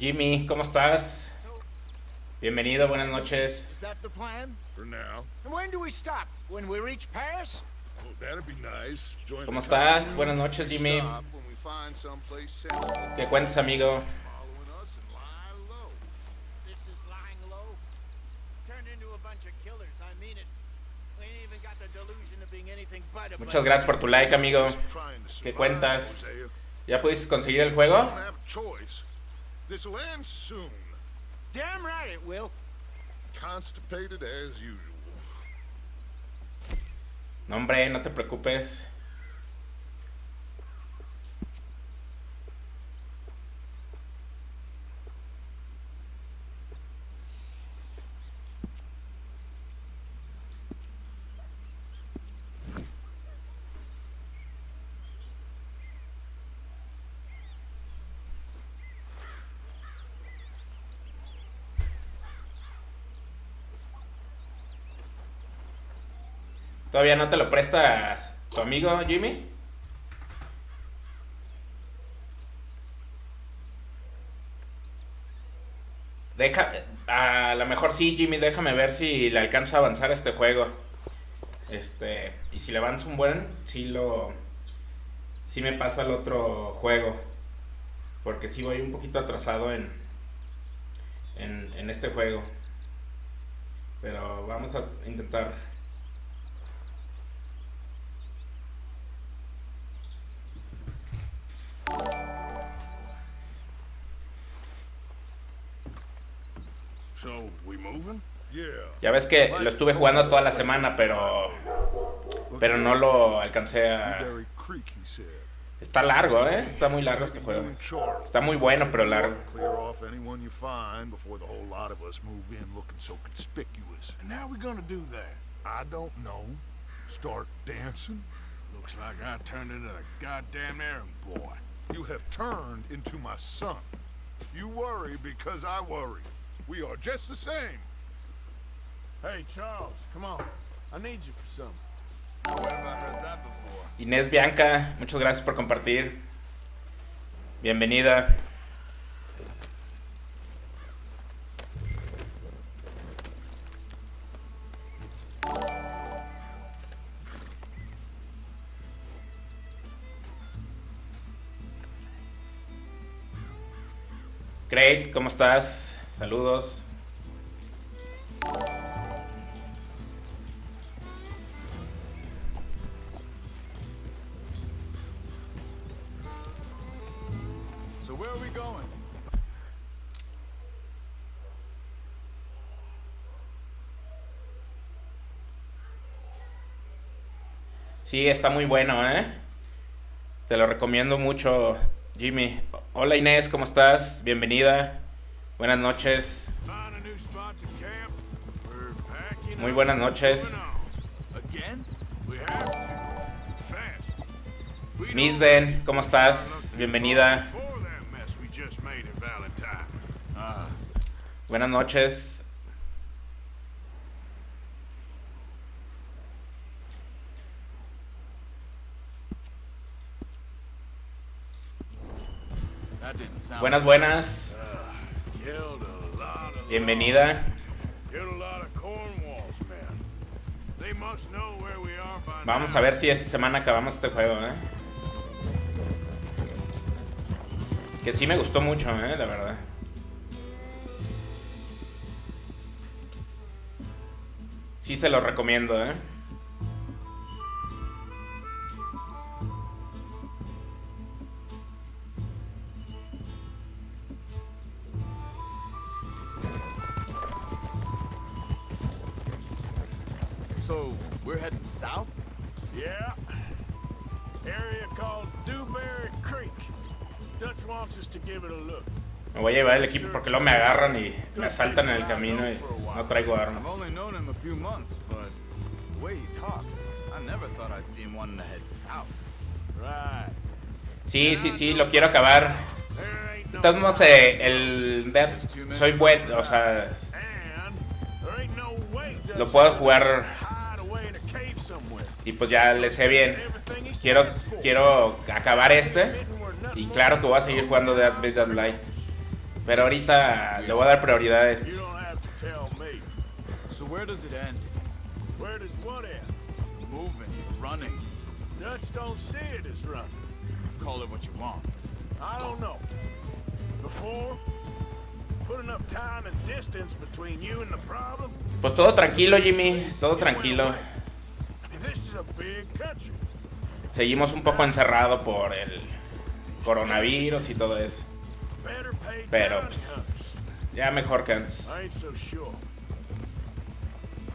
Jimmy, ¿cómo estás? Bienvenido, buenas noches. Is that the plan? For now. And when do we stop? When we reach Paris? Oh, that'd be nice. Join ¿Cómo the estás? company. Buenas noches, Jimmy. Stop when we find someplace sensible. ¿Qué cuentas, amigo? Following us and lie low. This is lying low. Turned into a bunch of killers, I mean it. We ain't even got the delusion of being anything but a Muchas gracias por tu like, amigo. Trying to ¿Qué survive, cuentas? Hosea. ¿Ya pudiste conseguir el juego? Don't have a choice. This'll end soon. Damn right it will. Constipated as usual. No, hombre, no te preocupes. ¿Todavía no te lo presta tu amigo Jimmy? A lo mejor sí, Jimmy, déjame ver si le alcanzo a avanzar a este juego. Y si le avanzo un buen, sí me paso al otro juego. Porque sí voy un poquito atrasado en este juego. Pero vamos a intentar. So, we moving? Yeah. Ya ves que lo estuve jugando toda la semana, pero no lo alcancé a... Very creaky, said. Está largo, Está muy largo este juego. Está muy bueno, pero largo. Clear off anyone you find before the whole lot of us move in looking so conspicuous. And how we gonna do that? I don't know. Start dancing? Looks like I turned into the goddamn errand boy. You have turned into my son. You worry because I worry. We are just the same. Hey, Charles, come on. I need you for something. Where have I heard that before? Inés Bianca, muchas gracias por compartir. Bienvenida. Craig, ¿cómo estás? Saludos. So where are we going? Sí, está muy bueno, Te lo recomiendo mucho, Jimmy. Hola Inés, ¿cómo estás? Bienvenida. Buenas noches. Find a new spot to camp. We're packing Muy up buenas and noches. moving on. Again? We have to. Fast. We Miss know Den, ¿cómo we're estás? trying to look too Bienvenida. far before that mess we just made in Valentine. Buenas noches. That didn't sound Buenas. Killed a lot of Bienvenida. Killed a lot of Cornwall's men. They must know where we are by Vamos now. a ver si esta semana acabamos este juego, Que sí me gustó mucho, la verdad. Sí se lo recomiendo, So, we're heading south? Yeah. Area called Dewberry Creek. Dutch wants us to give it a look. Me voy a llevar el equipo porque luego me agarran y me asaltan en el camino y no traigo armas. I've only known him a few months, but the way he talks, I never thought I'd see him wanting to head south. Right. Sí, lo quiero acabar. There ain't no De todos modos, el Dead, soy bueno, o sea, and there ain't no way Dutch lo puedo jugar hide away in a cave somewhere. y pues ya le sé bien. Quiero acabar y claro que voy a seguir jugando Dead by Daylight. Pero ahorita le voy a dar prioridad a You esto. don't have to tell me. So where does it end? Where does what end? Moving, running. Dutch don't see it as running. Call it what you want. I don't know. Before, put enough time and distance between you and the problem. Pues todo tranquilo, Jimmy, todo tranquilo. I mean, this is a big country. Seguimos un poco encerrado por el coronavirus y todo eso. Better paid Pero bounty hunters. ya mejor que antes. I ain't so sure.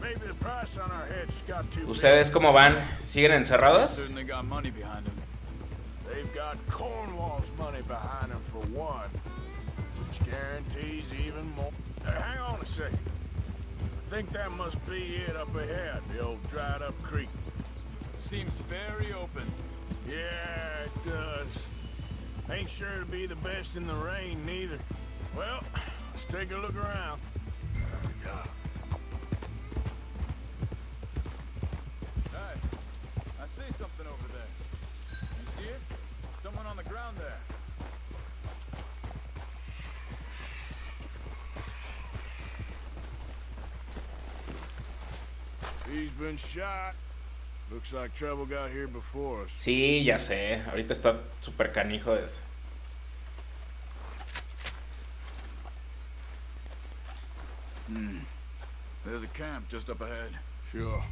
Maybe the price on our heads got too big. ¿Ustedes cómo van? ¿Siguen encerrados? Certainly got money behind him. They've got Cornwall's money behind them for one, which guarantees even more. Hang on a second. I think that must be it up ahead, the old dried up creek. Seems very open. Yeah, it does. Ain't sure to be the best in the rain, neither. Well, let's take a look around. Hey, I see something over there. You see it? Someone on the ground there. He's been shot. Looks like trouble got here before us. Sí, ya sé. Ahorita está súper canijo eso. There's a camp just up ahead. Sure.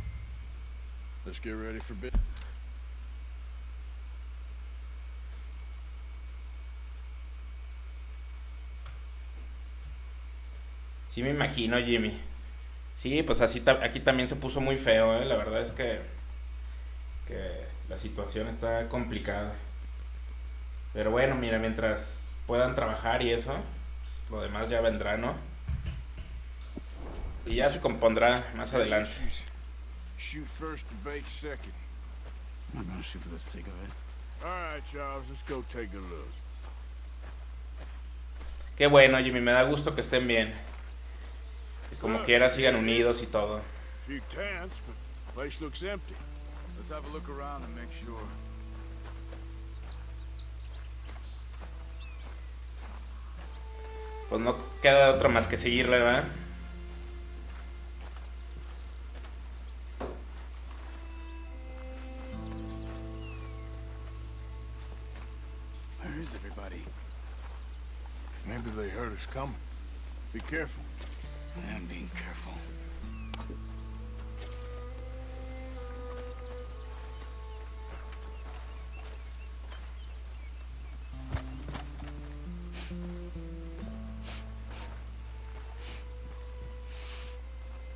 Let's get ready for bed. Sí me imagino, Jimmy. Sí, pues así aquí también se puso muy feo, ¿eh? La verdad es que la situación está complicada. Pero bueno, mira, mientras puedan trabajar y eso, pues, lo demás ya vendrá, ¿no? Y ya se compondrá más adelante. Shoot first, debate second. I'm not gonna shoot for the sake of it. All right, Charles, let's go take a look. Qué bueno, Jimmy, me da gusto que estén bien. Que como quiera sigan unidos y todo. Few tents, but place looks empty. Let's have a look around and make sure. Pues no queda otra más que seguirle, ¿verdad? Where is everybody? Maybe they heard us coming. Be careful. I am being careful.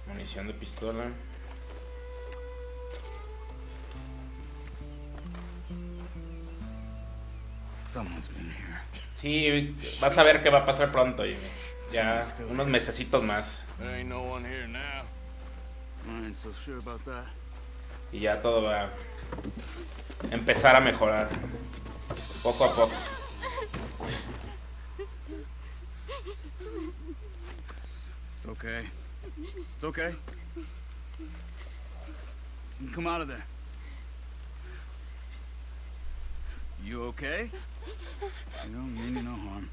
Munición de pistola. Someone's been here. Sí, vas a ver qué va a pasar pronto, Jimmy. Ya unos mesecitos más. There ain't no one here now. I ain't so sure about that. Y ya todo va a empezar a mejorar. Poco a poco. It's okay. It's okay. You can come out of there. You okay? You don't mean you no harm.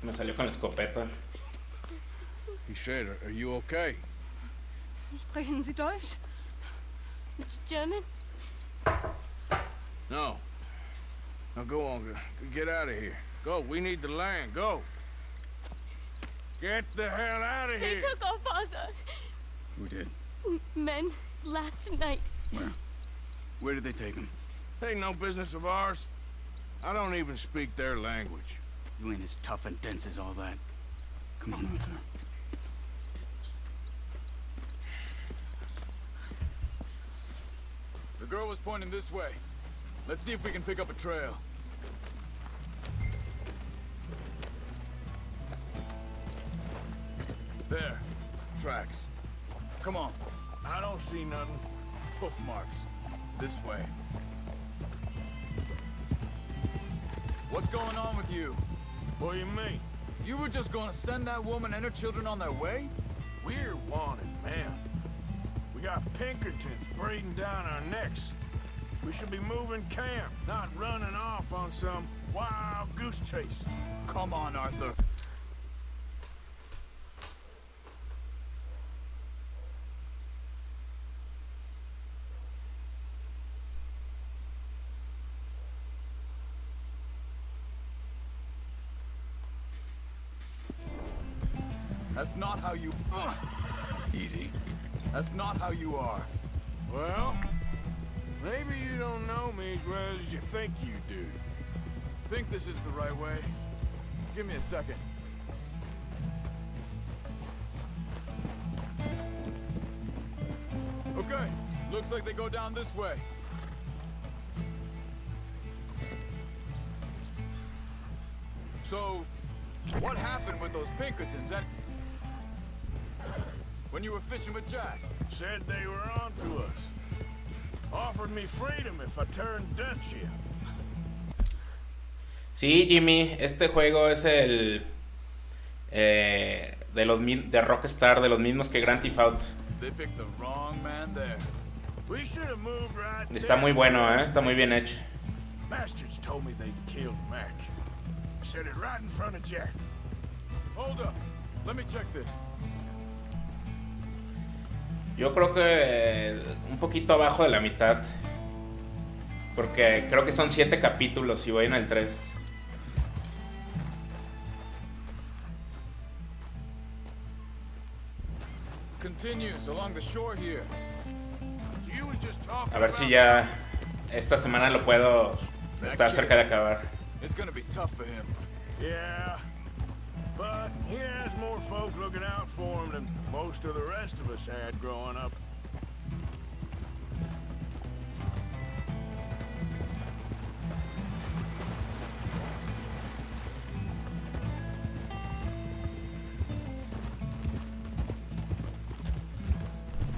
Me salió con la escopeta. He said, are you okay? Sprechen Sie Deutsch? It's German? No. Now go on. Get out of here. Go. We need the land. Go. Get the hell out of They here. took our father. Who did? Men last night. Where? Where did they take him? Ain't no business of ours. I don't even speak their language. You ain't as tough and dense as all that. Come on, Arthur. The girl was pointing this way. Let's see if we can pick up a trail. There. Tracks. Come on. I don't see nothing. Hoof marks. This way. What's going on with you? What do you mean? You were just gonna send that woman and her children on their way? We're wanted, man. We got Pinkertons breathing down our necks. We should be moving camp, not running off on some wild goose chase. Come on, Arthur. That's not how you... Easy. That's not how you are. Well, maybe you don't know me as well as you think you do. Think this is the right way? Give me a second. Okay, looks like they go down this way. So, what happened with those Pinkertons and... when you were fishing with Jack? Said they were on to us. Offered me freedom if I turned Dutch here. Sí, Jimmy, este juego es el de Rockstar, de los mismos que Grand Theft Auto. They picked the wrong man there. We should have moved right Está muy bueno, está muy bien hecho. Bastards told me they'd killed Mac. Said it right in front of Jack. Hold up. Let me check this. Yo creo que un poquito abajo de la mitad. Porque creo que son 7 capítulos y voy en el 3. Continues along the shore here. So you was just talking A ver si about ya esta semana lo puedo estar cerca de acabar. It's gonna be tough for him. Yeah, but he has more folk looking out for him than most of the rest of us had growing up.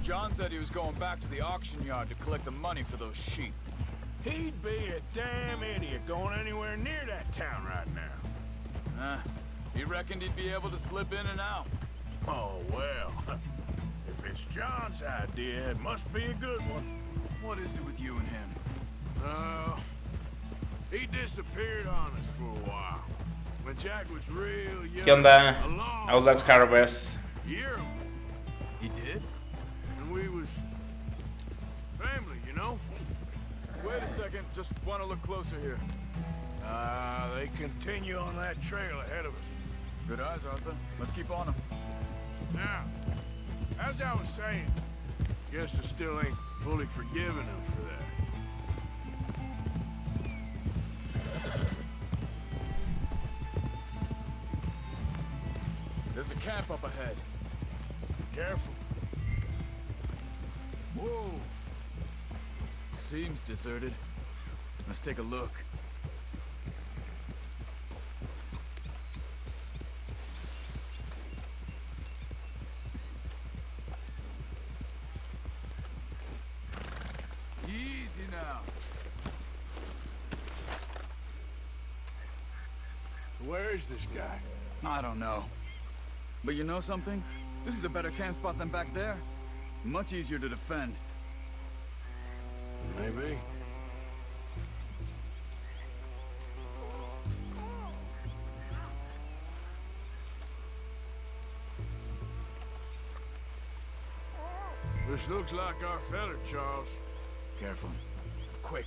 John said he was going back to the auction yard to collect the money for those sheep. He'd be a damn idiot going anywhere near that town right now. He reckoned he'd be able to slip in and out. Oh, well. If it's John's idea, it must be a good one. What is it with you and him? He disappeared on us for a while. When Jack was real young. ¿Qué onda? a long Outlast Harvest. year, He did? and we was family, you know? Wait a second, just want to look closer here. They continue on that trail ahead of us. Good eyes, Arthur. Let's keep on them. Now, as I was saying, guess I still ain't fully forgiven him for that. There's a camp up ahead. Careful. Whoa. Seems deserted. Let's take a look. Easy now. Where is this guy? I don't know. But you know something? This is a better camp spot than back there. Much easier to defend. Maybe. This looks like our fella, Charles. Careful. Quick.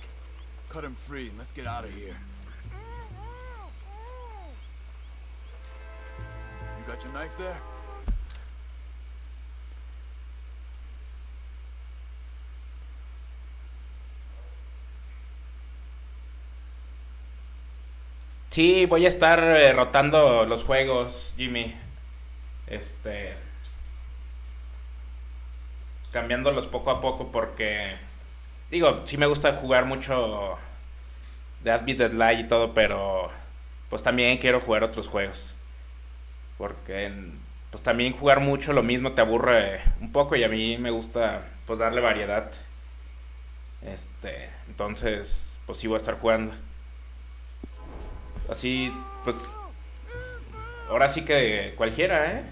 Cut him free and let's get out of here. You got your knife there? Sí, voy a estar rotando los juegos, Jimmy. Cambiándolos poco a poco porque... Digo, sí me gusta jugar mucho Dead by Daylight y todo, pero... Pues también quiero jugar otros juegos. Porque... Pues también jugar mucho lo mismo te aburre un poco y a mí me gusta pues darle variedad. Entonces, pues sí voy a estar jugando. Así, pues... Ahora sí que cualquiera,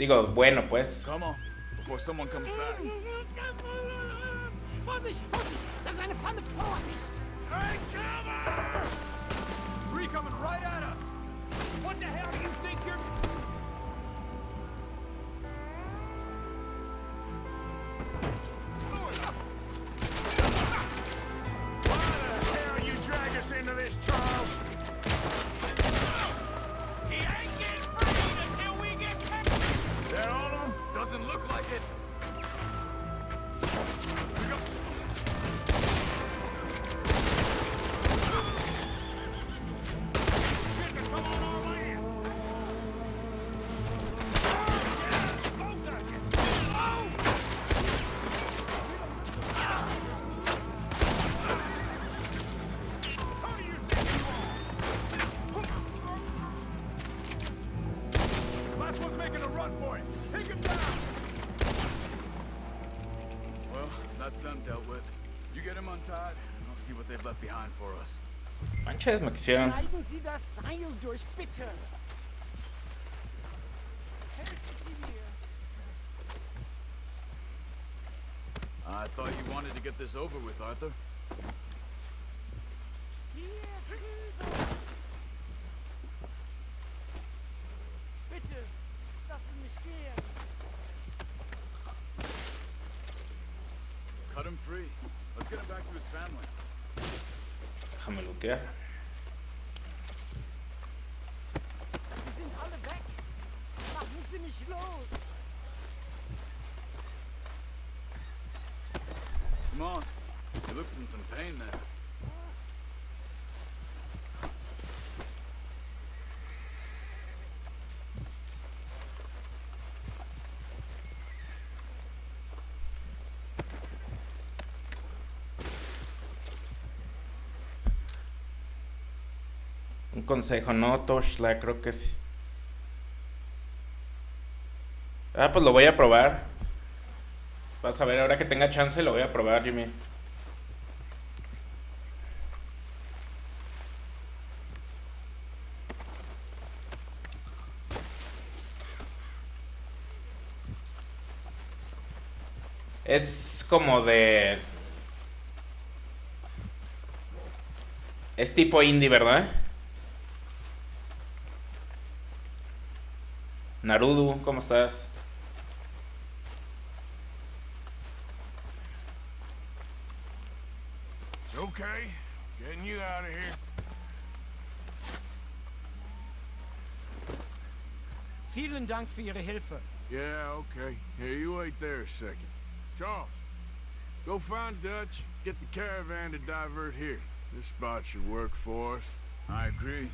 Digo, bueno, pues. Come on, before someone comes back. Vorsicht, Vorsicht! Das ist eine Pfanne! Vorsicht! Take cover! Three coming right at us! What the hell do you think you're... Why the hell you drag us into this, Charles? He ain't getting free until we get captured! That all of them? Doesn't look like it. Last one's making a run for it. Take him down. Well, that's them dealt with. You get him untied, and I'll see what they've left behind for us. Manches, me quisieron. Schneiden Sie das Seil durch, bitte! Helfen Sie mir! I thought you wanted to get this over with, Arthur. Hier drüben! Bitte, lassen mich gehen! Cut him free. Let's get him back to his family. Déjame lootear. Sie sind alle weg! Machen Sie mich los! Come on. He looks in some pain there. Un consejo, no Toshla, creo que sí. Ah, pues lo voy a probar. Vas a ver, ahora que tenga chance lo voy a probar, Jimmy. Es como de... Es tipo indie, ¿verdad? Naruto, ¿cómo estás? It's okay. Getting you out of here. Vielen Dank für Ihre Hilfe. Yeah, okay. Here, you wait there a second. Charles, go find Dutch, get the caravan to divert here. This spot should work for us. I agree.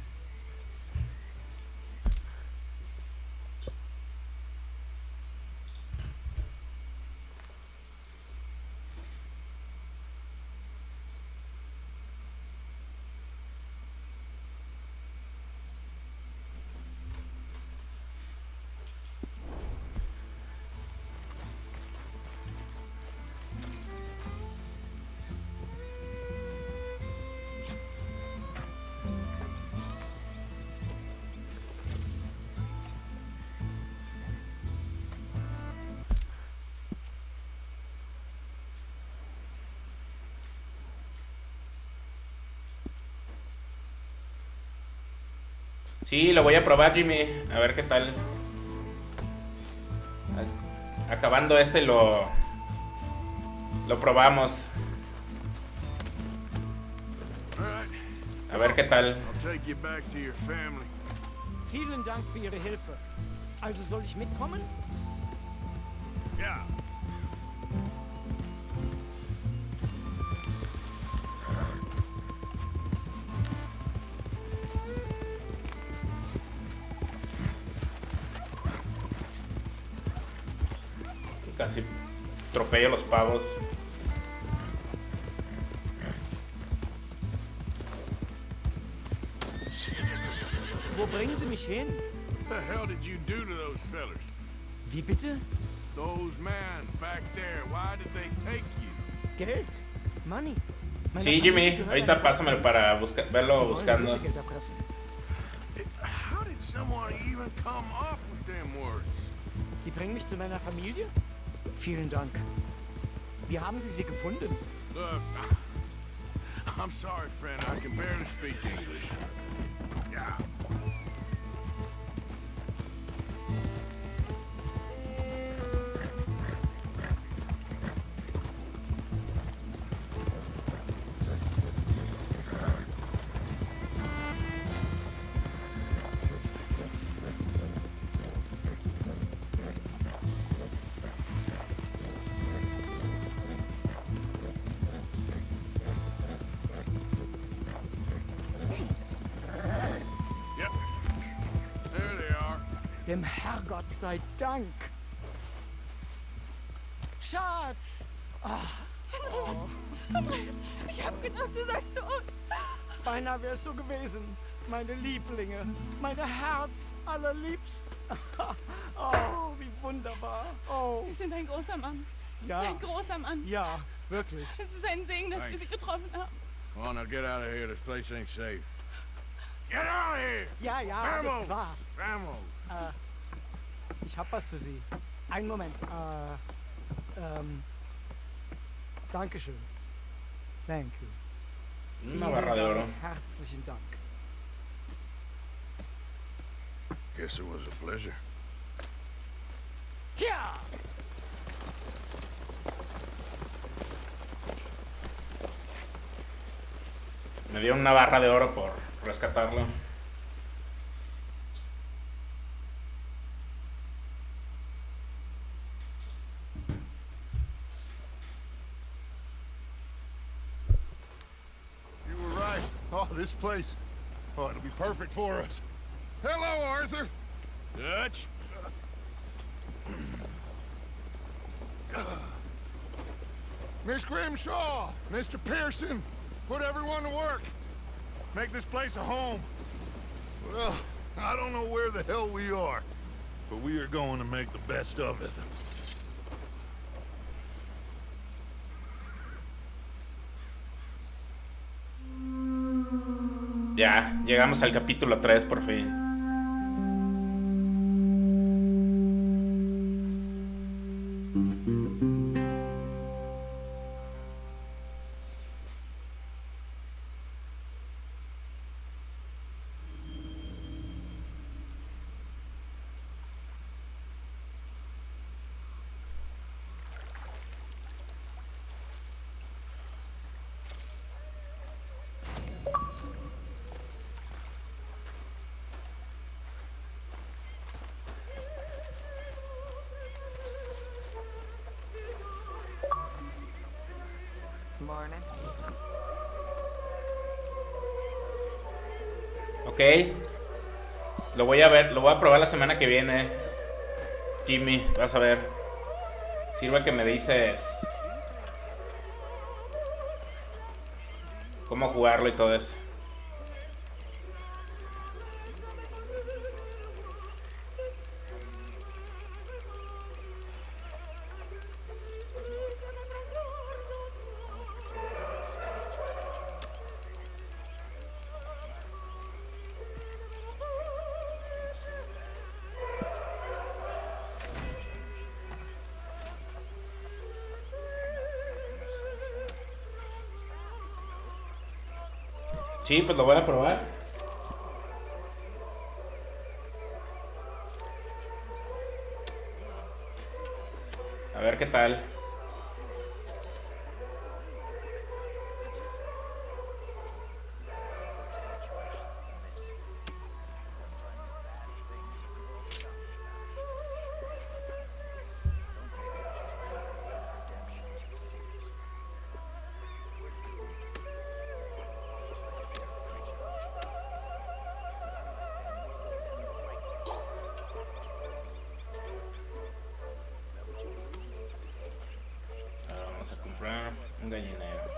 Sí, lo voy a probar, Jimmy. A ver qué tal. Acabando este lo probamos. A ver qué tal. I'll take you back to your family. Vielen Dank für Ihre Hilfe. Also soll ich mitkommen? Yeah. Casi atropello los pavos. Wo bringen Sie mich hin? What the hell did you do to those fellers? Wie bitte? Those men back there, why did they take you? Geld? Money? Meine Sí, Familie Jimmy, gehört ahorita einem- pásamelo para verlo Sie wollen buscando. Lösegeld erpressen. How did someone even come up with them words? Sie bringen mich zu meiner Familie? Vielen Dank. Wie haben Sie sie gefunden? Look, I'm sorry, friend. I can barely speak English. Yeah. Dem Herrgott sei Dank. Schatz! Andreas, ich habe gedacht, du seist tot. Beinahe wär's so gewesen. Meine Lieblinge, meine Herz allerliebsten. Oh, wie wunderbar. Oh, Sie sind ein großer Mann. ja, Ein großer Mann. ja, wirklich. Es ist ein Segen, dass wir Sie getroffen haben. Come on, now get out of here. This place ain't safe. Get out of here! Ja, ja, alles klar. Vamos! Ich hab was für Sie. Einen Moment. Dankeschön. Thank you. Una barra de oro. Herzlichen Dank. Guess it was a pleasure. Ja! Me dieron una barra de oro por rescatarlo. You were right. Oh, this place. Oh, it'll be perfect for us. Hello, Arthur. Dutch? Miss Grimshaw, Mr. Pearson, put everyone to work. Make this place a home. Well, I don't know where the hell we are, but we are going to make the best of it. Ya, llegamos al capítulo 3 por fin. Morning. Ok. Lo voy a ver, lo voy a probar la semana que viene. Jimmy, vas a ver. Sirve que me dices cómo jugarlo y todo eso. Sí, pues lo voy a probar. A ver qué tal. Vamos a comprar un gallinero.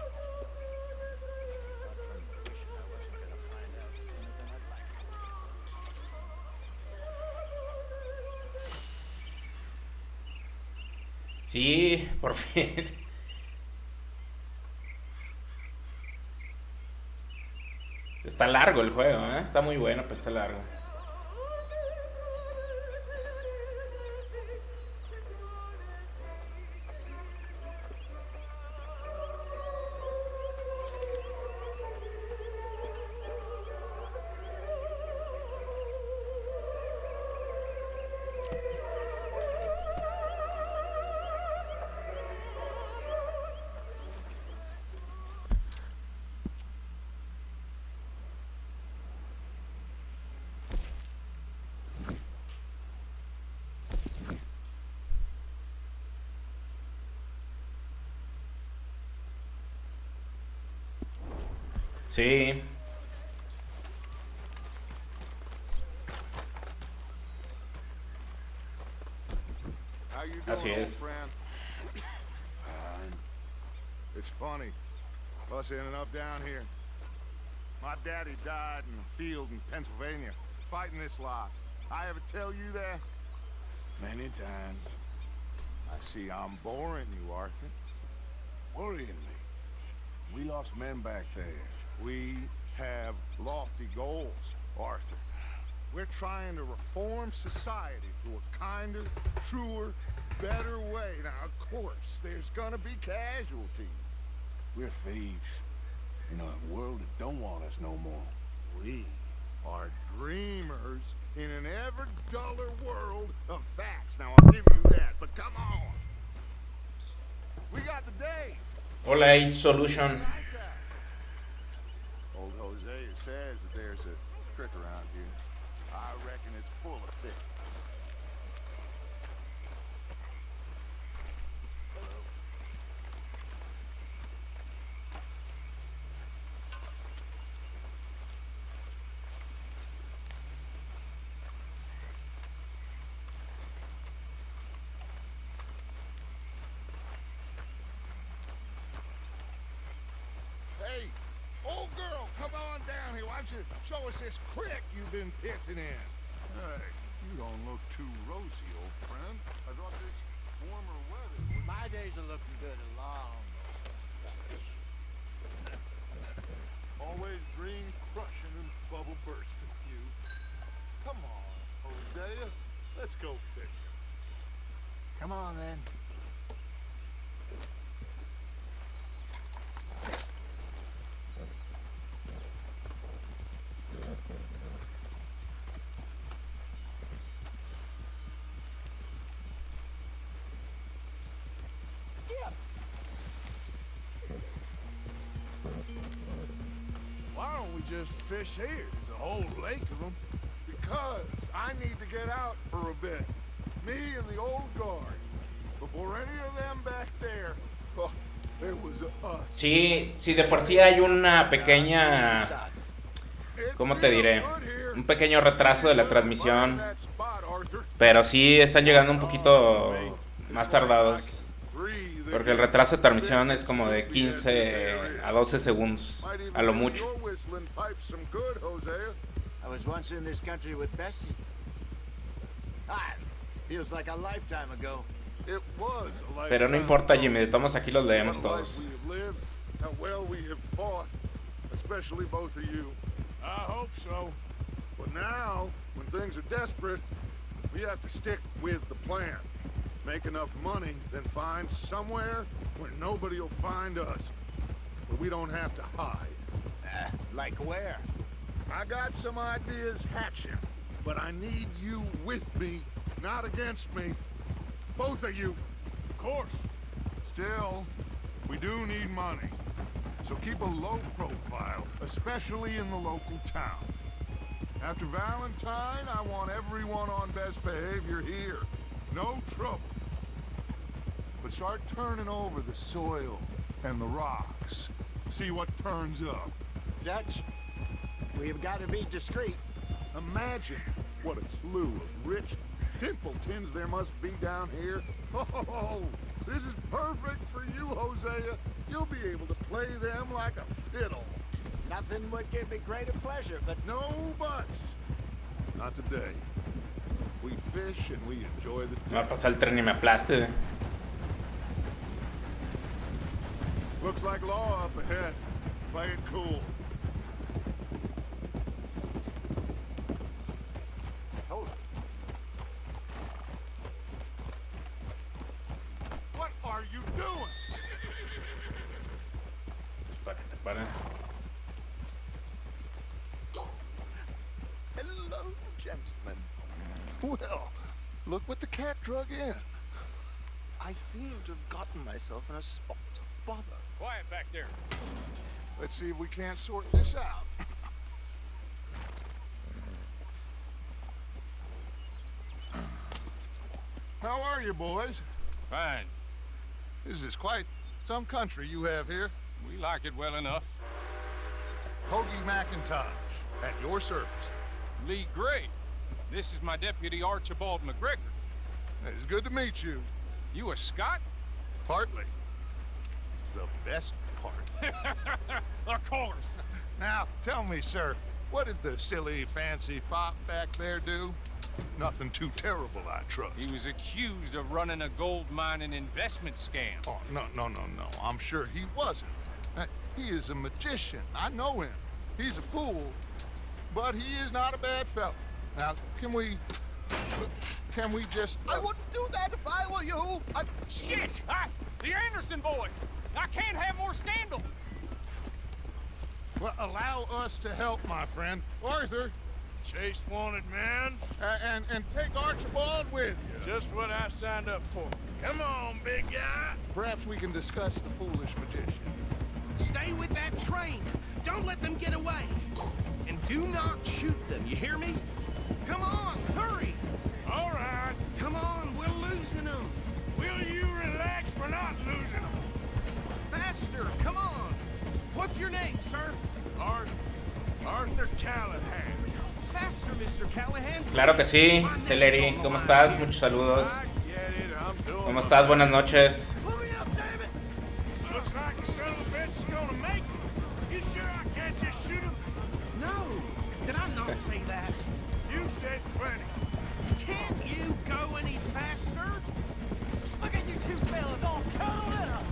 Sí, por fin. Está largo el juego, ¿eh? Está muy bueno, pero está largo. Sí. How you doing, Así old es. friend? Fine. It's funny, us ending up down here. My daddy died in a field in Pennsylvania, fighting this lot. I ever tell you that? Many times. I see I'm boring you, Arthur. Worrying me. We lost men back there. We have lofty goals, Arthur. We're trying to reform society to a kinder, truer, better way. Now, of course, there's gonna be casualties. We're thieves. In a world that don't want us no more. We are dreamers in an ever duller world of facts. Now, I'll give you that, but come on. We got the day. Hola, H Solution. Old Hosea says that there's a trick around here. I reckon it's full of fish. Hey, old girl, come on down here. Why don't you show us this creek you've been pissing in? Hey, you don't look too rosy, old friend. I thought this warmer weather would... My days are looking good along. Always green crushing and bubble bursting, you. Come on, Hosea. Let's go fishing. Come on, then. Why don't we just fish here? There's a whole lake of them. Because I need to get out for a bit. Me and the old guard. Before any of them back there, oh, there was us. Sí, sí, de por sí hay una pequeña, ¿cómo te diré? Un pequeño retraso de la transmisión, pero sí están llegando un poquito más tardados, porque el retraso de transmisión es como de 15 a 12 segundos, a lo mucho. I was once in this country with Bessie. Ah, feels like a lifetime ago. It was a Pero no importa, Jimmy, de todos aquí los leemos todos. How well we have fought, especially both of you. I hope so. But now, when things are desperate, we have to stick with the plan. Make enough money, then find somewhere where nobody will find us. Where we don't have to hide. Like where? I got some ideas hatching, but I need you with me, not against me. Both of you. Of course. Still, we do need money. So keep a low profile, especially in the local town. After Valentine, I want everyone on best behavior here. No trouble. But start turning over the soil and the rocks. See what turns up. Dutch, we've got to be discreet. Imagine what a slew of rich simpletons there must be down here. Oh, this is perfect for you, Hosea. You'll be able to play them like a fiddle. Nothing would give me greater pleasure, but No buts. Not today. We fish and we enjoy the Va a day. pasar el tren y me aplaste. Looks like law up ahead. Play it cool. hold it. What are you doing? Para que te paren. Hello, gentlemen. Well, look what the cat drug in. I seem to have gotten myself in a spot of bother. Quiet back there. Let's see if we can't sort this out. How are you, boys? Fine. This is quite some country you have here. We like it well enough. Hoagie McIntosh, at your service. Lee Gray. This is my deputy Archibald McGregor. It's good to meet you. You a Scot? Partly. The best part. Of course. Now, tell me, sir, what did the silly, fancy fop back there do? Nothing too terrible, I trust. He was accused of running a gold mining investment scam. Oh, no. I'm sure he wasn't. He is a magician. I know him. He's a fool, but he is not a bad fellow. Now, can we just... I wouldn't do that if I were you. Shit! The Anderson boys! I can't have more scandal! Well, allow us to help, my friend. Arthur, Chase wanted man. and take Archibald with you. Just what I signed up for. Come on, big guy. Perhaps we can discuss the foolish magician. Stay with that train. Don't let them get away. And do not shoot them, you hear me? Come on, hurry. All right. Come on, we're losing them. Will you relax? We're not losing them. Faster, come on. What's your name, sir? Arthur Callahan. Faster, Mr. Callahan. Claro que sí, Celery. ¿Cómo estás? Muchos saludos. I get it. I'm doing ¿Cómo estás? Buenas noches. Hurry up, damn it. Looks like the son of a bitch is gonna make it. You sure I can't just shoot him? No, did I not say that? You said plenty. Can't you go any faster? Look at you two fellas all cuddled up.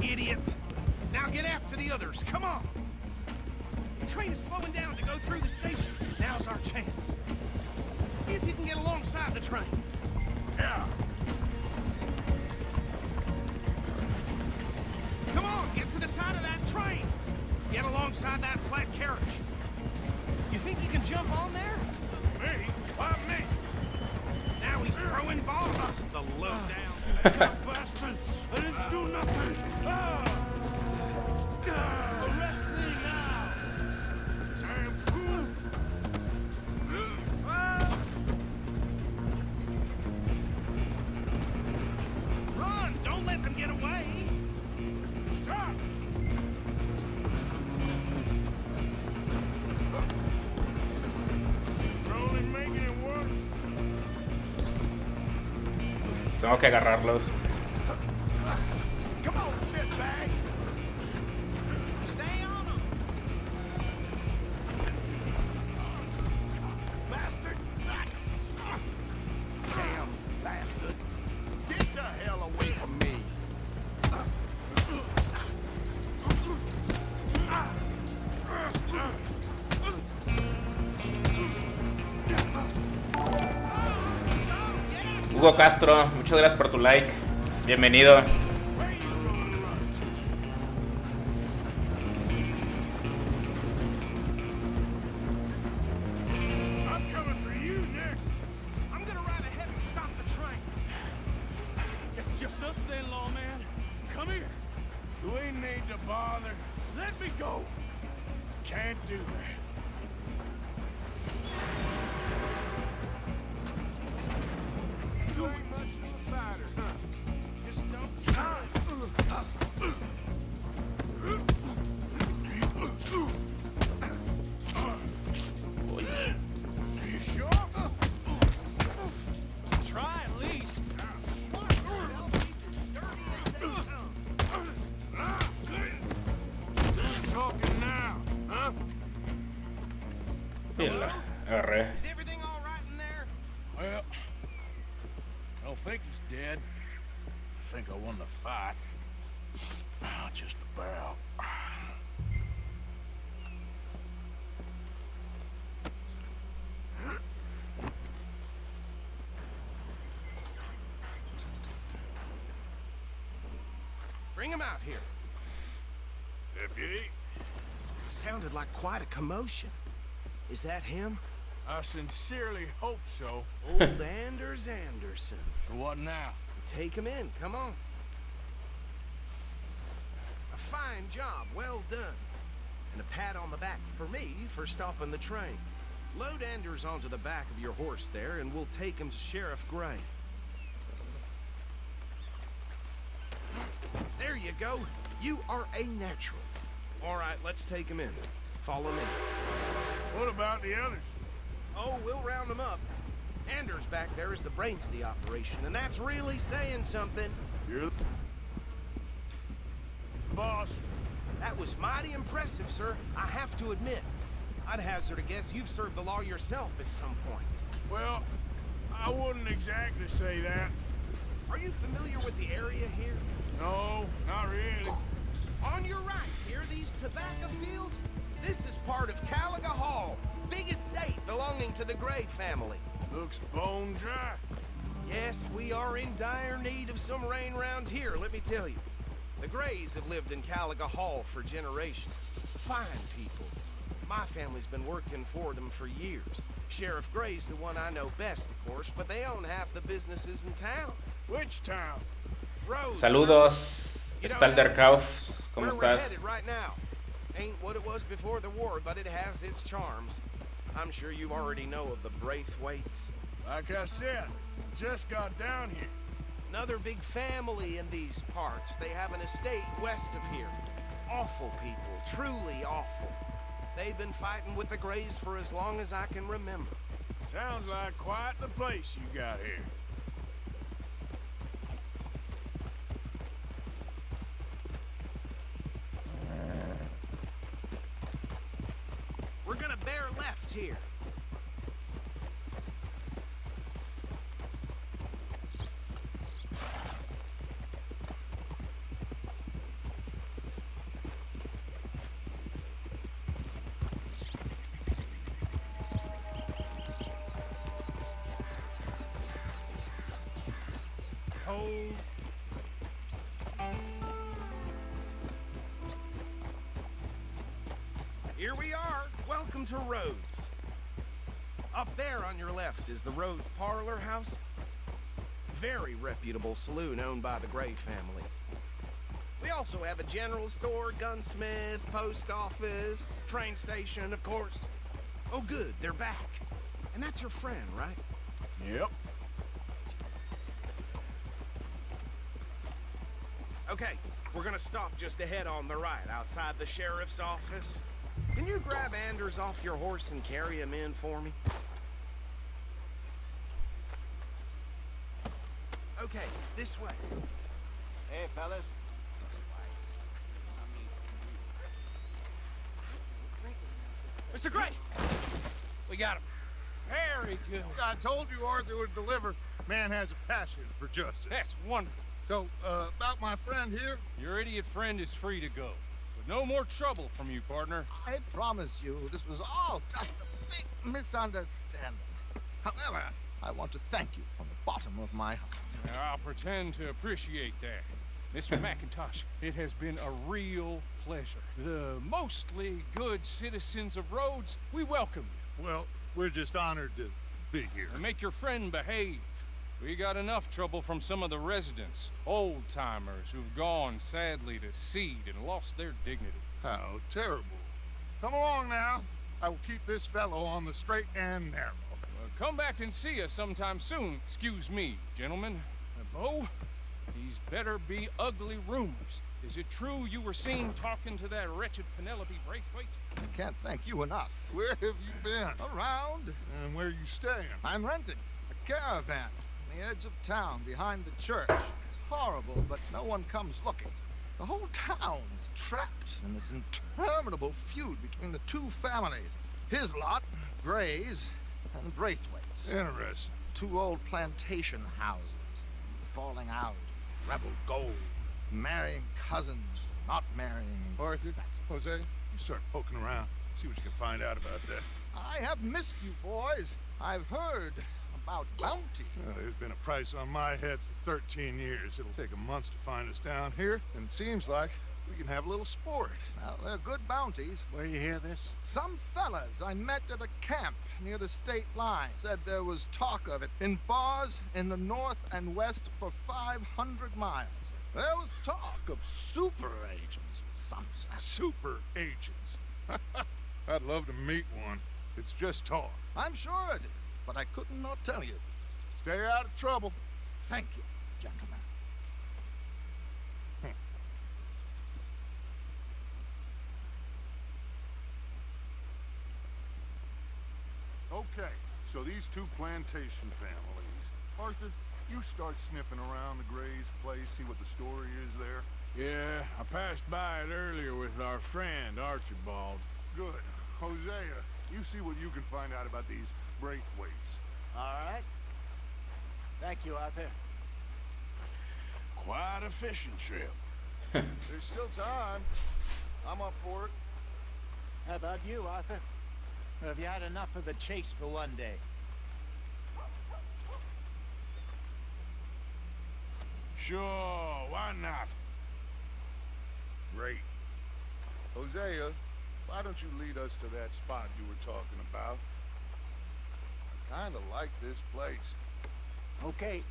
Idiot. Now get after the others, come on. The train is slowing down to go through the station. Now's our chance. See if you can get alongside the train. Yeah. Come on, get to the side of that train. Get alongside that flat carriage. You think you can jump on there? Me? Why me? Now he's throwing bombs. The lowdown. Bastard! I didn't do nothing! Arrest me now! Damn fool! Run! Don't let them get away. Stop! We're only making it worse. Tengo que agarrarlos. Come on, shitbag. Stay on them. Bastard! Damn bastard! Get the hell away from me! Hugo Castro, muchas gracias por tu like. Bienvenido. Where you gonna run to? I'm coming for you next. I'm gonna ride ahead and stop the train. It's just us then, lawman. Come here. We need to bother. Let me go. Can't do that. You ain't much of a fighter, huh? Just don't. Are you sure? Try at least. Who's talking now, huh? Y la agarré. Is everything all right in there? Well, I don't think he's dead. I think I won the fight. Just about. Bring him out here. Deputy, Sounded like quite a commotion. Is that him? I sincerely hope so. Old Anders Anderson. So what now? Take him in, come on. A fine job, well done. And a pat on the back for me for stopping the train. Load Anders onto the back of your horse there, and we'll take him to Sheriff Gray. There you go. You are a natural. All right, let's take him in. Follow me. What about the others? Oh, we'll round them up. Anders back there is the brains of the operation, and that's really saying something. You're the boss. That was mighty impressive, sir. I have to admit. I'd hazard a guess you've served the law yourself at some point. Well, I wouldn't exactly say that. Are you familiar with the area here? No, not really. On your right, here, these tobacco fields? This is part of Caliga Hall, big estate belonging to the Gray family. Looks bone dry. Yes, we are in dire need of some rain round here, let me tell you. The Grays have lived in Caliga Hall for generations. Fine people. My family's been working for them for years. Sheriff Gray's the one I know best, of course, but they own half the businesses in town. Which town? Rose. Saludos, Stalderkauf, ¿cómo Where we're estás? headed right now. Ain't what it was before the war, but it has its charms. I'm sure you already know of the Braithwaites. Like I said, just got down here. Another big family in these parts. They have an estate west of here. Awful people, truly awful. They've been fighting with the Grays for as long as I can remember. Sounds like quite the place you got here. We're gonna bear left here. Hold. Here we are. Welcome to Rhodes. Up there on your left is the Rhodes Parlor House. Very reputable saloon owned by the Gray family. We also have a general store, gunsmith, post office, train station, of course. Oh good, they're back. And that's your friend, right? Yep. Okay, we're gonna stop just ahead on the right, outside the sheriff's office. Can you grab Anders off your horse and carry him in for me? Okay, this way. Hey, fellas. Mr. Gray! We got him. Very good. I told you Arthur would deliver. Man has a passion for justice. That's wonderful. So, about my friend here, Your idiot friend is free to go. But no more trouble from you, partner. I promise you, this was all just a big misunderstanding. However, I want to thank you from the bottom of my heart. I'll pretend to appreciate that. Mr. McIntosh, it has been a real pleasure. The mostly good citizens of Rhodes, we welcome you. well, we're just honored to be here. And make your friend behave. We got enough trouble from some of the residents, old-timers who've gone, sadly, to seed and lost their dignity. How terrible. Come along now. I will keep this fellow on the straight and narrow. Come back and see us sometime soon. Excuse me, gentlemen. Bo, these better be ugly rumors. Is it true you were seen talking to that wretched Penelope Braithwaite? I can't thank you enough. Where have you been? Around, And where you staying? I'm renting a caravan on the edge of town behind the church. It's horrible, but no one comes looking. The whole town is trapped in this interminable feud between the two families. His lot, Gray's, and Braithwaite's. Interesting. Two old plantation houses, falling out, rebel gold, marrying cousins, not marrying. Arthur, Jose, you start poking around. See what you can find out about that. I have missed you, boys. I've heard about bounty. There's been a price on my head for 13 years. It'll take a month to find us down here, and it seems like we can have a little sport. Well, they're good bounties. Where you hear this? Some fellas I met at a camp near the state line said there was talk of it in bars in the north and west for 500 miles. There was talk of super agents, some said. Super agents. I'd love to meet one. It's just talk. I'm sure it is, but I couldn't not tell you. Stay out of trouble. Thank you, gentlemen. Okay, so these two plantation families. Arthur, you start sniffing around the Gray's place, see what the story is there. Yeah, I passed by it earlier with our friend, Archibald. Good. Hosea, you see what you can find out about these Braithwaites. All right. Thank you, Arthur. Quite a fishing trip. There's still time. I'm up for it. How about you, Arthur? Or have you had enough of the chase for one day? Sure, why not? Great. Hosea, why don't you lead us to that spot you were talking about? I kinda like this place. Okay.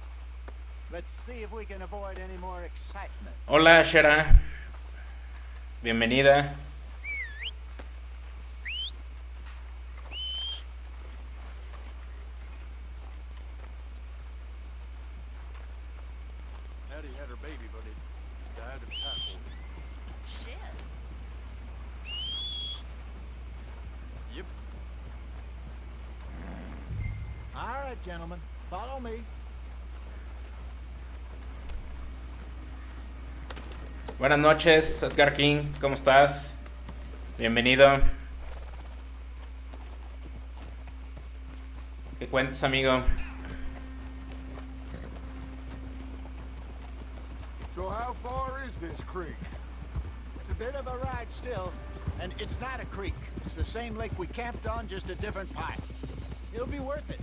Let's see if we can avoid any more excitement. Hola, Shara. Bienvenida. Hattie had her baby, but it died of typhoid. Shit. Yep. All right, gentlemen. Follow me. Buenas noches, Edgar King. ¿Cómo estás? Bienvenido. ¿Qué cuentas, amigo? So how far is this creek? It's a bit of a ride still, and it's not a creek. It's the same lake we camped on, just a different pipe. It'll be worth it.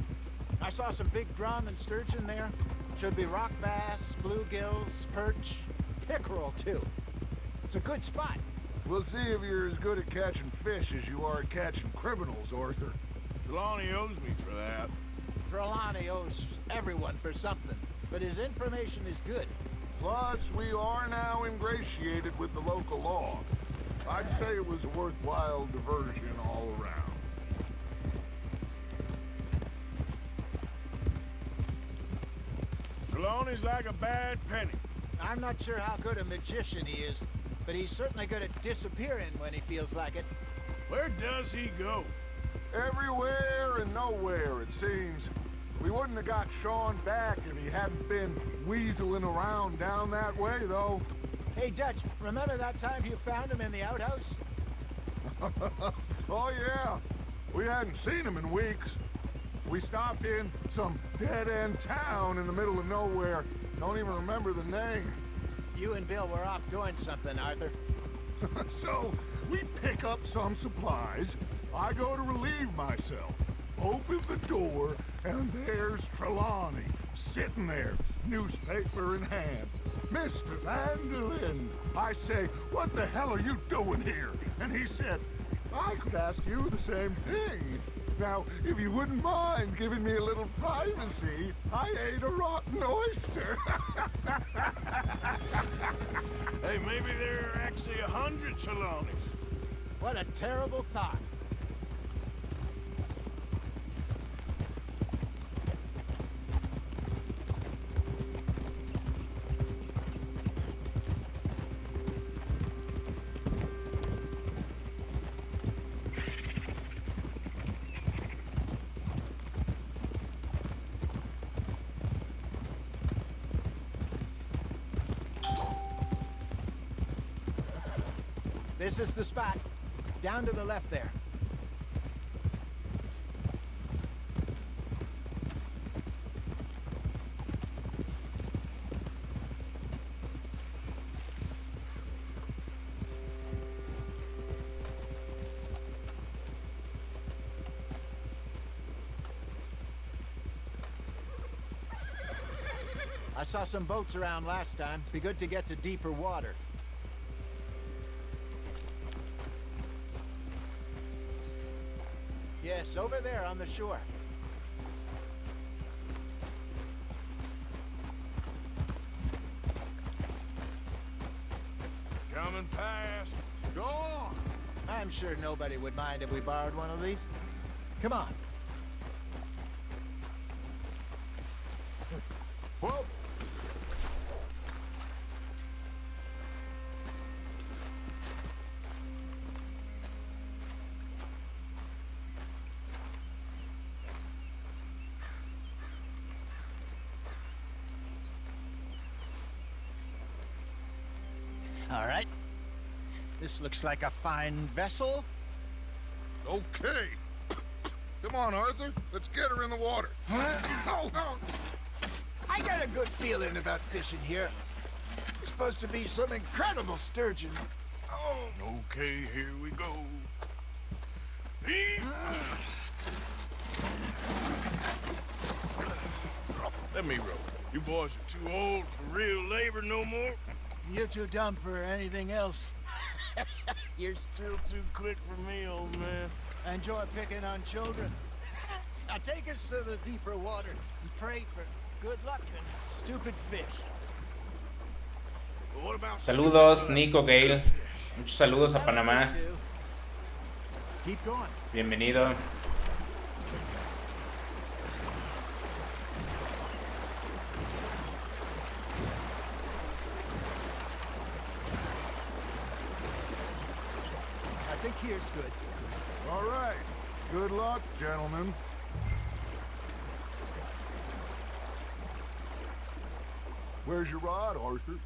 I saw some big drum and sturgeon there. Should be rock bass, bluegills, perch, pickerel too. It's a good spot. We'll see if you're as good at catching fish as you are at catching criminals, Arthur. Trelawney owes me for that. Trelawney owes everyone for something, but his information is good. Plus, we are now ingratiated with the local law. I'd say it was a worthwhile diversion all around. Trelawney's like a bad penny. I'm not sure how good a magician he is, but he's certainly good at disappearing when he feels like it. Where does he go? Everywhere and nowhere, it seems. We wouldn't have got Sean back if he hadn't been weaseling around down that way, though. Hey, Dutch, remember that time you found him in the outhouse? Oh, yeah. We hadn't seen him in weeks. We stopped in some dead-end town in the middle of nowhere. Don't even remember the name. You and Bill were off doing something, Arthur. So, we pick up some supplies. I go to relieve myself. Open the door, and there's Trelawney, sitting there, newspaper in hand. Mr. Vanderlyn. I say, what the hell are you doing here? And he said, I could ask you the same thing. Now, if you wouldn't mind giving me a little privacy, I ate a rotten oyster. Hey, maybe there are actually 100 Trelawneys. What a terrible thought. This is the spot. Down to the left there. I saw some boats around last time. Be good to get to deeper water. Yes, over there on the shore. Coming past. Go on. I'm sure nobody would mind if we borrowed one of these. Come on. Whoa. All right. This looks like a fine vessel. Okay. Come on, Arthur. Let's get her in the water. Oh. I got a good feeling about fishing here. It's supposed to be some incredible sturgeon. Oh. Okay, here we go. Let me row. You boys are too old for real labor no more. You're too dumb for anything else. You're still too quick for me, old man. I enjoy picking on children. Now take us to the deeper water and pray for good luck and stupid fish. But what about Saludos, Nico, Gale. Muchos saludos a Panamá. Keep going. Bienvenido. I think here's good. All right. Good luck, gentlemen. Where's your rod, Arthur?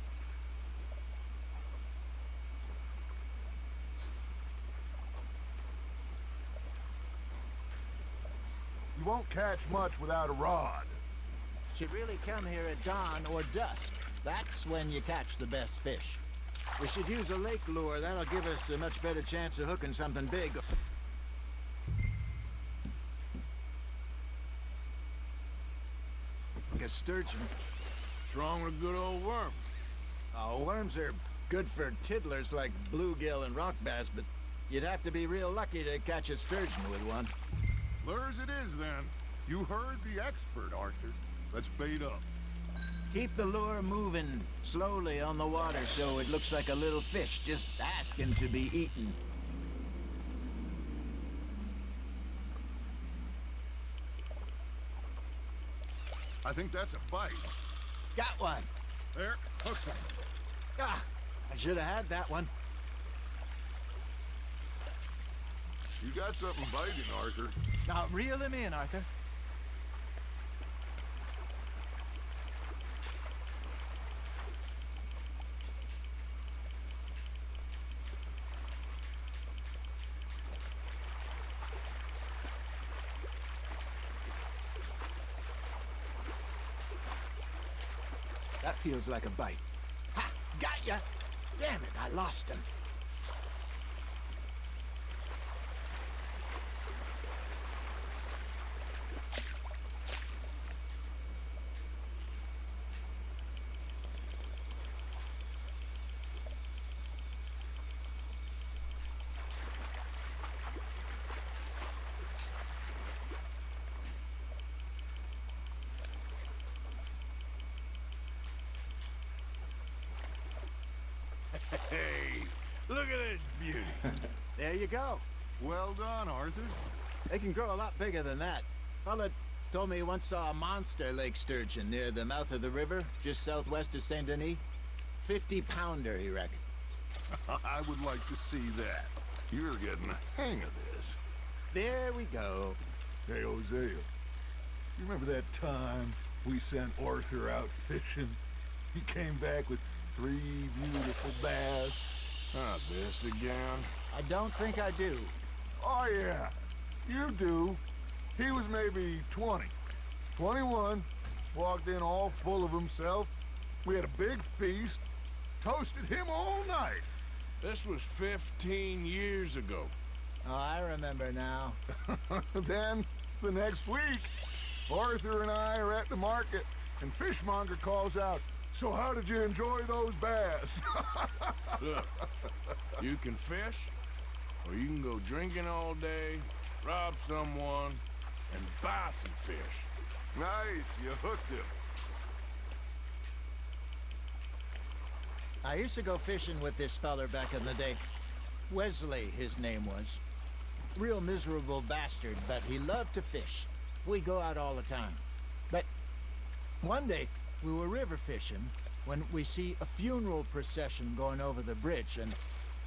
You won't catch much without a rod. Should really come here at dawn or dusk. That's when you catch the best fish. We should use a lake lure. That'll give us a much better chance of hooking something big. Like a sturgeon. Wrong with a good old worm? Oh, worms are good for tiddlers like bluegill and rock bass, but you'd have to be real lucky to catch a sturgeon with one. Lures it is, then. You heard the expert, Arthur. Let's bait up. Keep the lure moving slowly on the water so it looks like a little fish just asking to be eaten. I think that's a bite. Got one. There, hook him. Ah, I should have had that one. You got something biting, Arthur. Now reel him in, Arthur. That feels like a bite. Ha! Got ya! Damn it, I lost him. Hey, look at this beauty. There you go. Well done, Arthur. They can grow a lot bigger than that. Fella told me he once saw a monster lake sturgeon near the mouth of the river, just southwest of Saint Denis. 50-pounder, he reckoned. I would like to see that. You're getting the hang of this. There we go. Hey, Hosea. You remember that time we sent Arthur out fishing? He came back with 3 beautiful bass. Ah, this again? I don't think I do. Oh, yeah. You do. He was maybe 20. 21. Walked in all full of himself. We had a big feast. Toasted him all night. This was 15 years ago. Oh, I remember now. Then, the next week, Arthur and I are at the market, and Fishmonger calls out, "So how did you enjoy those bass?" Look, you can fish, or you can go drinking all day, rob someone, and buy some fish. Nice, you hooked him. I used to go fishing with this feller back in the day. Wesley, his name was. Real miserable bastard, but he loved to fish. We'd go out all the time. But one day, we were river fishing when we see a funeral procession going over the bridge, and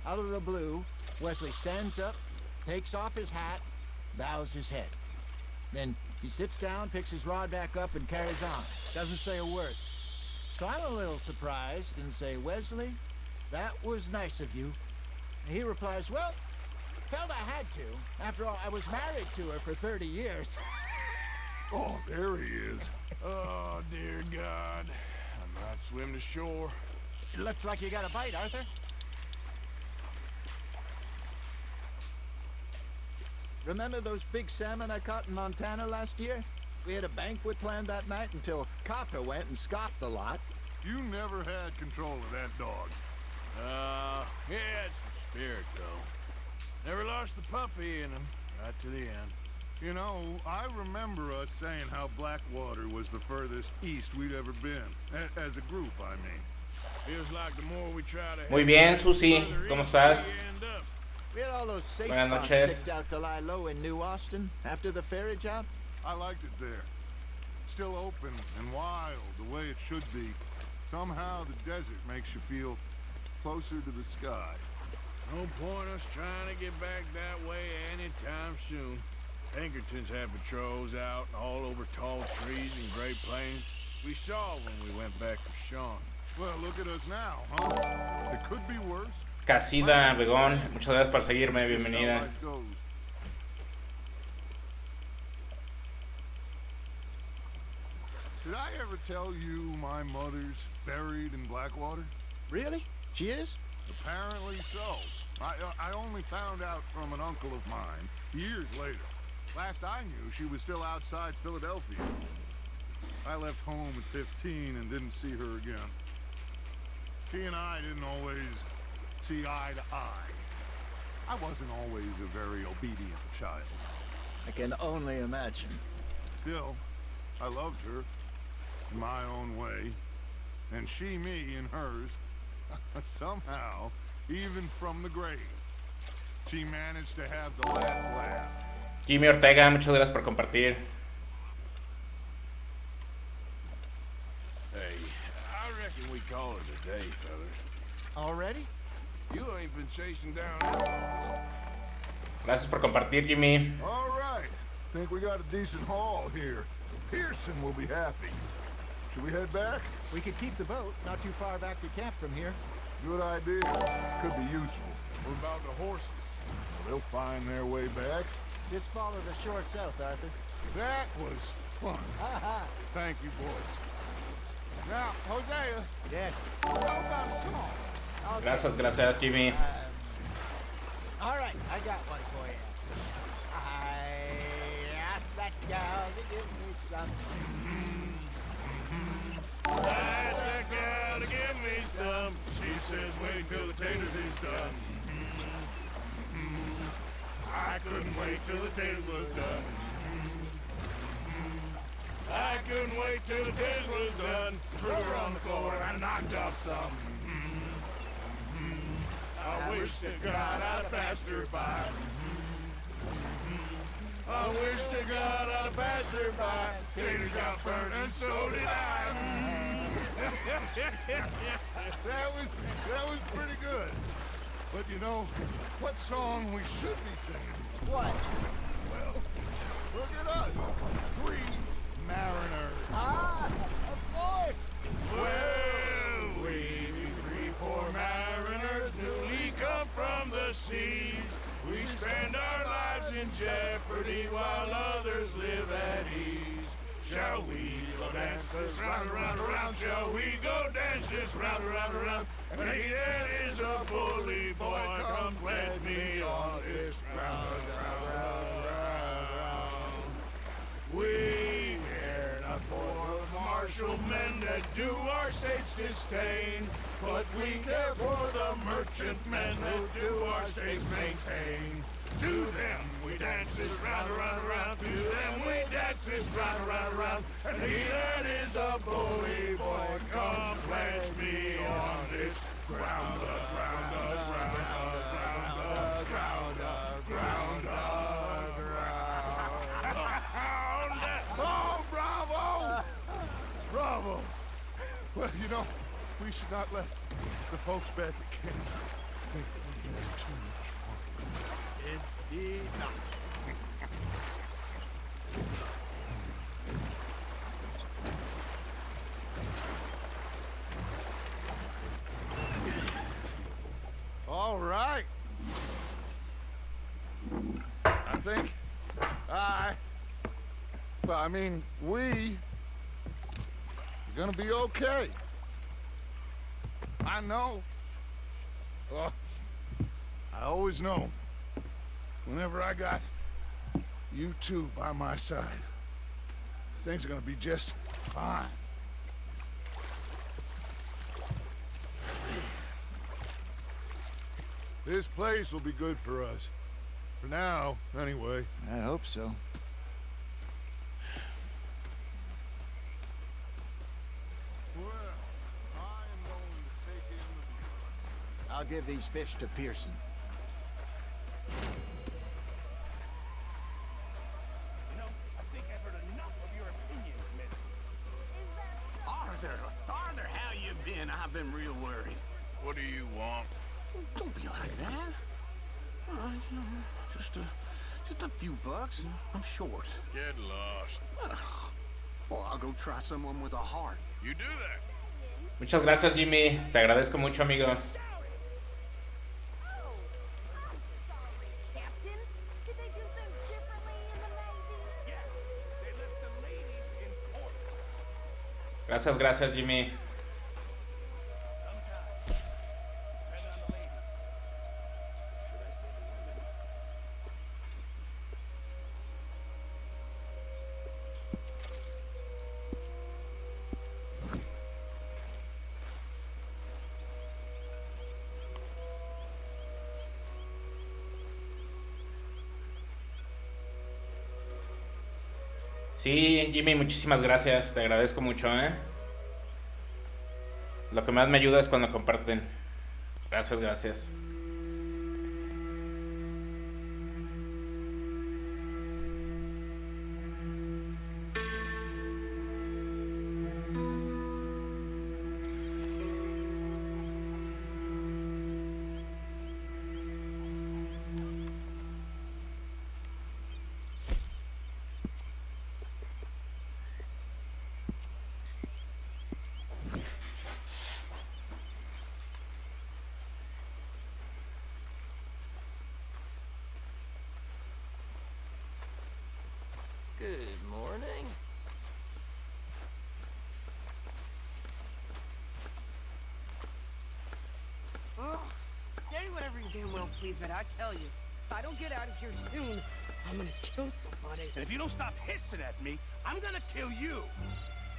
out of the blue, Wesley stands up, takes off his hat, bows his head. Then he sits down, picks his rod back up, and carries on. Doesn't say a word. So I'm a little surprised and say, "Wesley, That was nice of you. He replies, well, felt I had to. After all, I was married to her for 30 years. Oh, there he is. Oh, dear God. I might swim to shore. It looks like you got a bite, Arthur. Remember those big salmon I caught in Montana last year? We had a banquet planned that night until Copper went and scoffed the lot. You never had control of that dog. He had some spirit, though. Never lost the puppy in him, right to the end. You know, I remember us saying how Blackwater was the furthest east we'd ever been. As a group, I mean. Feels like the more we try to... Muy bien, Susi. ¿Cómo estás? We had all those safe Buenas spots noches. picked out to lie low in New Austin after the ferry job. I liked it there. Still open and wild, the way it should be. Somehow the desert makes you feel closer to the sky. No point us trying to get back that way anytime soon. Pinkertons had patrols out all over tall trees and Great Plains. We saw when we went back for Sean. Well, look at us now, huh? It could be worse. Casida Begón, muchas gracias por seguirme, bienvenida. Did I ever tell you my mother's buried in Blackwater? Really? She is? Apparently so. I only found out from an uncle of mine years later. Last I knew, she was still outside Philadelphia. I left home at 15 and didn't see her again. She and I didn't always see eye to eye. I wasn't always a very obedient child. I can only imagine. Still, I loved her in my own way, and she me in hers. Somehow, even from the grave, she managed to have the last laugh. Jimmy Ortega, muchas gracias por compartir. Hey, I reckon we call it a day, fellas. Already? You ain't been chasing down... Gracias por compartir, Jimmy. All right. Think we got a decent haul here. Pearson will be happy. Should we head back? We could keep the boat not too far back to camp from here. Good idea. Could be useful. What about the horses? Well, they'll find their way back. Just follow the shore south, Arthur. That was fun. Thank you, boys. Now, Hosea. Yes. How about a song? Gracias, gracias, Jimmy. All right, I got one for you. I asked that gal to give me some. I asked that gal to give me some. She says wait till the taters is done. I couldn't wait till the taters was done. I couldn't wait till the taters was done. Threw her on the floor and I knocked off some. I wish to God I'd have passed her by. I wish to God I'd have passed her by. Taters got burned and so did I. That was pretty good. But you know, what song we should be singing? What? Well, look at us. 3 mariners. Of course. Well, we 3 poor mariners newly come from the seas. We spend our lives in jeopardy while others live at ease. Shall we go dance this round, around, around? Shall we go dance this round, around, around? And he that is a bully boy, come pledge me on this round, round, round, round. We care not for the martial men that do our states disdain, but we care for the merchant men that do our states maintain. To them we dance this round, around, around. To them we dance this round, around, around. And he that is a bully boy, come pledge me on this ground, ground, ground, ground, ground, ground, ground. Oh, bravo! Bravo! Well, you know, we should not let the folks back at camp think that we're having too much fun. Indeed not. think we're gonna be okay. I know. Well, I always know. Whenever I got you two by my side, things are gonna be just fine. This place will be good for us. For now, anyway. I hope so. Well, I am going to take in the... I'll give these fish to Pearson. You know, I think I've heard enough of your opinions, miss. Arthur, how you been? I've been real worried. What do you want? Don't be like that. You know, just a few bucks. I'm short. Get lost. Well, I'll go try someone with a heart. You do that. Muchas gracias, Jimmy. Te agradezco mucho, amigo. Captain, did they do things differently in the Navy? Yeah, they left the ladies in port. Gracias, Jimmy. Sometimes, depending on the ladies. Should I say the women? Sí, Jimmy, muchísimas gracias. Te agradezco mucho, ¿eh? Lo que más me ayuda es cuando comparten. Gracias. Good morning. Oh, say whatever you damn well please, but I tell you, if I don't get out of here soon, I'm gonna kill somebody. And if you don't stop hissing at me, I'm gonna kill you.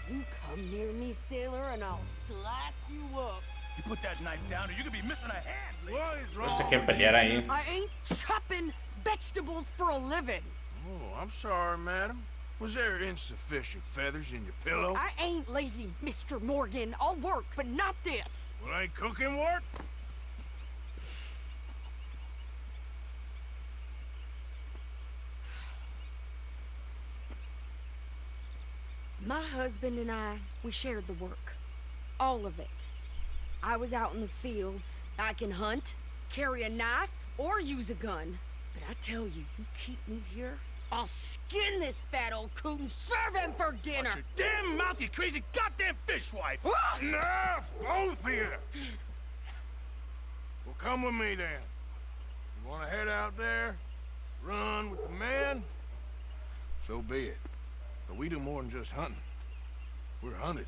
You come near me, sailor, and I'll slice you up. You put that knife down or you're gonna be missing a hand. What is No sé quién pelear ahí. I ain't chopping vegetables for a living. Oh, I'm sorry, madam. Was there insufficient feathers in your pillow? I ain't lazy, Mr. Morgan. I'll work, but not this. Well, ain't cooking work? My husband and I, we shared the work. All of it. I was out in the fields. I can hunt, carry a knife, or use a gun. But I tell you, you keep me here, I'll skin this fat old coot and serve him for dinner. Watch your damn mouth, you crazy goddamn fishwife! Ah! Enough, both of you! Well, come with me then. You want to head out there, run with the man? So be it. But we do more than just hunting. We're hunted.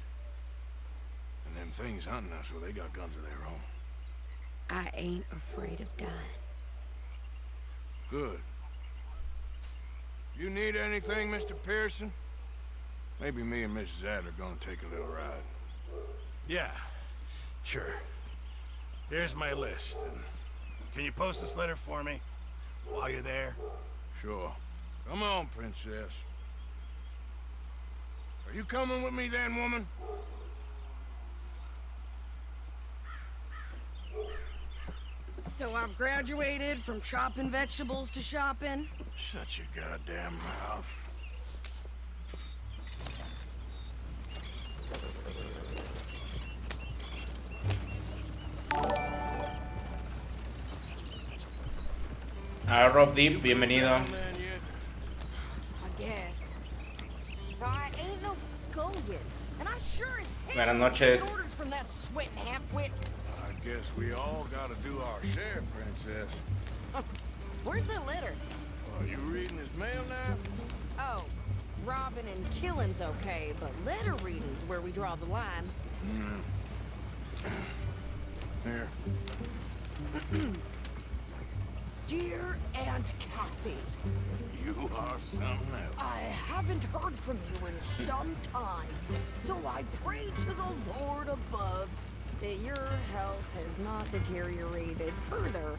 And them things hunting us, well, they got guns of their own. I ain't afraid of dying. Good. You need anything, Mr. Pearson? Maybe me and Mrs. Adler are gonna take a little ride. Yeah, sure. Here's my list. And can you post this letter for me while you're there? Sure. Come on, princess. Are you coming with me then, woman? So I've graduated from chopping vegetables to shopping. Shut your goddamn mouth. Rob Deep, bienvenido. I guess. I ain't no scullion, and I sure as hell Buenas noches. get orders from that sweating half-wit. I guess we all gotta do our share, princess. Where's that letter? Are you reading his mail now? Oh, robbing and killing's okay, but letter reading's where we draw the line. Here. Dear Aunt Kathy, You are something else. I haven't heard from you in some time, so I pray to the Lord above that your health has not deteriorated further.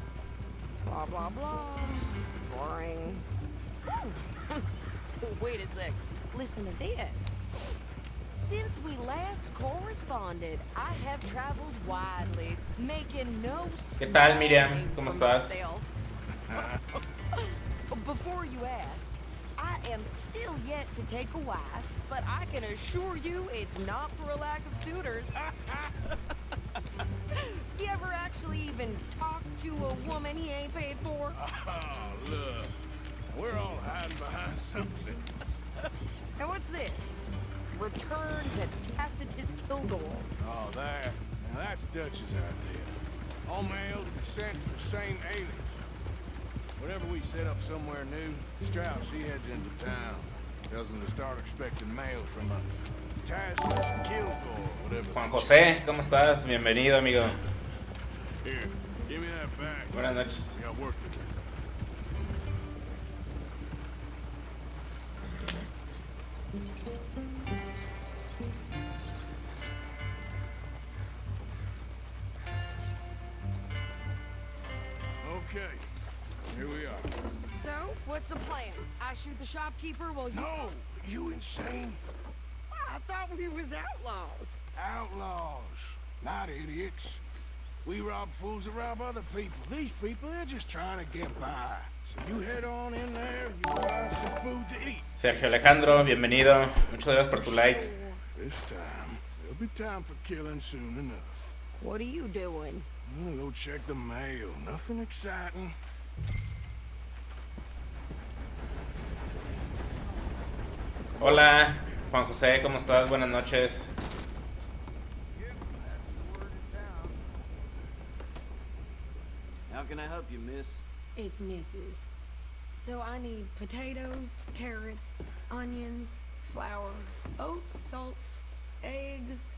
Blah, blah, blah. It's boring. Wait a sec. Listen to this. Since we last corresponded, I have traveled widely, making no ¿Qué tal, Miriam? small ¿Cómo name for estás? myself. Before you ask, I am still yet to take a wife, but I can assure you it's not for a lack of suitors. You ever actually even talk to a woman he ain't paid for? Oh, look. We're all hiding behind something. And what's this? Return to Tacitus Kilgore. Oh, that. Now that's Dutch's idea. All mail to be sent to the same alias. Whenever we set up somewhere new, Strauss, he heads into town. Tells them to start expecting mail from a Tacitus Kilgore, whatever. Juan José, ¿cómo estás? Bienvenido, amigo. Here, give me that bag. Buenas noches. We got work to do. Okay, here we are. So, what's the plan? I shoot the shopkeeper while you... No! You insane? I thought we was outlaws. Outlaws, not idiots. We rob fools that rob other people. These people, they're just trying to get by. So you head on in there and you buy some food to eat. Sergio Alejandro, bienvenido. Muchas gracias por tu like. This time, there'll be time for killing soon enough. What are you doing? I'm gonna go check the mail. Nothing exciting. Hola, Juan José, ¿cómo estás? Buenas noches. How can I help you, miss? It's Mrs. So I need potatoes, carrots, onions, flour, oats, salt, eggs,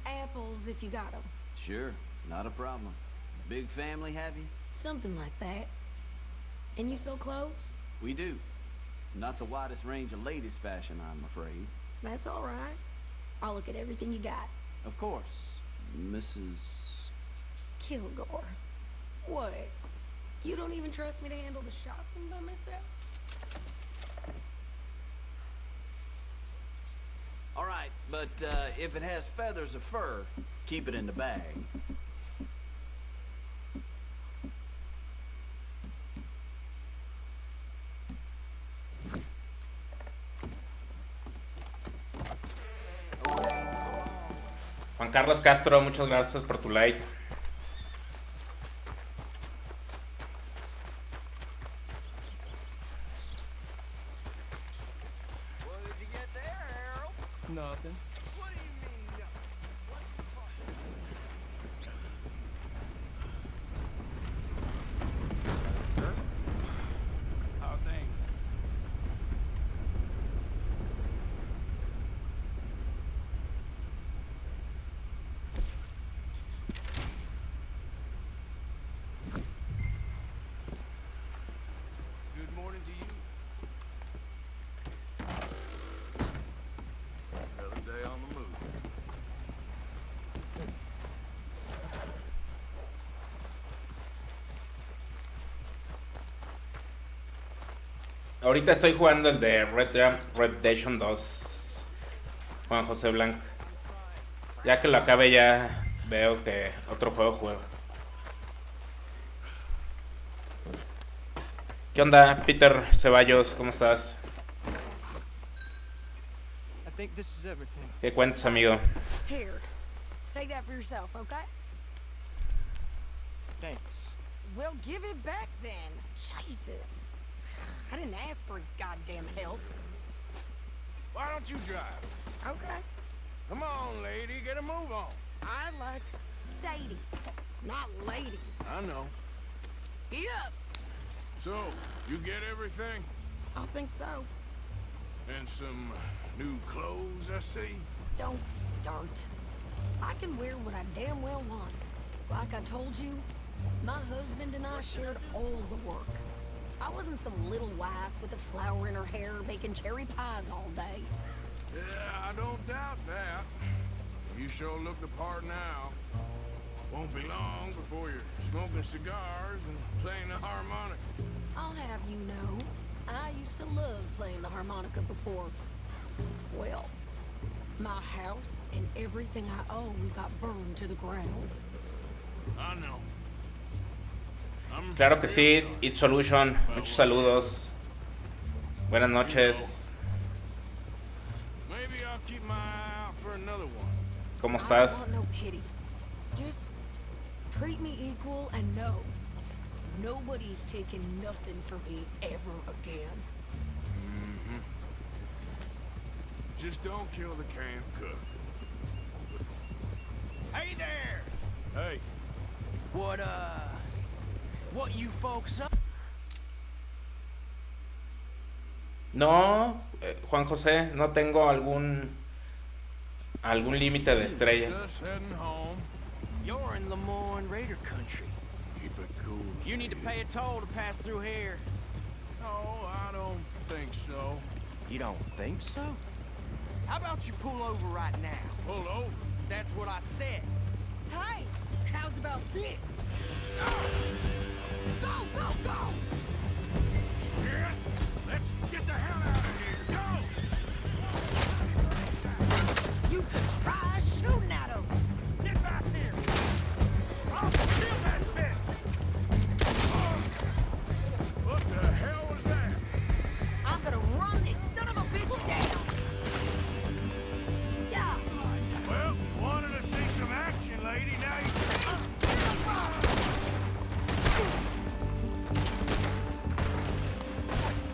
apples if you got them. Sure, not a problem. Big family, have you? Something like that. And you sell clothes? We do. Not the widest range of ladies' fashion, I'm afraid. That's all right. I'll look at everything you got. Of course, Mrs. Kilgore. What? You don't even trust me to handle the shopping by myself? All right, but if it has feathers or fur, keep it in the bag. Juan Carlos Castro, muchas gracias por tu like. What did you get there, Harold? Nothing. What do you mean, what the fuck? Sir? How are things? Good morning to you. Another day on the move. Ahorita estoy jugando el de Redemention 2, Juan José Blanco. Ya que lo acabe ya veo que otro juego juego. ¿Qué onda, Peter Ceballos? ¿Cómo estás? I think this is everything. ¿Qué cuentas, amigo? Here. Take that for yourself, okay? Thanks. Well, give it back then. Jesus. I didn't ask for his goddamn help. Why don't you drive? Okay. Come on, lady, get a move on. I like Sadie, not lady. I know. Get up. So, you get everything? I think so. And some new clothes, I see? Don't start. I can wear what I damn well want. Like I told you, my husband and I shared all the work. I wasn't some little wife with a flower in her hair making cherry pies all day. Yeah, I don't doubt that. You sure look the part now. Won't be long before you're smoking cigars and playing the harmonica. I'll have you know, I used to love playing the harmonica before. Well, my house and everything I own got burned to the ground. I know. Claro que sí, It's Solution. Muchos saludos. Buenas noches. Maybe I'll keep my eye out for another one. ¿Cómo estás? I don't want no pity. Just treat me equal and know nobody's taking nothing from me ever again. Mm-hmm. Just don't kill the camp cook. Hey there! Hey. What you folks up? No, Juan José, no tengo algún límite de estrellas. Just heading home. You're in Lemoyne Raider country. Keep it cool. You need to pay a toll to pass through here. No, I don't think so. You don't think so? How about you pull over right now? Pull over? That's what I said. Hey, how's about this? Go, go, go! Shit! Let's get the hell out of here! Go! You could try shooting at him. Get back here! I'll kill that bitch! What the hell was that? I'm gonna run this son of a bitch down. Yeah. Well, you wanted to see some action, lady. Now you...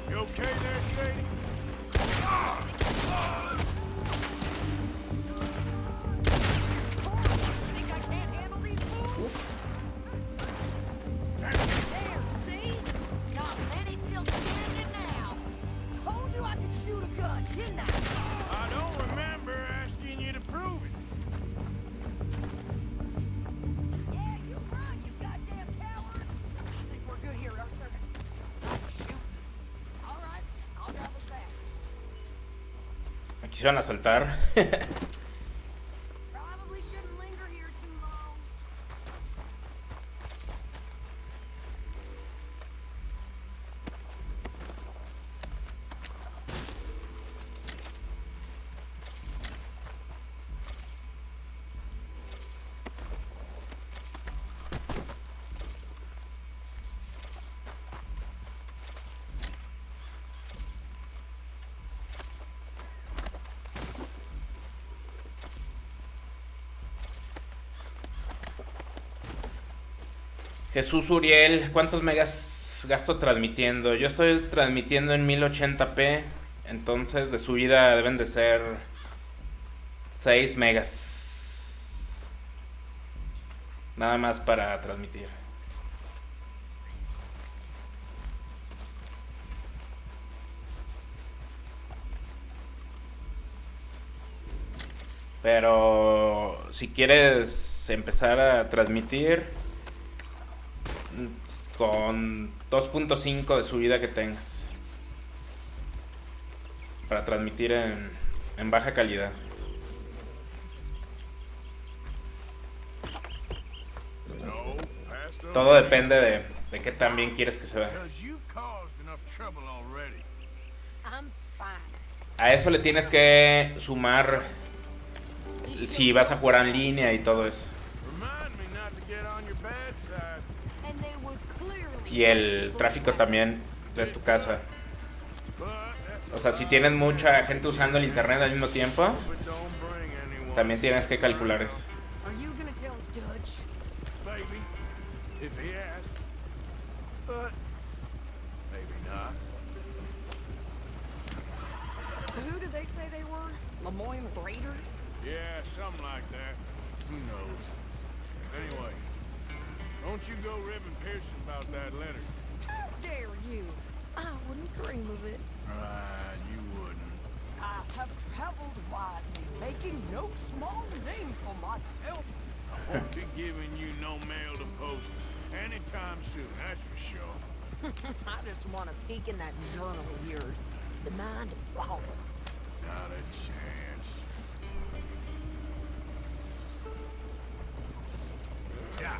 You okay there, Shady? Think I can't handle these fools? There, see? Not many still standing now. Told you I could shoot a gun, didn't I? I don't remember asking you to prove it. Yeah, you run, you goddamn coward. I think we're good here, Arthur. Shoot. All right, I'll drive us back. Me quisieron asaltar. Probably shouldn't linger here too long. Jesús Uriel, ¿cuántos megas gasto transmitiendo? Yo estoy transmitiendo en 1080p, entonces de subida deben de ser 6 megas. Nada más para transmitir. Pero si quieres empezar a transmitir con 2.5 de subida que tengas para transmitir en baja calidad. Todo depende de qué tan bien quieres que se vea. A eso le tienes que sumar si vas a jugar en línea y todo eso. Y el tráfico también de tu casa. O sea, si tienes mucha gente usando el internet al mismo tiempo, también tienes que calcular eso. If he asked, but maybe not. So who did they say they were? Lemoyne Raiders? Yeah, something like that. Who knows? Anyway, don't you go ribbing Pearson about that letter. dare you? I wouldn't dream of it. Right, you wouldn't. I have traveled widely, making no small name for myself. I won't be giving you no mail to post anytime soon, that's for sure. I just want to peek in that journal of yours. The mind boggles. Not a chance. Yeah.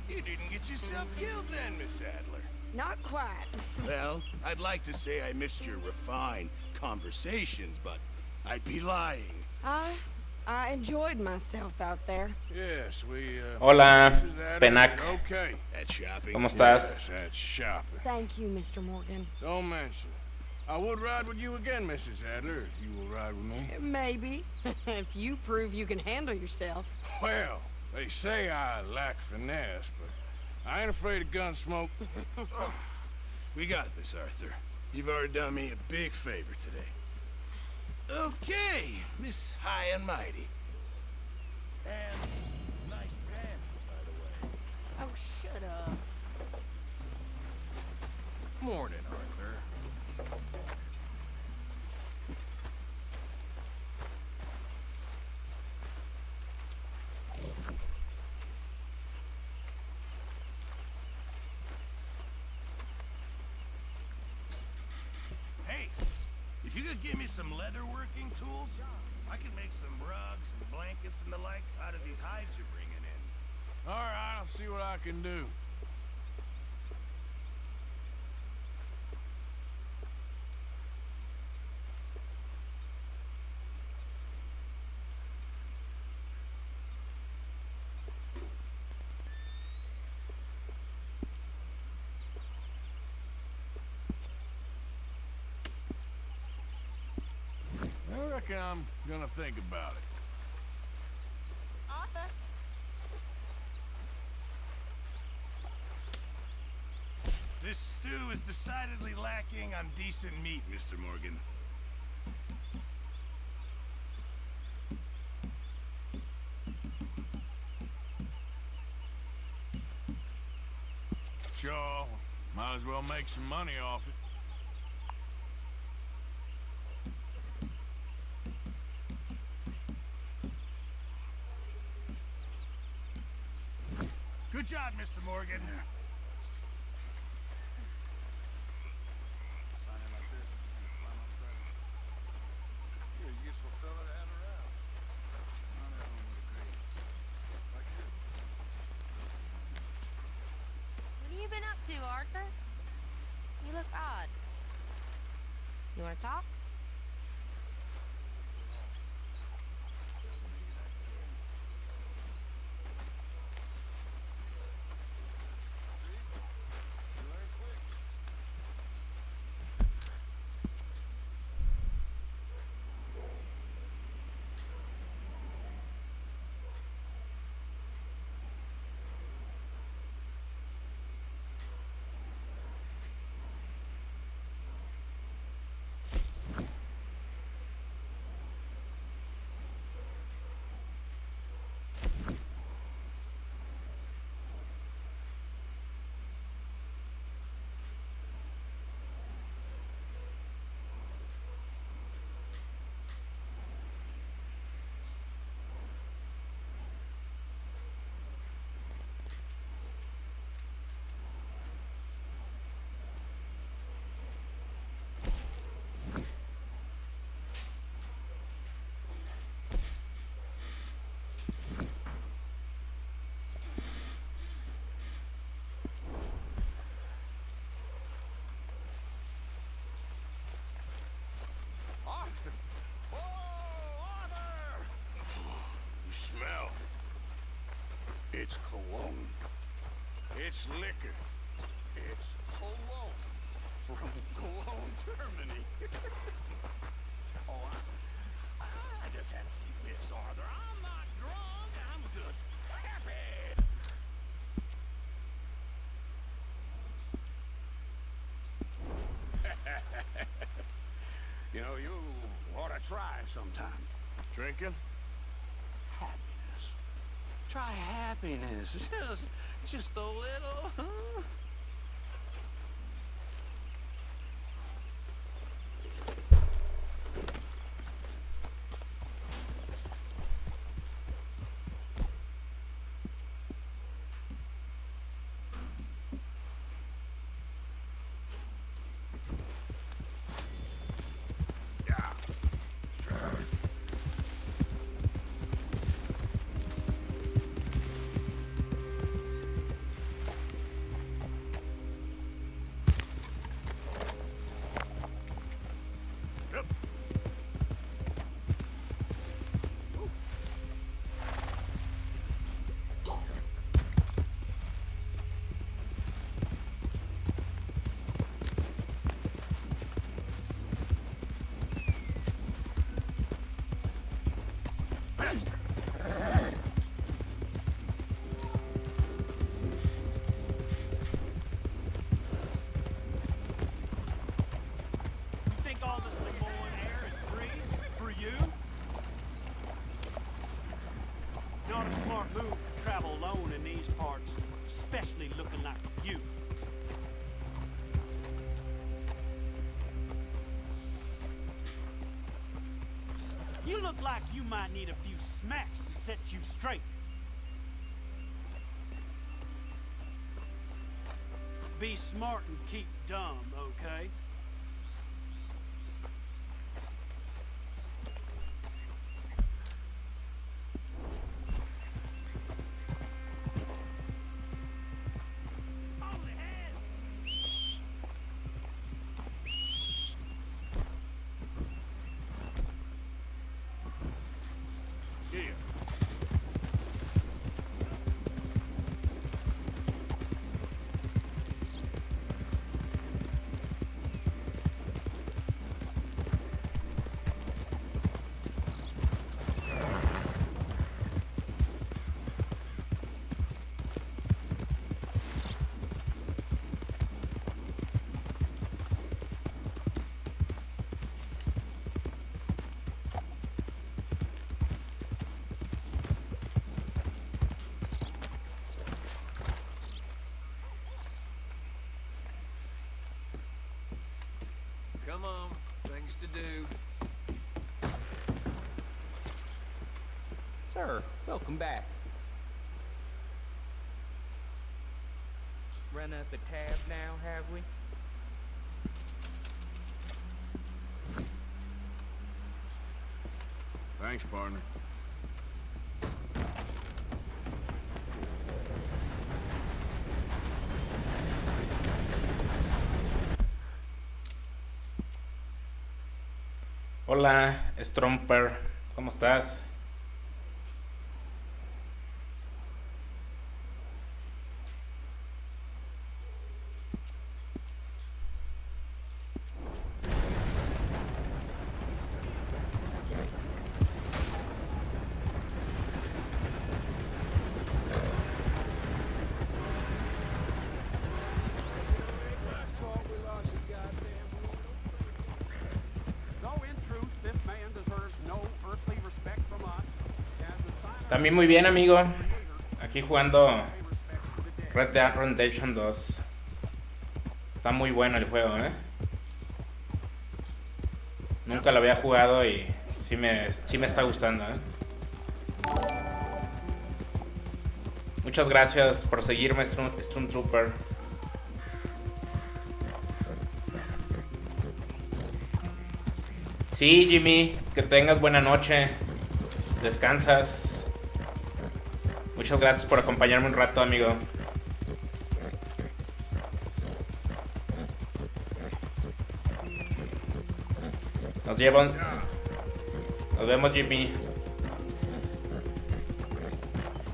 You didn't get yourself killed then, Miss Adler. Not quite. Well, I'd like to say I missed your refined conversations, but I'd be lying. I enjoyed myself out there. Yes, we, Hola, Mrs. Adler, Penac. okay. That's shopping. ¿Cómo estás? Yes, that's shopping. Thank you, Mr. Morgan. Don't mention it. I would ride with you again, Mrs. Adler, if you will ride with me. Maybe. If you prove you can handle yourself. Well, they say I lack finesse, but I ain't afraid of gun smoke. We got this, Arthur. You've already done me a big favor today. Okay, Miss High and Mighty. And nice pants, by the way. Oh, shut up. Morning, Arthur. Hey, if you could give me some leather working tools, I could make some rugs and blankets and the like out of these hides you're bringing in. All right, I'll see what I can do. I reckon I'm gonna think about it. Arthur? This stew is decidedly lacking on decent meat, Mr. Morgan. Sure, might as well make some money off it. Good job, Mr. Morgan. What have you been up to, Arthur? You look odd. You want to talk? You smell. It's cologne. It's liquor. It's cologne. From Cologne, Germany. Oh, I just had a few bits, Arthur. I'm not drunk. I'm just happy. You know, you ought to try sometime. Drinking? Happiness. Try happiness. Just a little, huh? You look like you might need a few smacks to set you straight. Be smart and keep dumb, okay? Come on, things to do. Sir, welcome back. Run up a tab now, have we? Thanks, partner. Hola, Stromper, ¿cómo estás? También muy bien, amigo. Aquí jugando Red Dead Redemption 2. Está muy bueno el juego, ¿eh? Nunca lo había jugado y sí me está gustando, ¿eh? Muchas gracias por seguirme, Stormtrooper. Sí, Jimmy, que tengas buena noche. Descansas. Muchas gracias por acompañarme un rato, amigo. Nos vemos, Jimmy.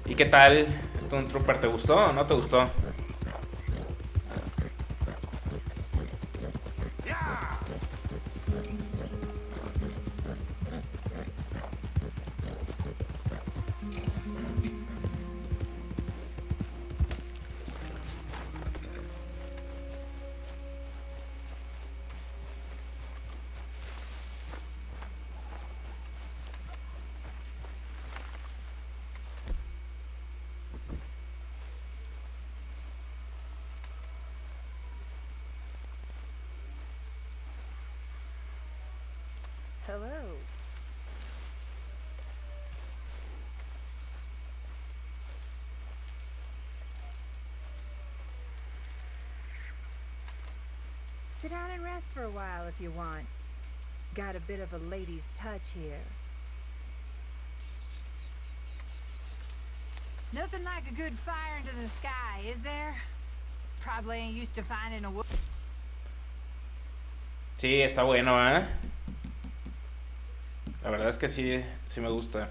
¿Y qué tal? ¿Stormtrooper te gustó o no te gustó? Sit down and rest for a while if you want. Got a bit of a lady's touch here. Nothing like a good fire into the sky, is there? Probably ain't used to finding a wood. Sí, está bueno, ¿eh? La verdad es que sí, sí me gusta.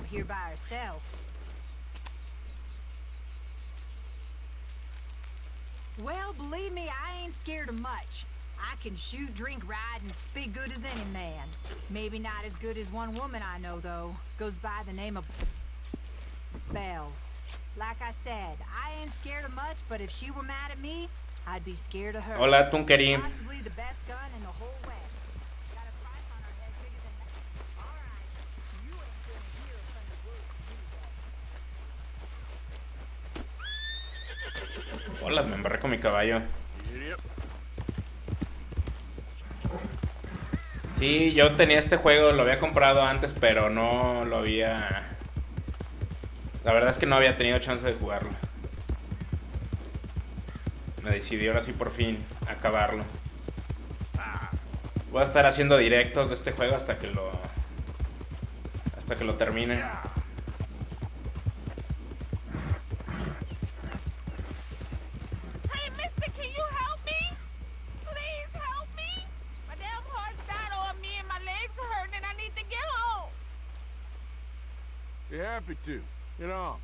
We're here by ourselves. Well, believe me, I ain't scared of much. I can shoot, drink, ride, and speak good as any man. Maybe not as good as one woman I know, though. Goes by the name of Belle. Like I said, I ain't scared of much, but if she were mad at me, I'd be scared of her. Hola, Tunkerí. Possibly the best gun in the whole West. Got a price on our head bigger than that. All right, you ain't gonna hear a friend of words. Hola, me embarré con mi caballo. Sí, yo tenía este juego, lo había comprado antes, pero no lo había... La verdad es que no había tenido chance de jugarlo. Me decidí ahora sí por fin acabarlo. Voy a estar haciendo directos de este juego hasta que lo termine. Hey, mister, can you help me? Please help me. My damn horse died on me and my legs are hurting and I need to get home. Be happy to. Get on.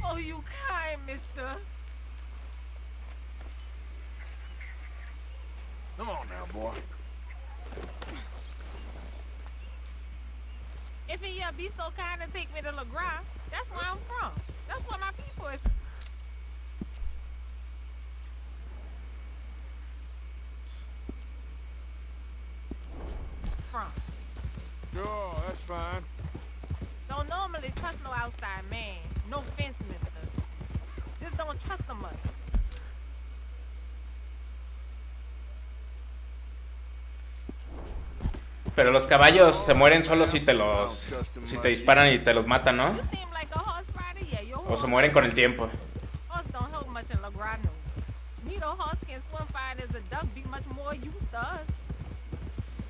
Oh, you kind, mister. Come on now, boy. If you be so kind to take me to LeGras, that's where I'm from. That's where my people is from. Sure, that's fine. Don't normally trust no outside man. No offense, mister. Just don't trust them much. Pero los caballos se mueren solos si te disparan y te los matan, ¿no? You seem like a horse rider, yeah. Your O horse se mueren con el tiempo. Horse don't help much in LeGras, no. Neither horse can swim fine as a duck, be much more used to us.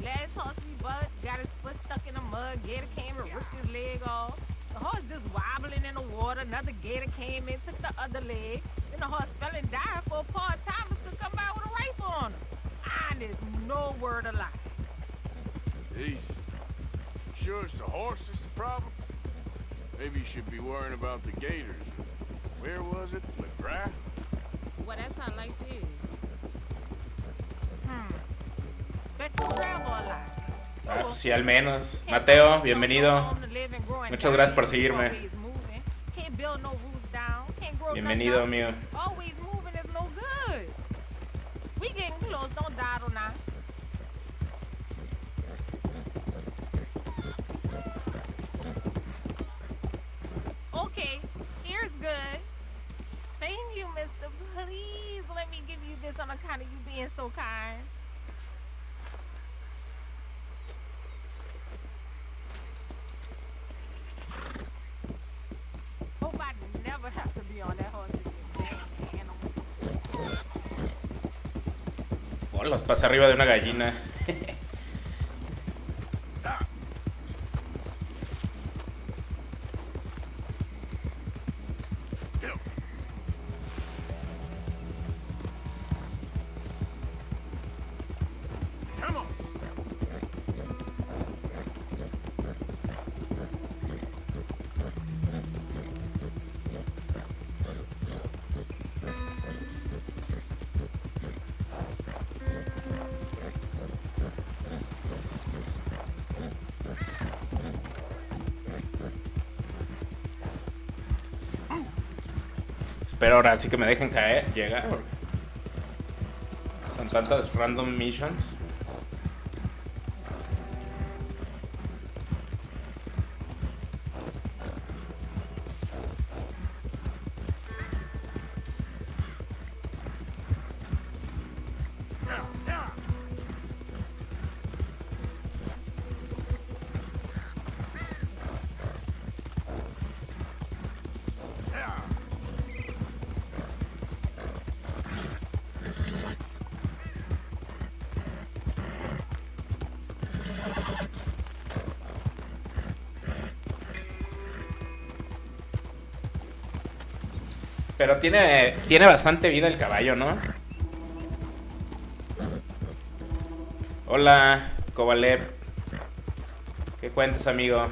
Last horse we bought got his foot stuck in the mud. Gator came and ripped his leg off. The horse just wobbling in the water. Another gator came in, took the other leg. Then the horse fell and died for part-timers could come by with a rifle on him. Honest, no word of lie. Easy. You sure it's the horse that's the problem? Maybe you should be worrying about the gators. Where was it? LeGras? Well, that's not like this. Bet you grandma a lot. Ah, pues sí, al menos. Mateo, bienvenido. Muchas gracias por seguirme. Bienvenido, amigo. Always moving is no good. We getting close, don't dawdle now. Okay, here's good. Thank you, mister. Please let me give you this on account of you being so kind. Hope I never have to be on that horse again. Oh, los pasa arriba de una gallina. Pero ahora sí que me dejen llegar. Con tantas random missions. Pero tiene bastante vida el caballo, ¿no? Hola, Kovalev. ¿Qué cuentas, amigo?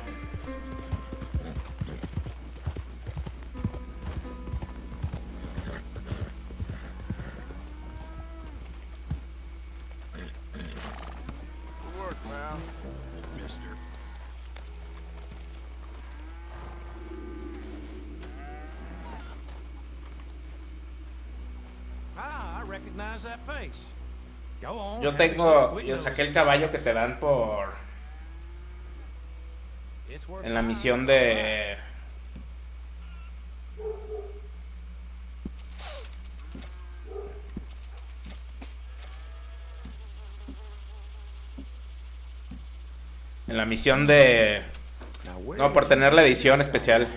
Yo saqué el caballo que te dan en la misión de... En la misión de... No, por tener la edición especial.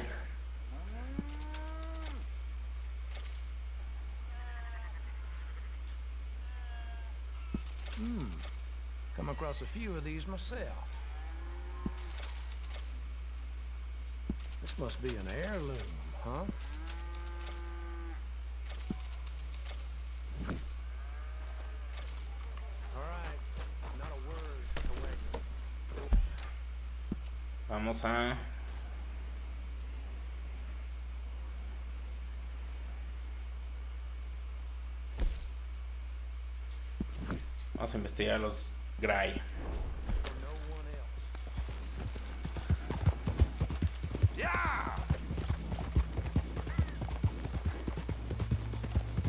Come across a few of these myself. This must be an heirloom, huh? All right, not a word away. Vamos a... Vamos a investigar los Gray. Yeah!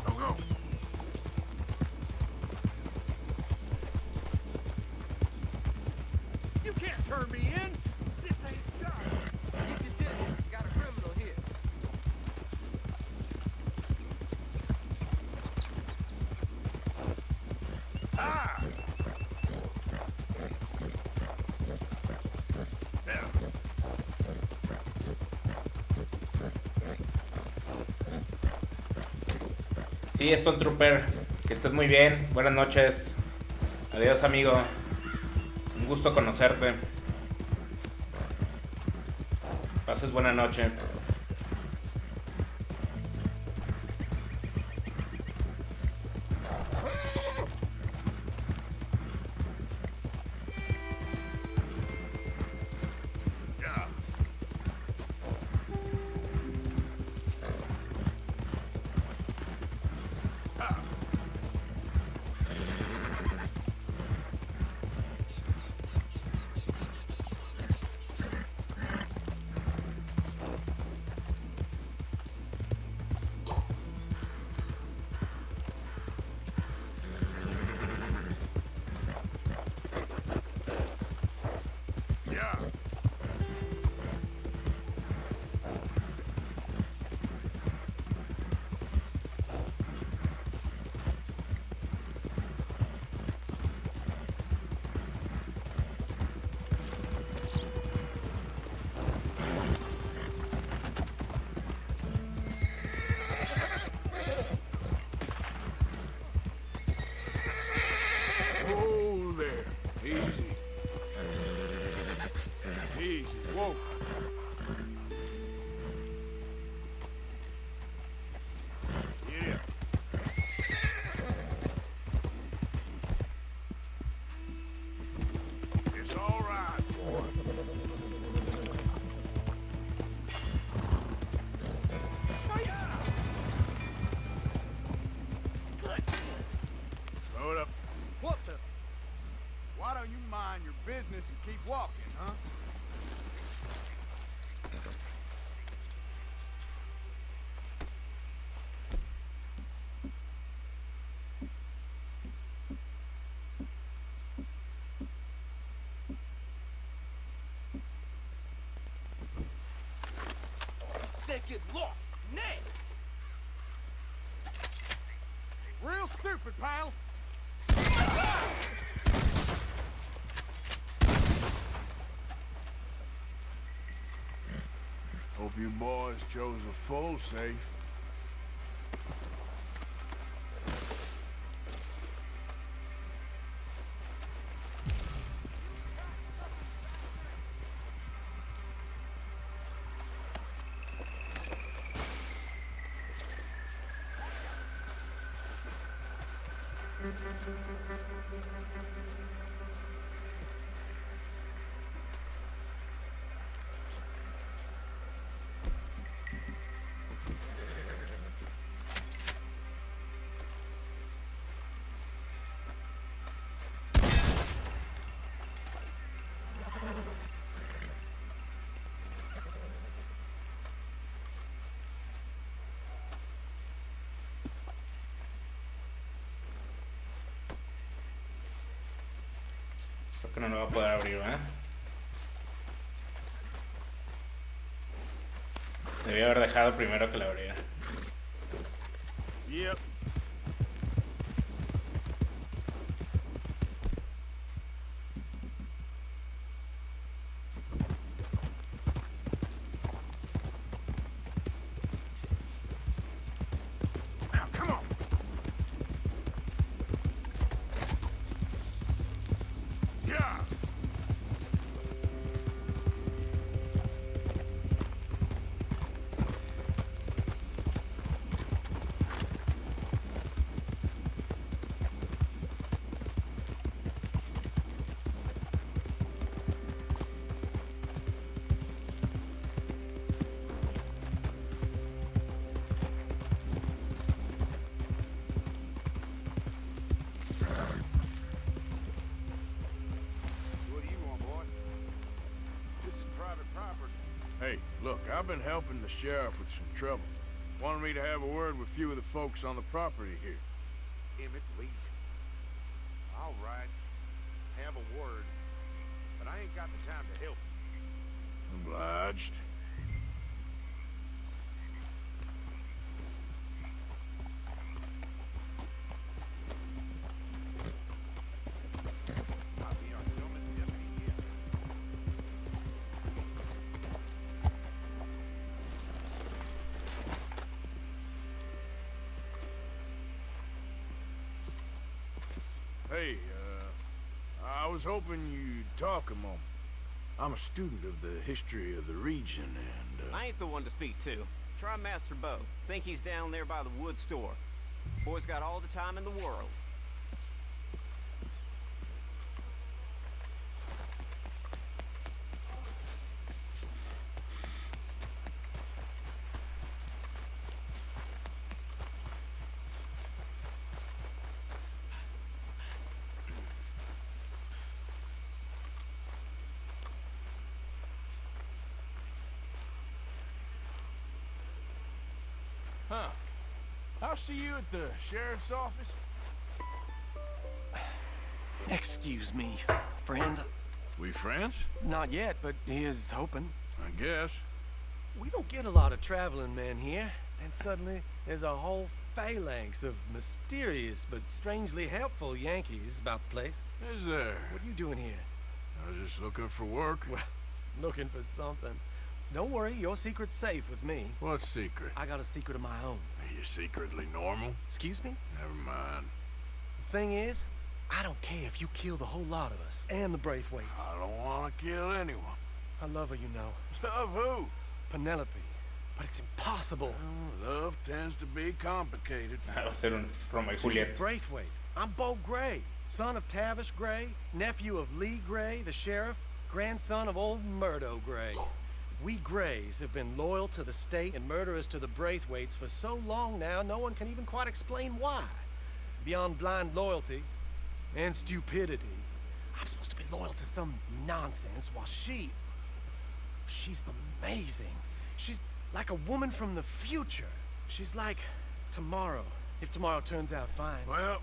Go, go! You can't turn me in! This ain't shot! You just did it. Got a criminal here. Ah! Sí, Stone Trooper, que estés muy bien. Buenas noches. Adiós, amigo. Un gusto conocerte. Pases buena noche. Business and keep walking, huh? Get lost, nay! Real stupid, pal. Hope you boys chose a full safe. Creo que no lo va a poder abrir, ¿eh? Debí haber dejado primero que la abriera. Yep. Now, come on. Yeah. What do you want, boy? This is private property. Hey, look, I've been helping the sheriff with some trouble. Wanted me to have a word with a few of the folks on the property here. Emmett Lee. All right. Have a word. But I ain't got the time to help. Obliged. I'll be our dumbest deputy yet. Hey, I was hoping you'd talk a moment. I'm a student of the history of the region, and, I ain't the one to speak to. Try Master Bo. Think he's down there by the wood store. Boy's got all the time in the world. Huh. I'll see you at the sheriff's office. Excuse me, friend. We friends? Not yet, but he is hoping. I guess. We don't get a lot of traveling men here, and suddenly there's a whole phalanx of mysterious but strangely helpful Yankees about the place. Is there? What are you doing here? I was just looking for work. Well, looking for something. Don't worry, your secret's safe with me. What secret? I got a secret of my own. Are you secretly normal? Excuse me? Never mind. The thing is, I don't care if you kill the whole lot of us, and the Braithwaites. I don't want to kill anyone. I love her, you know. Love who? Penelope. But it's impossible. Well, love tends to be complicated. Va a ser un Romeo y She's a Julieta. Braithwaite. I'm Bo Gray, son of Tavish Gray, nephew of Lee Gray, the sheriff, grandson of old Murdo Gray. We Grays have been loyal to the state and murderous to the Braithwaites for so long now, no one can even quite explain why. Beyond blind loyalty and stupidity, I'm supposed to be loyal to some nonsense while she's amazing. She's like a woman from the future. She's like tomorrow, if tomorrow turns out fine. Well,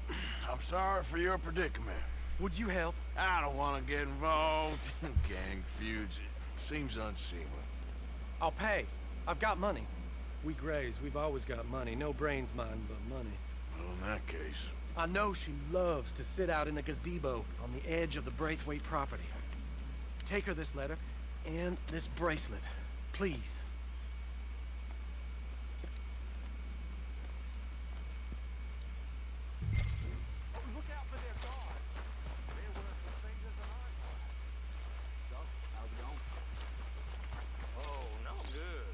I'm sorry for your predicament. Would you help? I don't want to get involved in gang feuds. It seems unseemly. I'll pay. I've got money. We Grays, we've always got money. No brains, mind, but money. Well, in that case... I know she loves to sit out in the gazebo on the edge of the Braithwaite property. Take her this letter and this bracelet, please. Look out for their guards. They're worse for fingers than I are. So, how's it going? Oh, no good.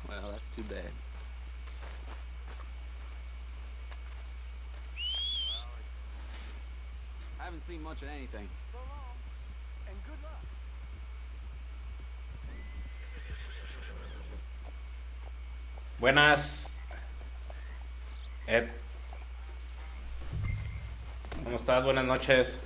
Well, that's too bad. I haven't seen much of anything. So long, and good luck. Buenas, Ed. ¿Cómo estás? Buenas noches.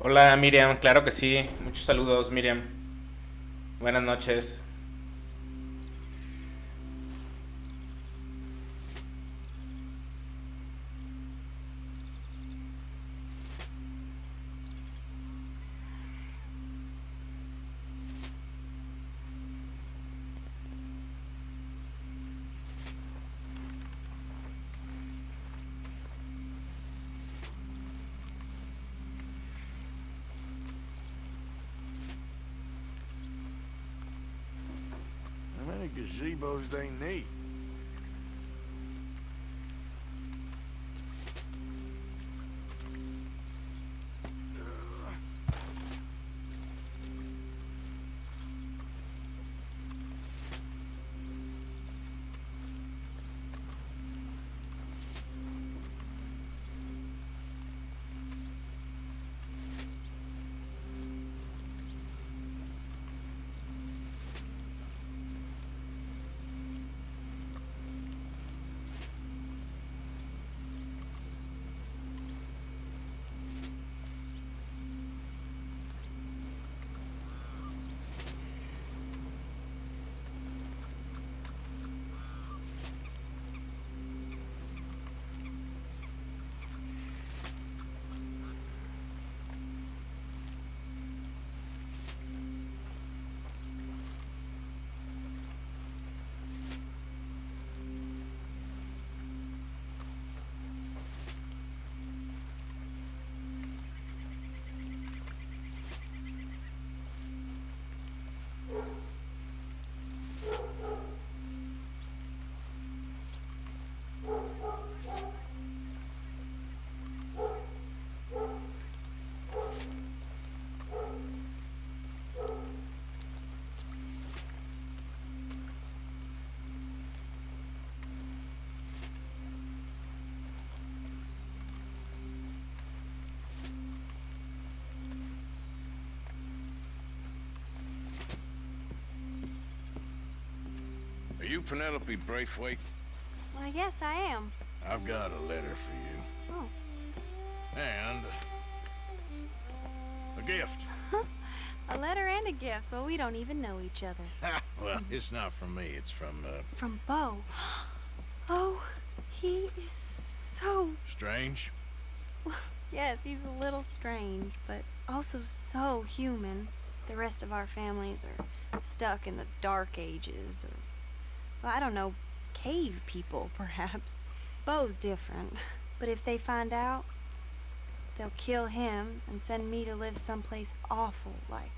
Hola Miriam, claro que sí. Muchos saludos, Miriam. Buenas noches. How many gazebos they need? Are you Penelope Braithwaite? Why, yes, I am. I've got a letter for you. Oh. And a gift. A letter and a gift. Well, we don't even know each other. Well, it's not from me. It's from, From Bo. Oh, he is so... Strange? Yes, he's a little strange, but also so human. The rest of our families are stuck in the dark ages, or... Well, I don't know, cave people, perhaps. Bo's different. But if they find out, they'll kill him and send me to live someplace awful like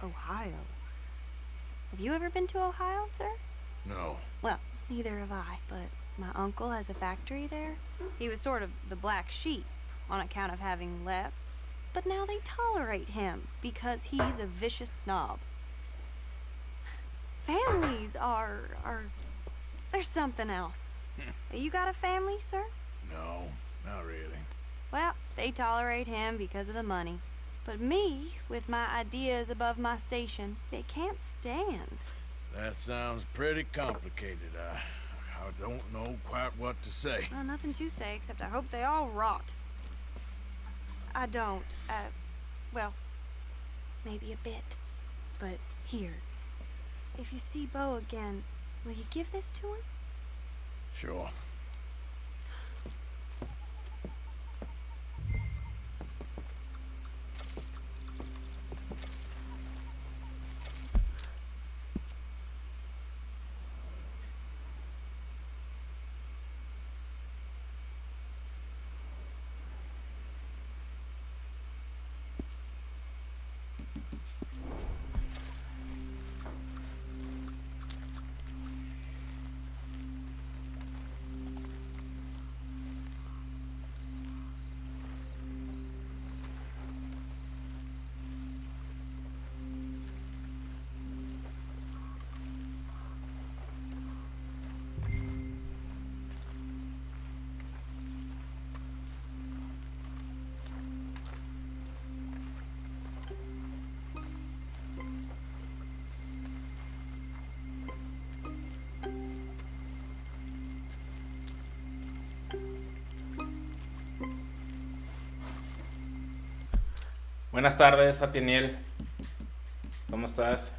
Ohio. Have you ever been to Ohio, sir? No. Well, neither have I, but my uncle has a factory there. He was sort of the black sheep on account of having left. But now they tolerate him because he's a vicious snob. Families are there's something else. You got a family, sir? No, not really. Well, they tolerate him because of the money. But me, with my ideas above my station, they can't stand. That sounds pretty complicated. I don't know quite what to say. Well, nothing to say, except I hope they all rot. I don't, well, maybe a bit. But here, if you see Bo again, will you give this to him? Sure. Buenas tardes, Atiniel. ¿Cómo estás?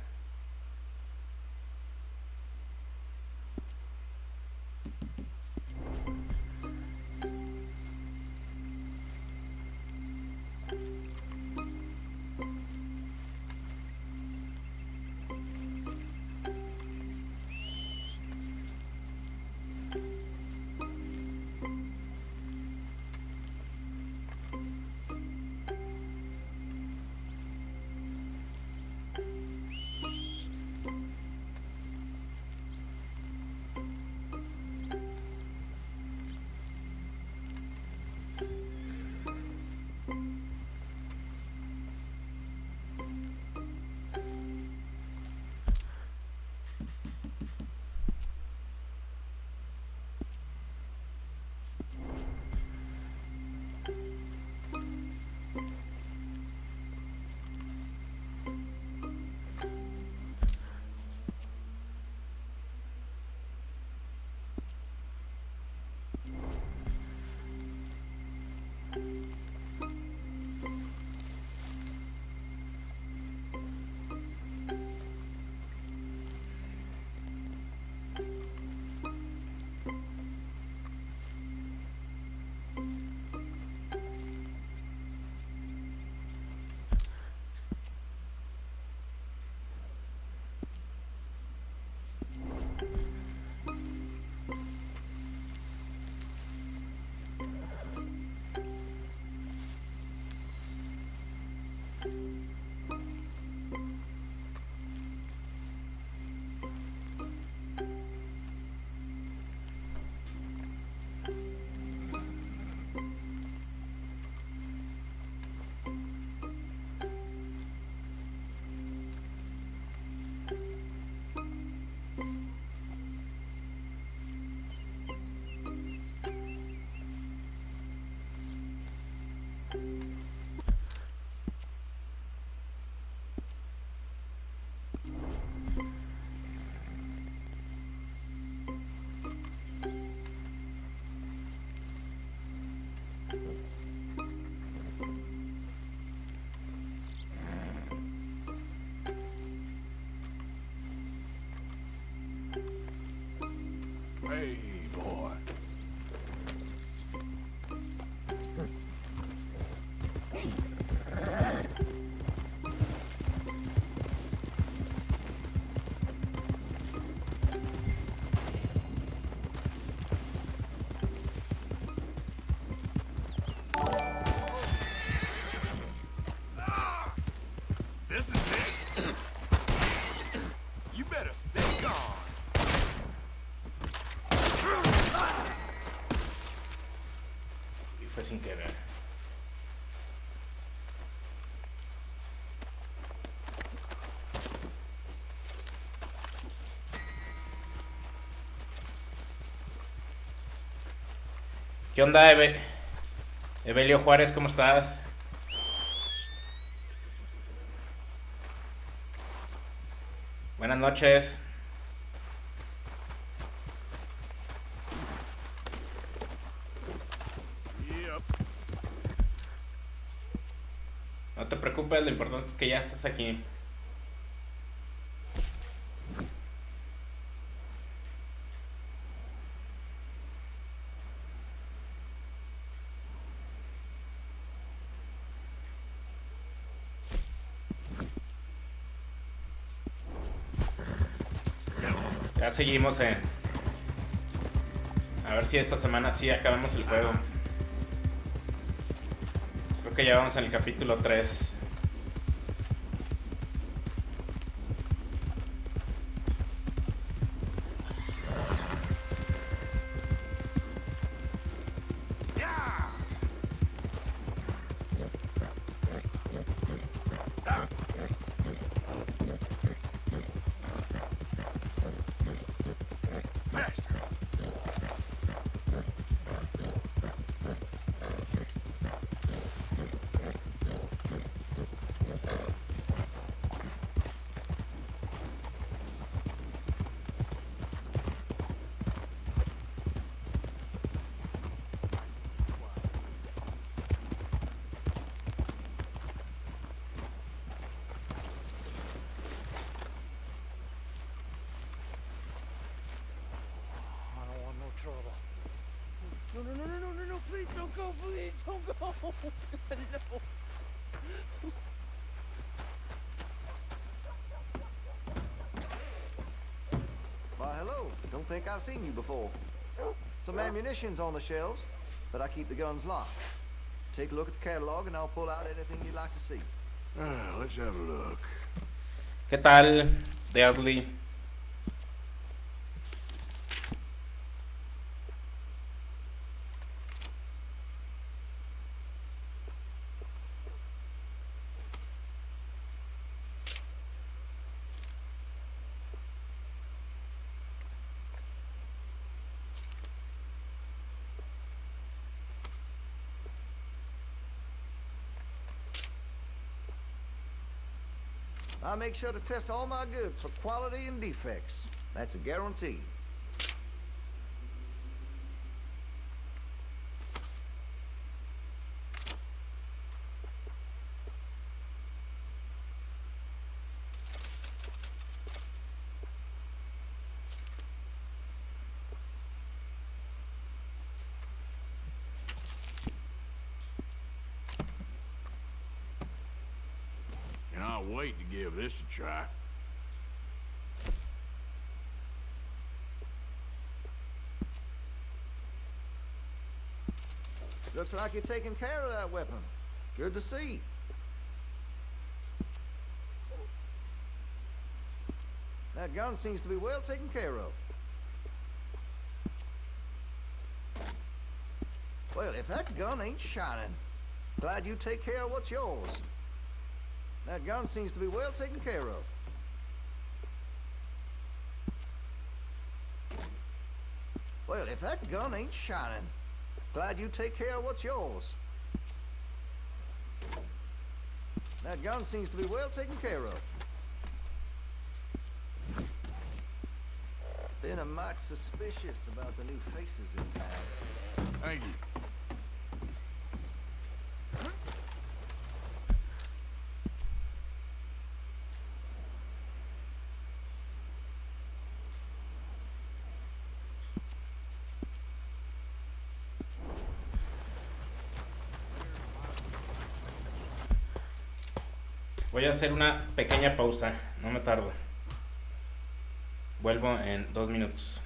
Hey, boy. This is it. You better stay calm. Y fue sin querer. ¿Qué onda, Evelio Juárez? ¿Cómo estás? Buenas noches. No te preocupes, lo importante es que ya estás aquí. Ya seguimos en... A ver si esta semana sí acabamos el juego. Creo que ya vamos en el capítulo 3. no. Why, hello. Don't think I've seen you before. Some ammunition's on the shelves, but I keep the guns locked. Take a look at the catalog and I'll pull out anything you'd like to see. Let's have a look. ¿Qué tal, Deadly? I make sure to test all my goods for quality and defects. That's a guarantee. Cannot wait to give this a try. Looks like you're taking care of that weapon. Good to see. That gun seems to be well taken care of. Well, if that gun ain't shining, glad you take care of what's yours. That gun seems to be well taken care of. Well, if that gun ain't shining, glad you take care of what's yours. That gun seems to be well taken care of. Been a mite suspicious about the new faces in town. Thank you. Voy a hacer una pequeña pausa, no me tardo. Vuelvo en 2 minutos.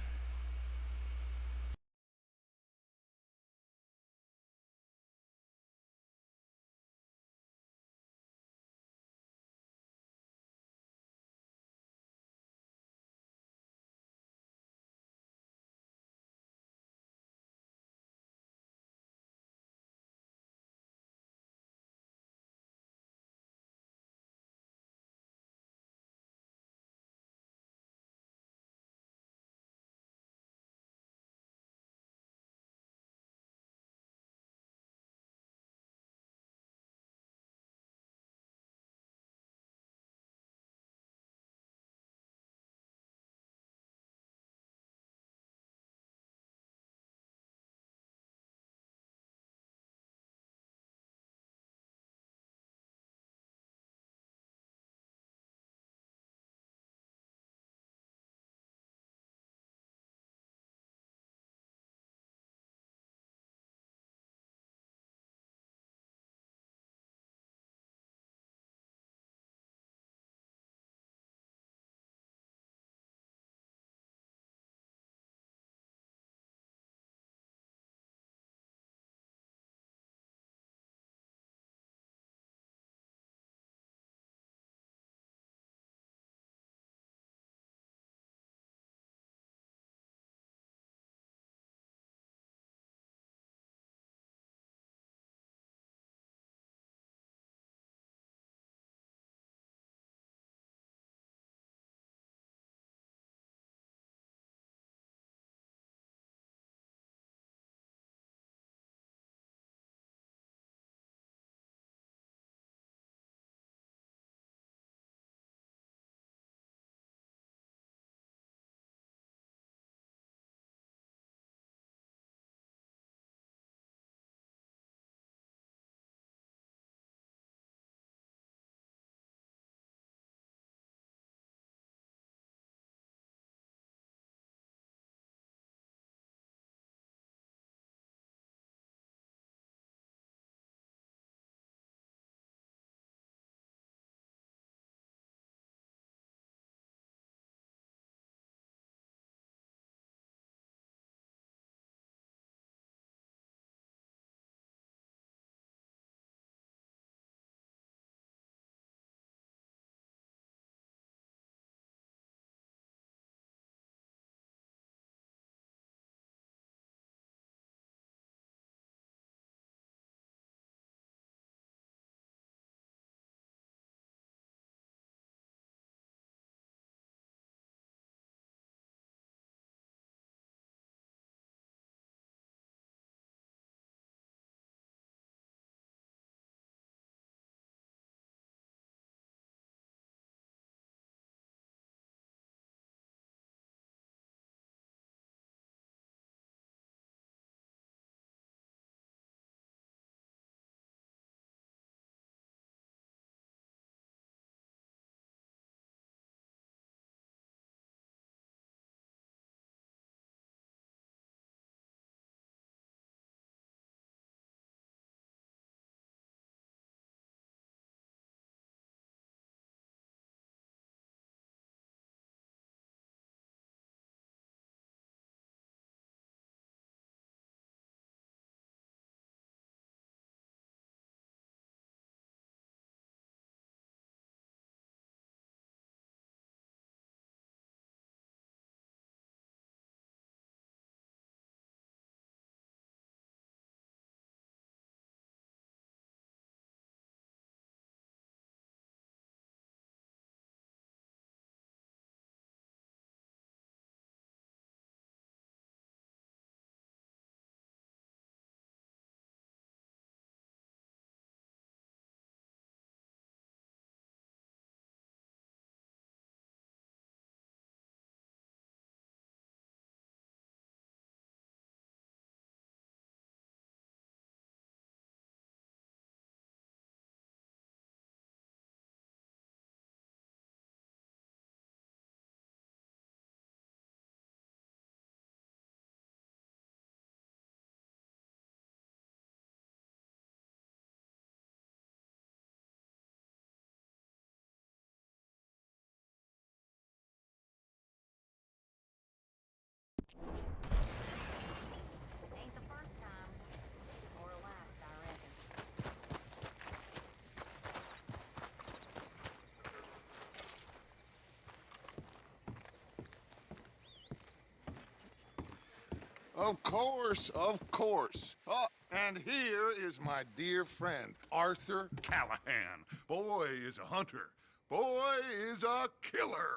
Of course, of course. Oh, and here is my dear friend, Arthur Callahan. Boy is a hunter. Boy is a killer.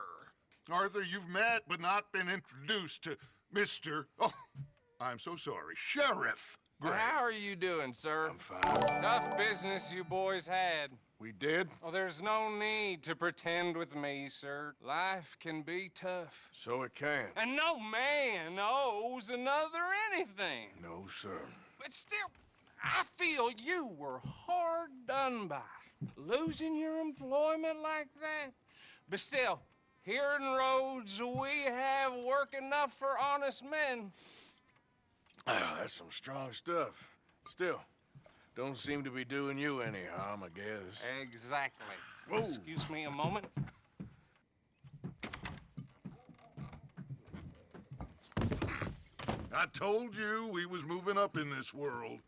Arthur, you've met but not been introduced to Mr. Oh, I'm so sorry, Sheriff Gray. Well, how are you doing, sir? I'm fine. Tough business you boys had. We did? Well, there's no need to pretend with me, sir. Life can be tough. So it can. And no man owes another anything. No, sir. But still, I feel you were hard done by. Losing your employment like that. But still, here in Rhodes, we have work enough for honest men. Ah, that's some strong stuff. Still, don't seem to be doing you any harm, I guess. Exactly. Whoa. Excuse me a moment. I told you we was moving up in this world.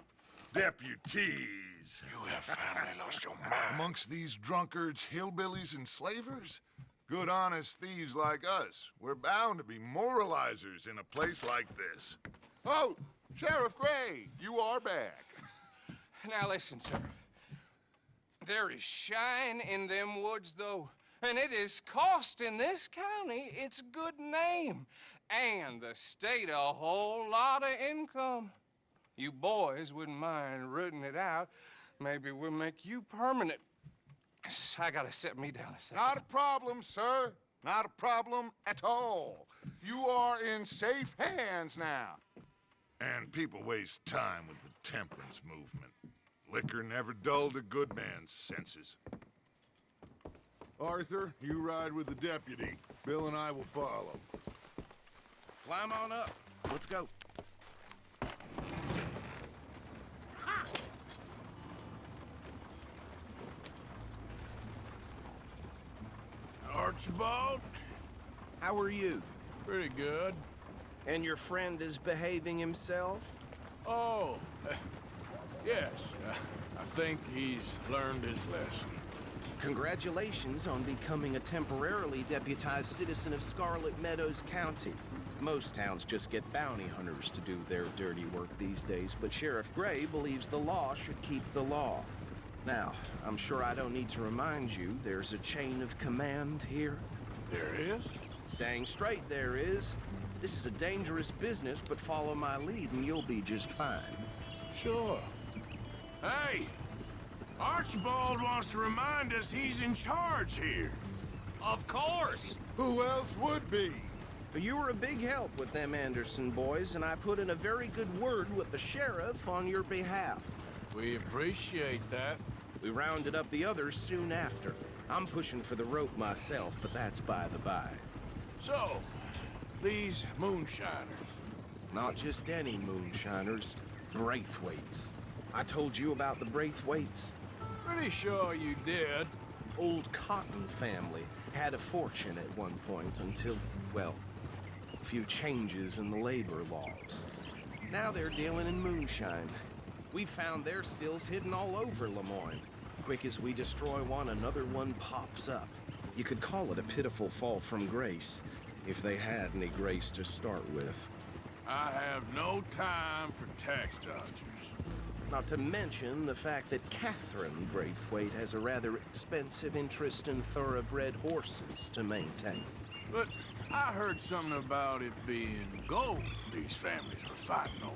Deputies. You have finally lost your mind. Amongst these drunkards, hillbillies, and slavers? Good honest thieves like us. We're bound to be moralizers in a place like this. Oh, Sheriff Gray, you are back. Now listen, sir. There is shine in them woods, though, and it is costing this county its good name and the state a whole lot of income. You boys wouldn't mind rooting it out. Maybe we'll make you permanent. I gotta set me down a second. Not a problem, sir. Not a problem at all. You are in safe hands now. And people waste time with the temperance movement. Liquor never dulled a good man's senses. Arthur, you ride with the deputy. Bill and I will follow. Climb on up. Let's go. Archibald? How are you? Pretty good. And your friend is behaving himself? Oh, yes. I think he's learned his lesson. Congratulations on becoming a temporarily deputized citizen of Scarlet Meadows County. Most towns just get bounty hunters to do their dirty work these days, but Sheriff Gray believes the law should keep the law. Now, I'm sure I don't need to remind you there's a chain of command here. There is? Dang straight there is. This is a dangerous business, but follow my lead and you'll be just fine. Sure. Hey! Archibald wants to remind us he's in charge here. Of course! Who else would be? You were a big help with them Anderson boys, and I put in a very good word with the sheriff on your behalf. We appreciate that. We rounded up the others soon after. I'm pushing for the rope myself, but that's by the by. So, these moonshiners. Not just any moonshiners, Braithwaites. I told you about the Braithwaites. Pretty sure you did. Old Cotton family had a fortune at one point until, well, a few changes in the labor laws. Now they're dealing in moonshine. We found their stills hidden all over Lemoyne. Quick as we destroy one, another one pops up. You could call it a pitiful fall from grace, if they had any grace to start with. I have no time for tax dodgers. Not to mention the fact that Catherine Braithwaite has a rather expensive interest in thoroughbred horses to maintain. But I heard something about it being gold these families were fighting over.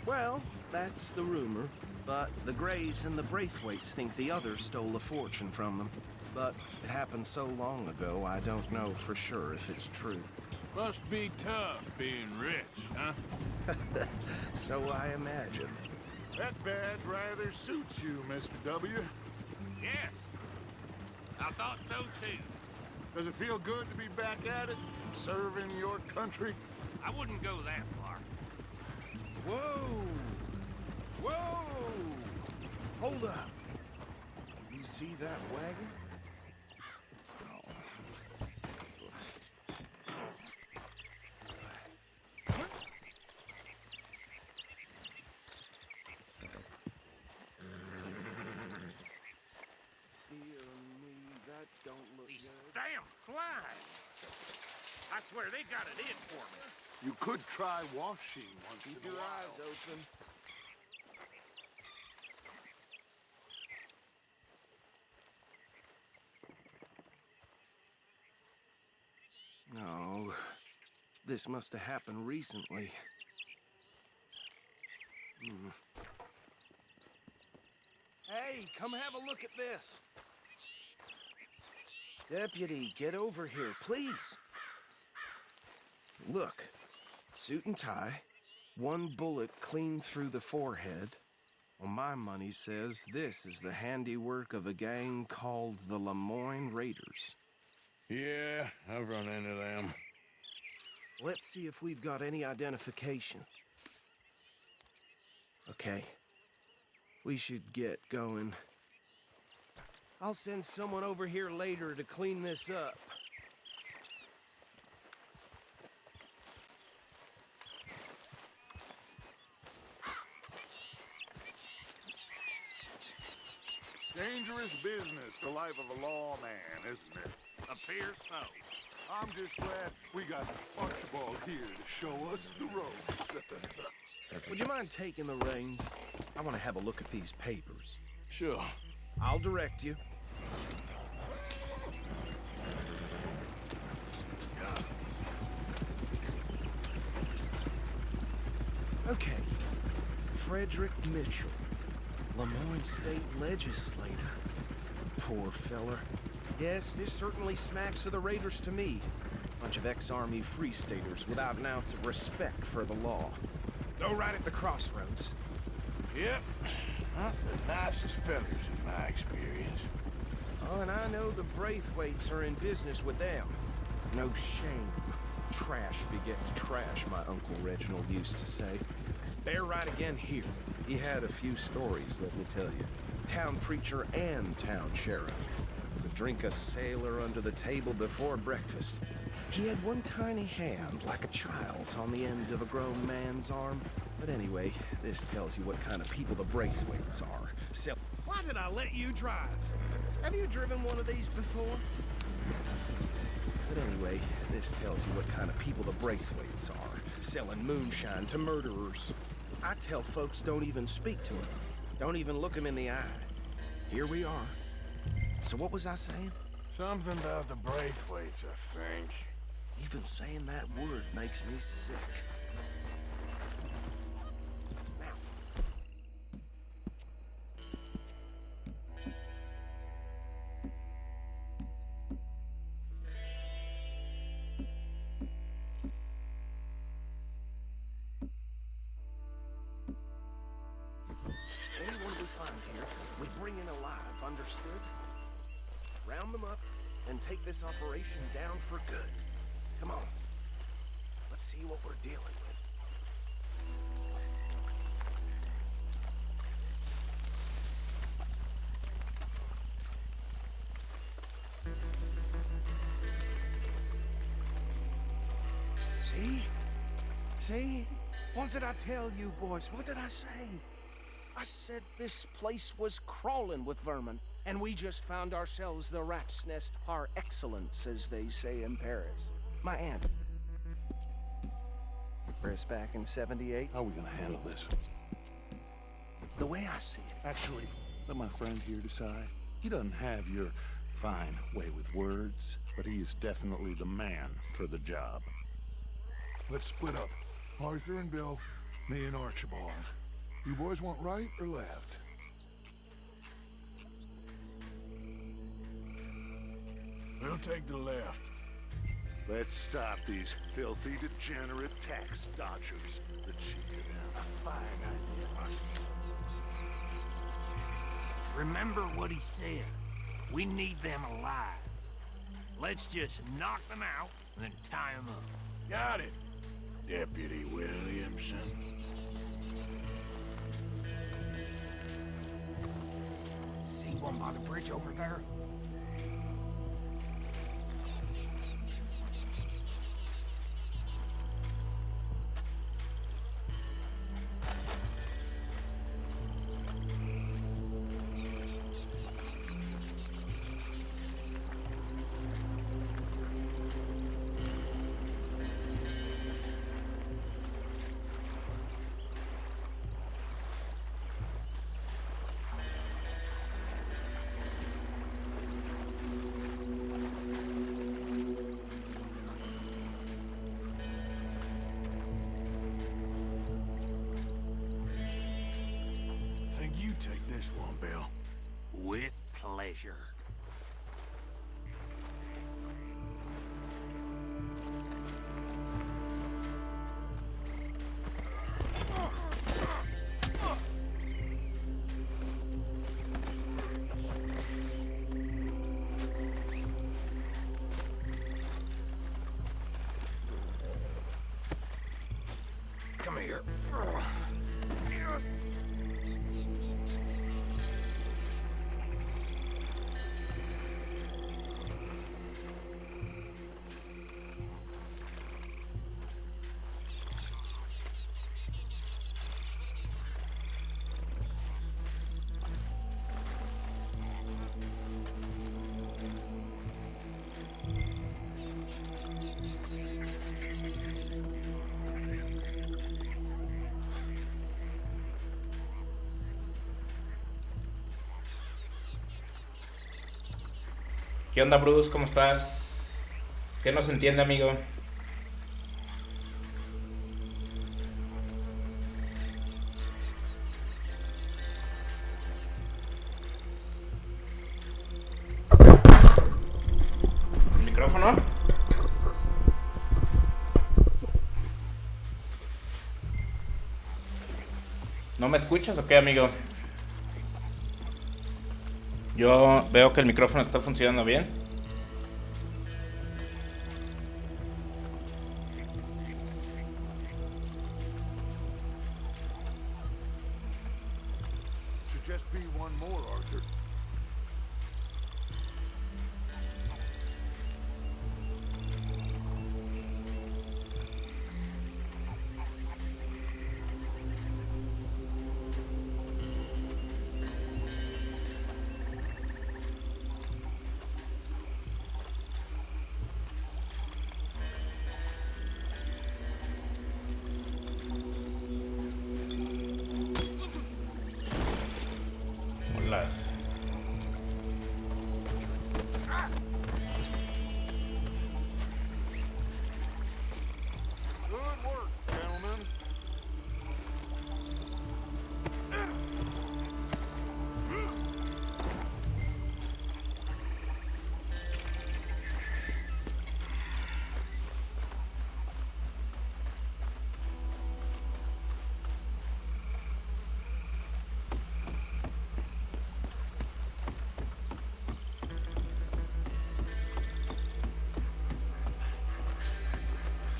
Well, that's the rumor. But the Grays and the Braithwaites think the others stole a fortune from them. But it happened so long ago, I don't know for sure if it's true. Must be tough being rich, huh? So I imagine. That badge rather suits you, Mr. W. Yes. I thought so too. Does it feel good to be back at it, serving your country? I wouldn't go that far. Whoa! Whoa! Hold up. You see that wagon? These damn flies! I swear they got it in for me. You could try washing once in Keep a your while. eyes open. No, this must have happened recently. Hey, come have a look at this. Deputy, get over here, please. Look, suit and tie, one bullet clean through the forehead. Well, my money says this is the handiwork of a gang called the Lemoyne Raiders. Yeah, I've run into them. Let's see if we've got any identification. Okay. We should get going. I'll send someone over here later to clean this up. Dangerous business, the life of a lawman, isn't it? Appears so. I'm just glad we got Archibald here to show us the ropes. Would you mind taking the reins? I want to have a look at these papers. Sure. I'll direct you. Okay. Frederick Mitchell, Lemoyne State Legislator. Poor feller. Yes, this certainly smacks of the Raiders to me. Bunch of ex-Army Free Staters without an ounce of respect for the law. Go right at the crossroads. Yep. Not the nicest feathers in my experience. Oh, and I know the Braithwaites are in business with them. No shame. Trash begets trash, my Uncle Reginald used to say. They're right again here. He had a few stories, let me tell you. Town preacher and town sheriff. Would drink a sailor under the table before breakfast. He had one tiny hand, like a child's, on the end of a grown man's arm. But anyway, this tells you what kind of people the Braithwaites are. So, Why did I let you drive? have you driven one of these before? But anyway, this tells you what kind of people the Braithwaites are. Selling moonshine to murderers. I tell folks don't even speak to them. Don't even look them in the eye. Here we are. So what was I saying? Something about the Braithwaites, I think. Even saying that word makes me sick. Anyone we find here, we bring in alive, understood? Round them up and take this operation down for good. Come on. Let's see what we're dealing with. See? See? What did I tell you, boys? What did I say? I said this place was crawling with vermin, and we just found ourselves the rat's nest par excellence, as they say in Paris. My aunt. Paris back in '78. How are we gonna handle this? The way I see it. Actually, let my friend here decide. He doesn't have your fine way with words, but he is definitely the man for the job. Let's split up. Arthur and Bill, me and Archibald. You boys want right or left? We'll take the left. Let's stop these filthy, degenerate tax dodgers. The cheek of them. A fine idea. Remember what he said. We need them alive. Let's just knock them out and then tie them up. Got it, Deputy Williamson. See one by the bridge over there? pleasure. Come here. ¿Qué onda, Bruce? ¿Cómo estás? ¿Qué no se entiende, amigo? ¿El micrófono? ¿No me escuchas o qué, amigo? Yo veo que el micrófono está funcionando bien. Should just be one more, Arthur. Las... Good work, gentlemen.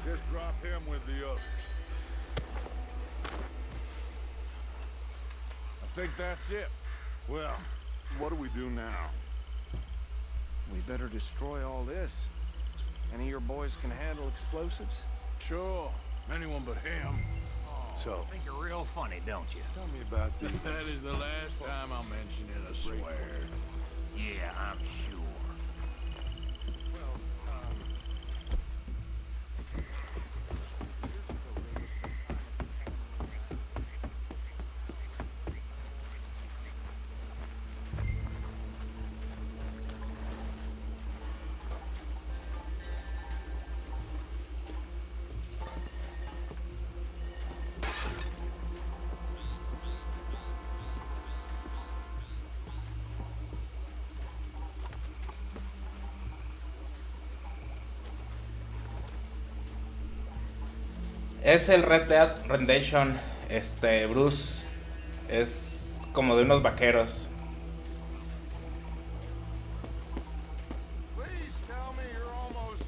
Just drop him with the others. I think that's it. Well, what do we do now? We better destroy all this. Any of your boys can handle explosives? Sure, anyone but him. So, I think you're real funny, don't you? tell me about the... That is the last time I'll mention it, I swear. Yeah, I'm sure. Es el Red Dead Redemption, Bruce. Es como de unos vaqueros. Please tell me you're almost...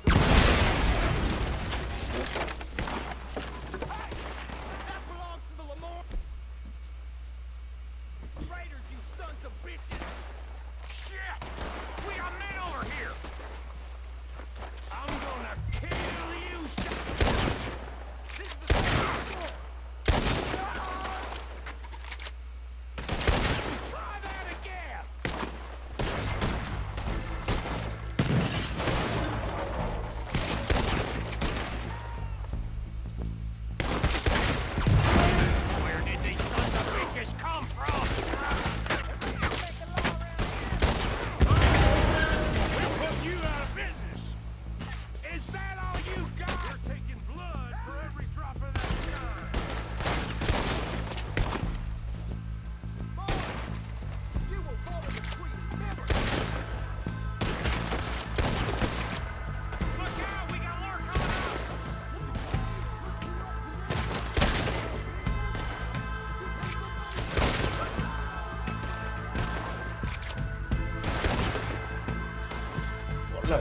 That belongs to the Lamar Raiders, you sons of bitches! Shit! We got men over here! I'm gonna kill you, This is the Try that! Hola.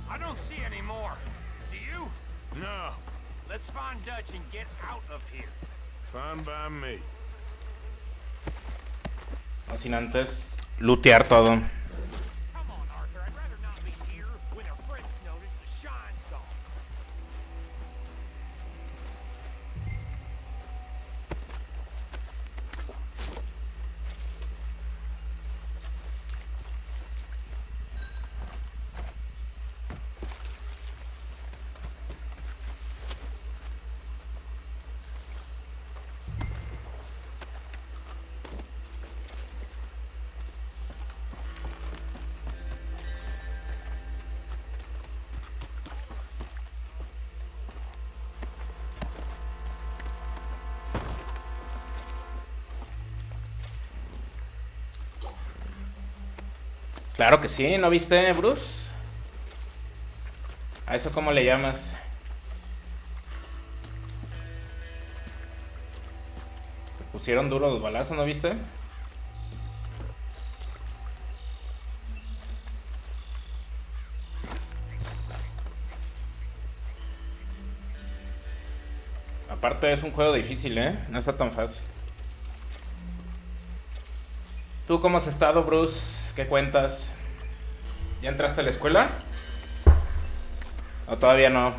I don't see any more. Do you? No. Let's find Dutch and get out of here. Fine by me. No sin antes lootear todo. Come on, Arthur. I'd rather not be here when our friends notice the shine's gone. Claro que sí, ¿no viste, Bruce? ¿A eso cómo le llamas? Se pusieron duros los balazos, ¿no viste? Aparte es un juego difícil, ¿eh? No está tan fácil. ¿Tú cómo has estado, Bruce? ¿Qué cuentas? ¿Ya entraste a la escuela? ¿O todavía no?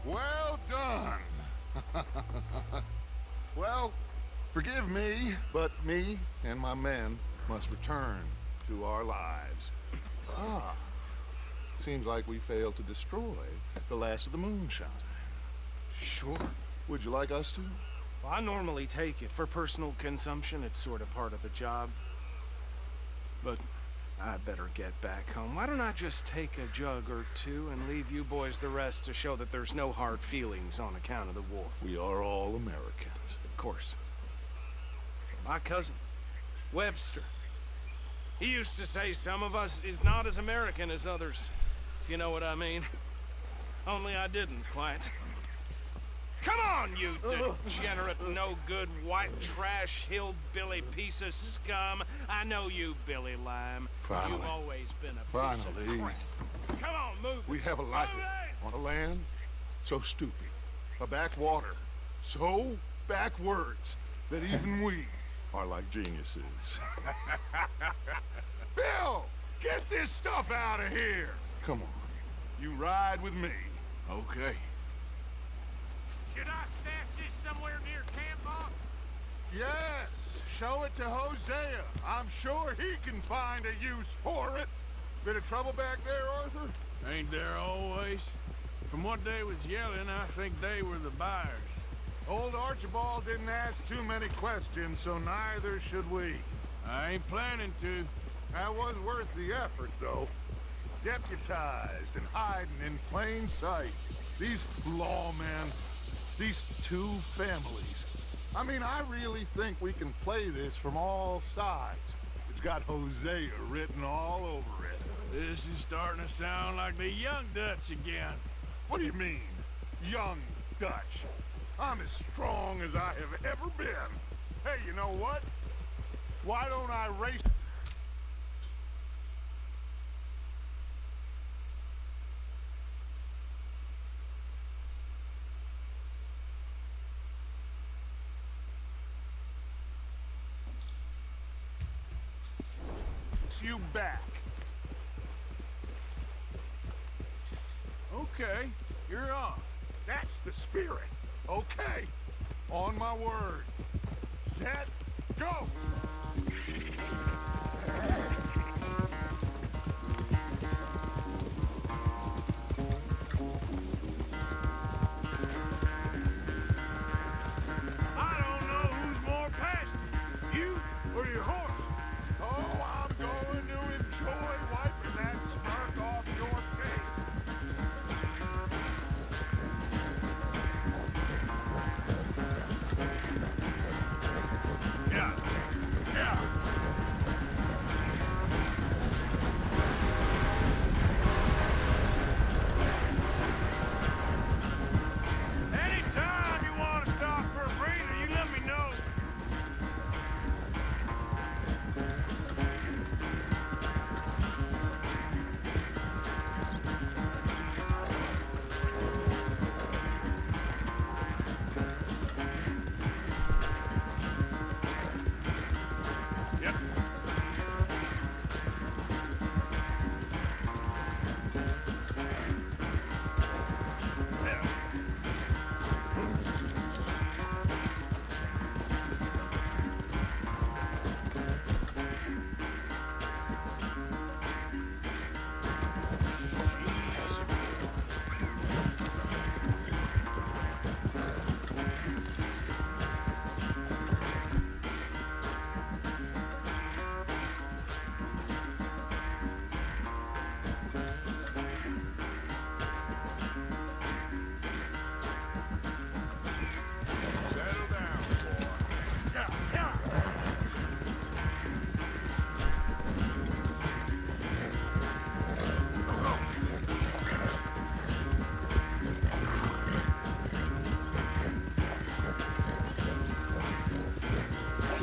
Well done. Well, forgive me, but me and my men must return to our lives. Ah, seems like we failed to destroy the last of the moonshine. Sure. Would you like us to? Well, I normally take it for personal consumption. It's sort of part of the job. But I better get back home. Why don't I just take a jug or two and leave you boys the rest to show that there's no hard feelings on account of the war? We are all Americans. Of course. My cousin, Webster. He used to say some of us is not as American as others, if you know what I mean. Only I didn't quite. Come on, you degenerate, no-good, white trash, hillbilly piece of scum. I know you, Billy Lime. Finally. You've always been a piece Finally. of crap. Come on, move. We have a life on a land so stupid, a backwater so backwards that even we are like geniuses. Bill, get this stuff out of here. Come on, you ride with me. Okay. Should I stash this somewhere near camp, boss? Yes, show it to Hosea. I'm sure he can find a use for it. Bit of trouble back there, Arthur? Ain't there always? From what they was yelling, I think they were the buyers. Old Archibald didn't ask too many questions, so neither should we. I ain't planning to. That was worth the effort, though. Deputized and hiding in plain sight. These lawmen, these two families. I mean, I really think we can play this from all sides. It's got Hosea written all over it. This is starting to sound like the Young Dutch again. What do you mean, Young Dutch? I'm as strong as I have ever been. Hey, you know what? Why don't I race... you back. Okay, you're on. That's the spirit. Okay. On my word. Set, go! I don't know who's more pasty, you or your horse. Oh, I'm going to enjoy wiping that smirk off your face. Yeah, yeah. Anytime you want to stop for a breather, you let me know. Yep. Settle down, boy. Yeah, yeah.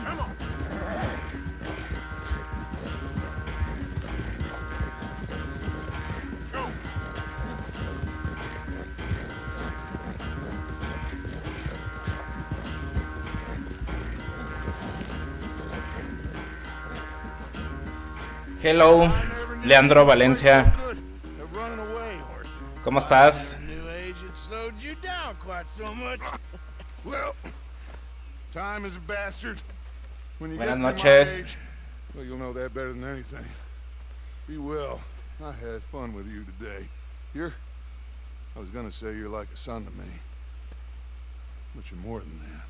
Come on. Go. Hello, Leandro Valencia. They're running away, horse. ¿Cómo estás? New age had slowed you down quite so much. Well, time is a bastard. When you Buenas get to my noches. age, well, you'll know that better than anything. Be well. I had fun with you today. I was gonna say you're like a son to me. But you're more than that.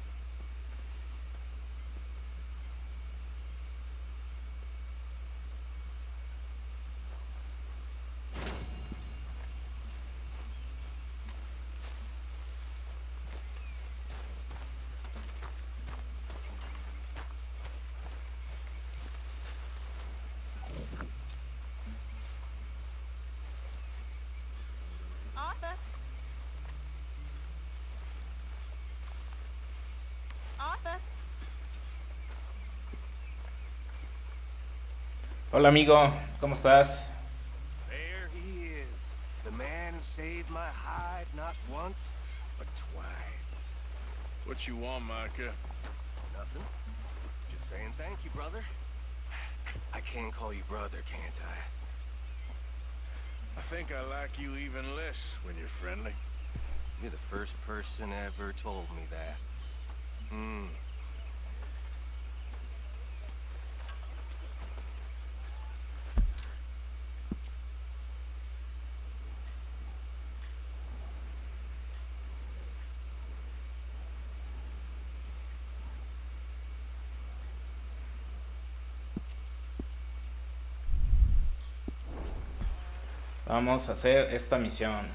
Hola amigo, ¿cómo estás? There he is. The man who saved my hide not once, but twice. What you want, Micah? Nothing. Just saying thank you, brother. I can call you brother, can't I? I think I like you even less when you're friendly. You're the first person ever told me that. Vamos a hacer esta misión.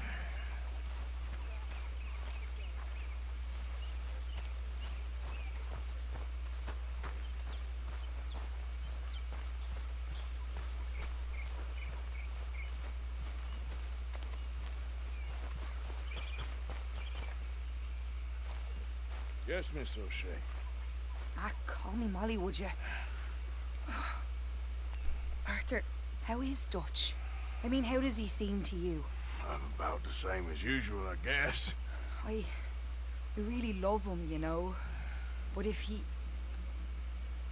Yes, Miss O'Shea. Ah, call me Molly, would you? Arthur, how is Dutch? I mean, how does he seem to you? I'm about the same as usual, I guess. I really love him, you know. But if he...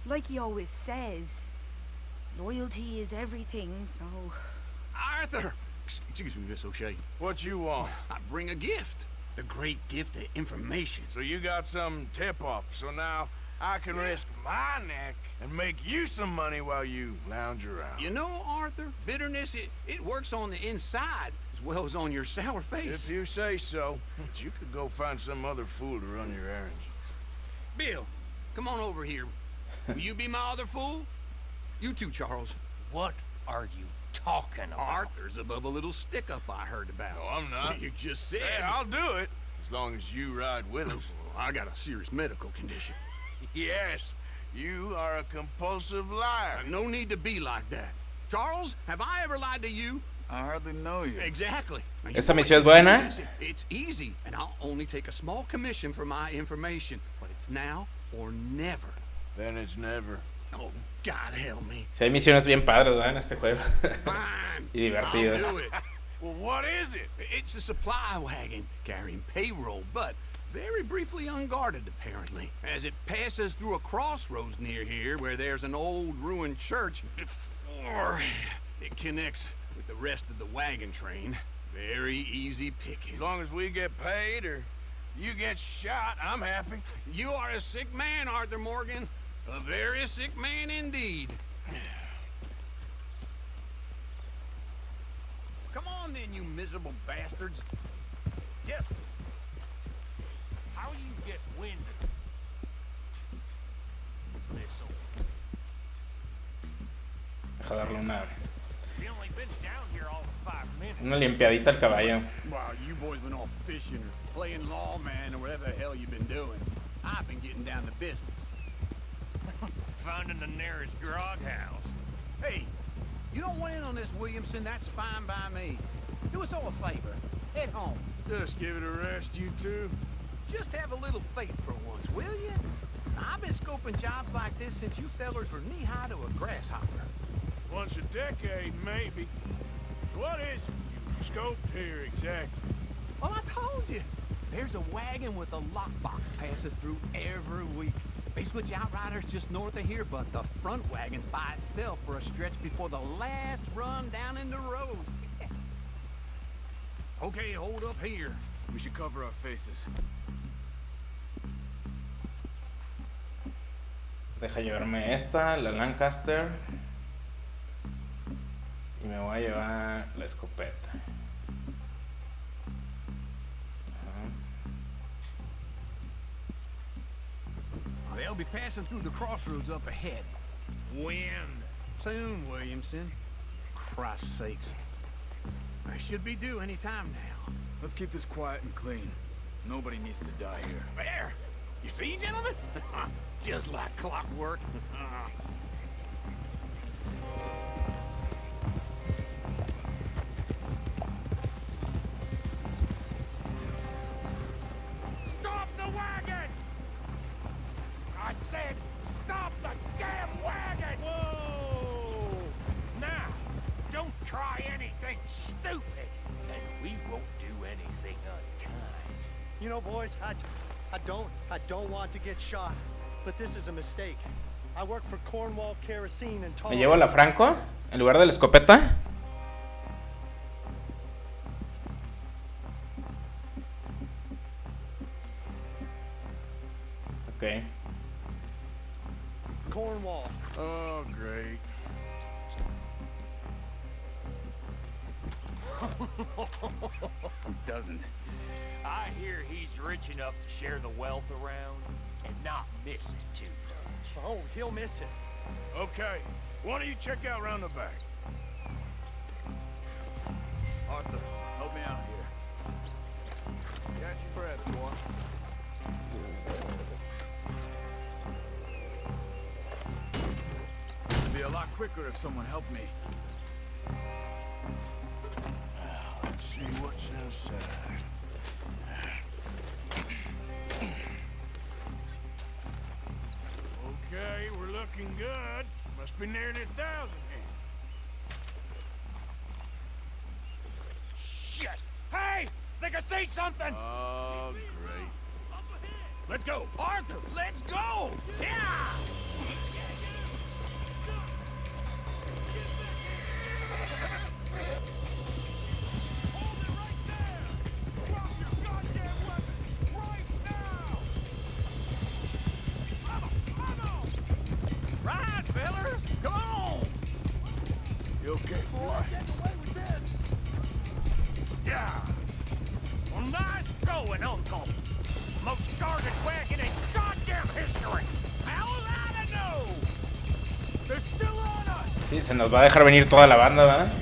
Like he always says, loyalty is everything, so... Arthur! Excuse me, Miss O'Shea. What you want? I bring a gift. The great gift of information. So you got some tip-off, so now I can risk my neck and make you some money while you lounge around. You know, Arthur, bitterness, it works on the inside as well as on your sour face. If you say so. But you could go find some other fool to run your errands. Bill, come on over here. Will you be my other fool? You too, Charles. What are you talking about? Arthur's above a little stick-up I heard about. No, I'm not. You just said... Hey, I'll do it, as long as you ride with us. I got a serious medical condition. Yes, you are a compulsive liar. No need to be like that. Charles, have I ever lied to you? I hardly know you. Exactly. Now, ¿Esta misión es buena? It's easy, and I'll only take a small commission for my information. But it's now or never. Then it's never. Oh, God help me. Sí, hay misiones bien padres, ¿verdad? En este juego. Fine. Y divertidas. I'll do it. Well, what is it? It's a supply wagon carrying payroll, but very briefly unguarded, apparently. As it passes through a crossroads near here where there's an old ruined church before it connects with the rest of the wagon train. Very easy pickings. As long as we get paid or you get shot, I'm happy. You are a sick man, Arthur Morgan. A very sick man indeed. Come on then, you miserable bastards. Yes. How you get wind of this old... Deja darle We only been down here all of 5 minutes. una limpiadita al caballo. Wow, you boys been off fishing or playing lawman or whatever the hell you've been doing. I've been getting down to business. Finding the nearest grog house. Hey, you don't want in on this, Williamson. That's fine by me. Do us all a favor. Head home. Just give it a rest, you two. Just have a little faith for once, will you? I've been scoping jobs like this since you fellers were knee-high to a grasshopper. Once a decade, maybe. So what is it you scoped here exactly? Well, I told you. There's a wagon with a lockbox passes through every week. They switch outriders just north of here, but the front wagon's by itself for a stretch before the last run down in the roads. Okay, hold up here. We should cover our faces. Deja llevarme esta, la Lancaster. Y me voy a llevar la escopeta. They'll be passing through the crossroads up ahead. When? Soon, Williamson. Christ's sakes. I should be due any time now. Let's keep this quiet and clean. Nobody needs to die here. There! You see, gentlemen? Just like clockwork. Stop the wagon! I said, stop the damn wagon! Whoa! stupid, and we won't do anything unkind. You know, boys, I don't want to get shot, but this is a mistake. I work for Cornwall Kerosene and ¿Me llevo la Franco en lugar de la escopeta? Ok. Cornwall. Oh, great. Who doesn't? I hear he's rich enough to share the wealth around and not miss it too much. Oh, he'll miss it. Okay, why don't you check out around the back? Arthur, help me out here. Catch your breath, boy. It'd be a lot quicker if someone helped me. Let's see what's inside. Okay, we're looking good. Must be nearly 1,000 here. Shit! Hey! Think I see something! Oh, great. Let's go! Arthur, let's go! Yeah! Right, fellas! Come on! You okay, boy? Yeah! Well, nice going, Uncle! Most guarded wagon in goddamn history! How was I to know? They're still on us! Sí, se nos va a dejar venir toda la banda, ¿verdad?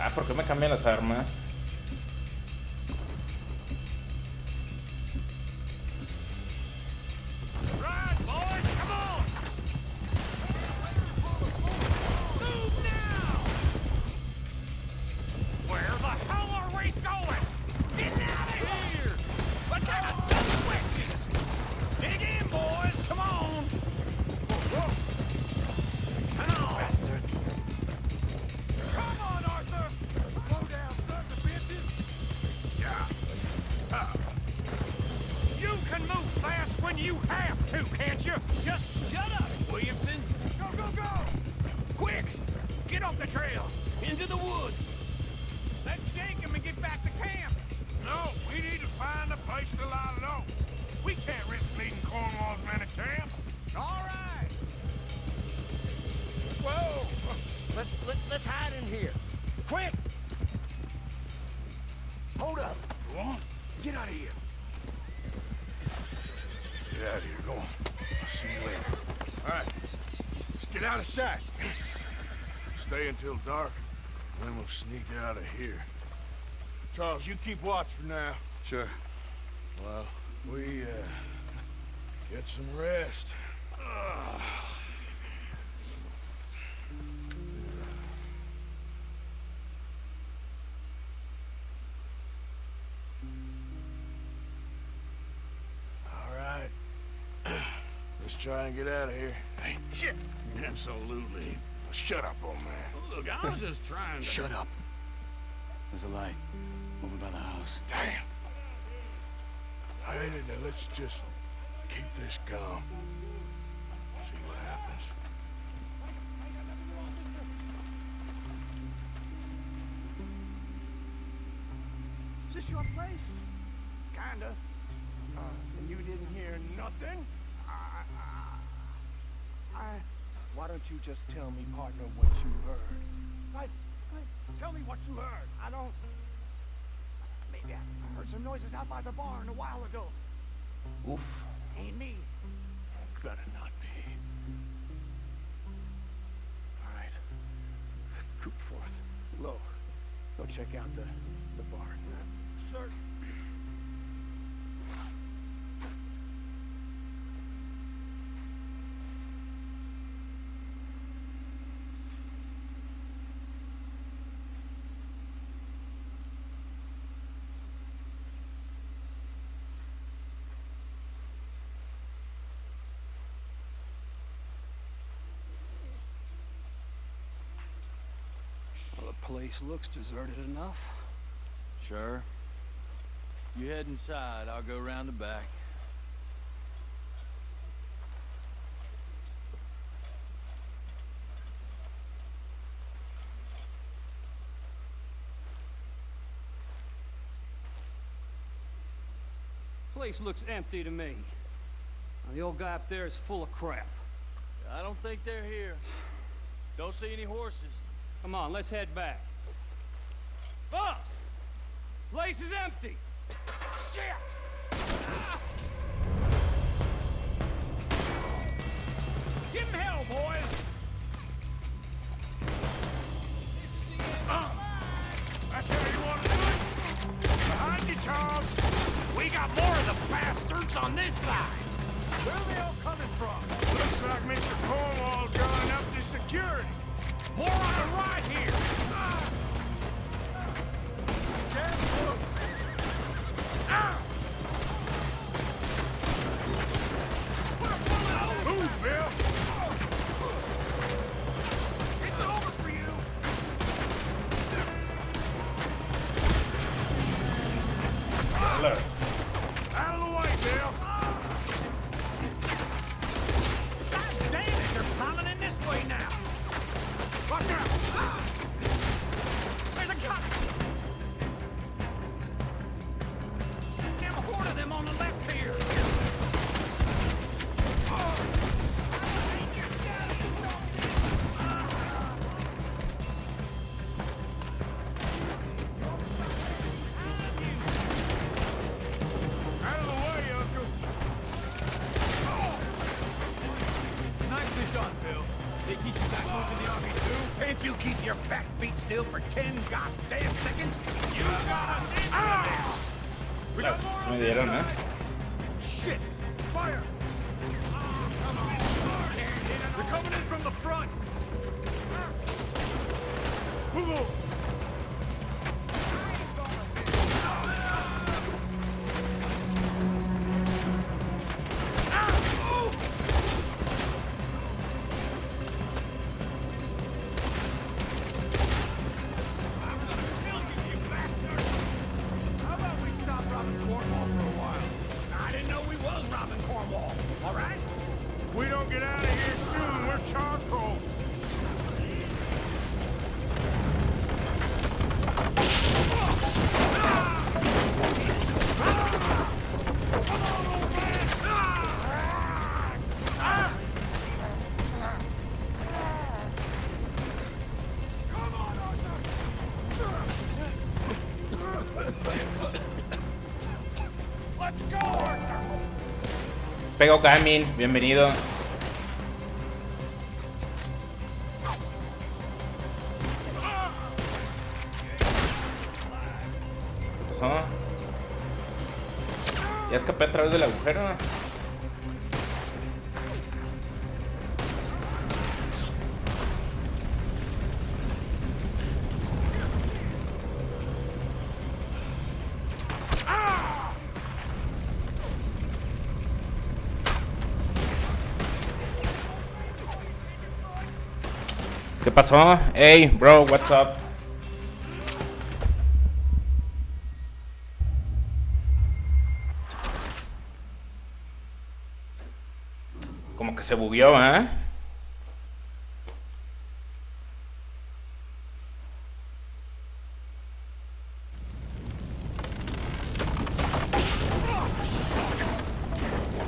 Ah, ¿por qué me cambian las armas? Let's hide in here. Quick! Hold up. Go on. Get out of here. Get out of here. Go on. I'll see you later. All right. Let's get out of sight. Stay until dark, then we'll sneak out of here. Charles, you keep watch for now. Sure. Well, we, get some rest. All right. Let's try and get out of here. Hey, shit! Absolutely. Shut up, old man. Look, I was just trying to... Shut up. There's a light over by the house. Damn. Hey, let's just keep this calm. See what happens. Is this your place? Kinda. And you didn't hear nothing? Why don't you just tell me, partner, what you heard? Right. Tell me what you heard. I don't... Maybe I heard some noises out by the barn a while ago. Oof. Ain't me. Better not be. All right. Coop forth. Low. Go check out the barn. Sir. place looks deserted enough. Sure. You head inside, I'll go around the back. Place looks empty to me. Now, the old guy up there is full of crap. I don't think they're here. Don't see any horses. Come on, let's head back. Boss! Place is empty! Shit! Ah! Give him hell, boys! That's how you want to do it? Behind you, Charles. We got more of the bastards on this side. Where are they all coming from? Looks like Mr. Cornwall's gone up to security. More on the right here. Damn close. Move, Bill. It's over for you. Hello. Out of the way, Bill. God damn it, they're piling in this way now. Watch out. There's a cop. Damn horde of them on the left here. Out of the way, Uncle. Nicely done, Bill. They teach you that move in the army too? Can't you keep your back beat still for 10 goddamn seconds? You got us into this! We got more on Me this dieron, side. Shit! Fire! Come on. They're coming in from the front. Move on. How about we stop robbing Cornwall for a while? I didn't know we was robbing Cornwall. All right? If we don't get out of here soon, we're charcoal. Let's go, Arthur! Pego Gamin, bienvenido. ¿Qué pasó? Ya escapé a través del agujero. ¿Qué pasó? Hey, bro, what's up? Como que se bugueó, ¿eh?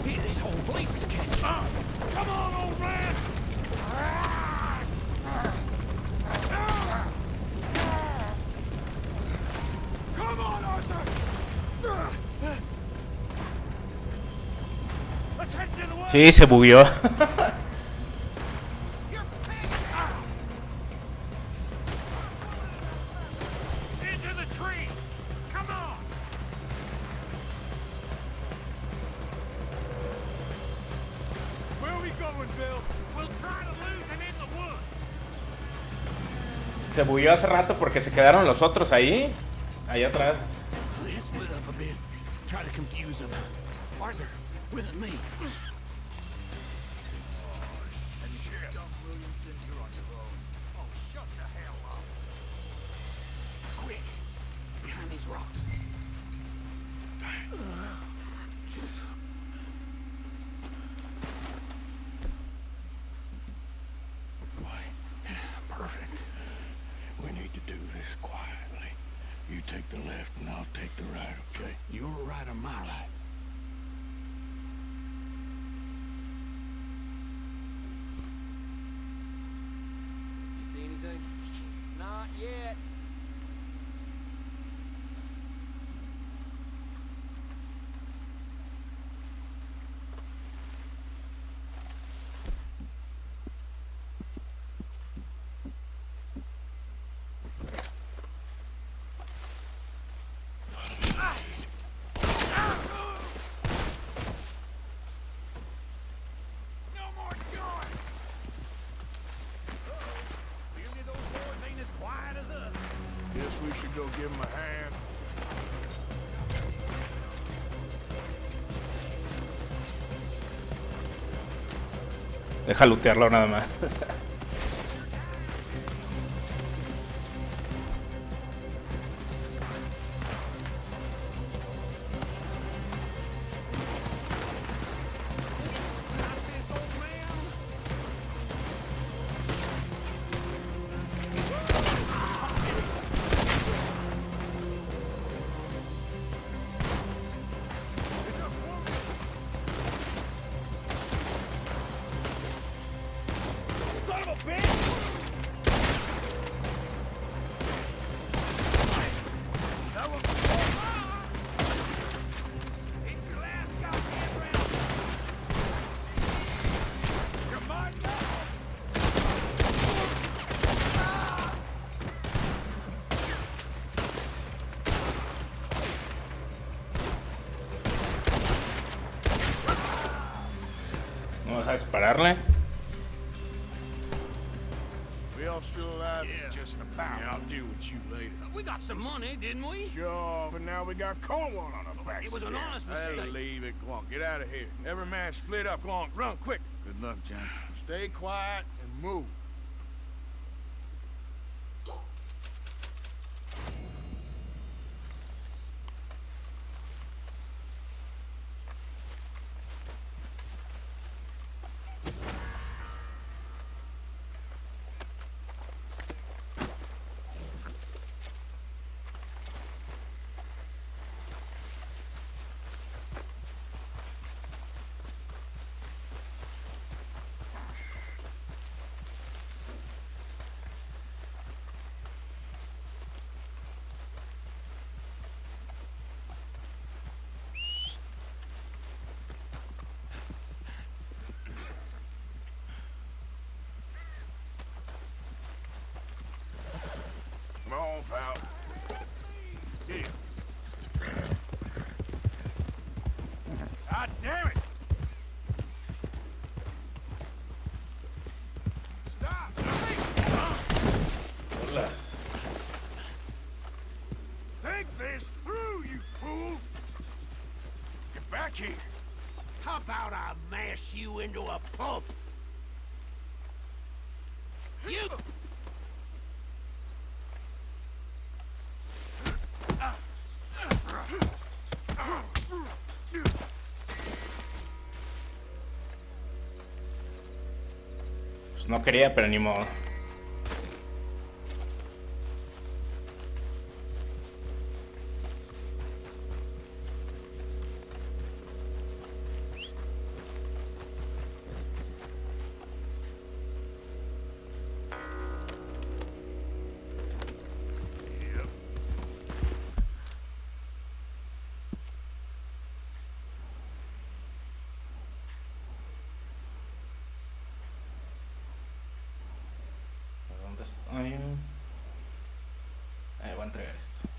This whole place is catching up. Come on, old man! Come on, Arthur! Let's head to the west. Sí, se bugueó. Into the tree! Come on! Where are we going, Bill? We'll try to lose him in the woods. Se bugueó hace rato porque se quedaron los otros ahí. Allá atrás. Let's split up a bit. Try to confuse them. Arthur, with me. take the left and I'll take the right, okay? You're right or my right? You see anything? Not yet. Guess we should go give him a hand. Deja lootearlo nada más. No deja dispararle. We all still alive? Yeah, just about. Yeah, I'll deal with you later. We got some money, didn't we? Sure, but now we got Cornwall on our backs. It was an honest Hey, mistake. leave it. Go on, get out of here. Every man split up. Go on, run, quick. Good luck, gents. Stay quiet and move. Come on, pal. Here. God damn it! Stop! Holas. Think this through, you fool! Get back here! How about I mash you into a pulp? You... Pues no quería, pero ni modo. ¿Dónde estoy? Voy a entregar esto.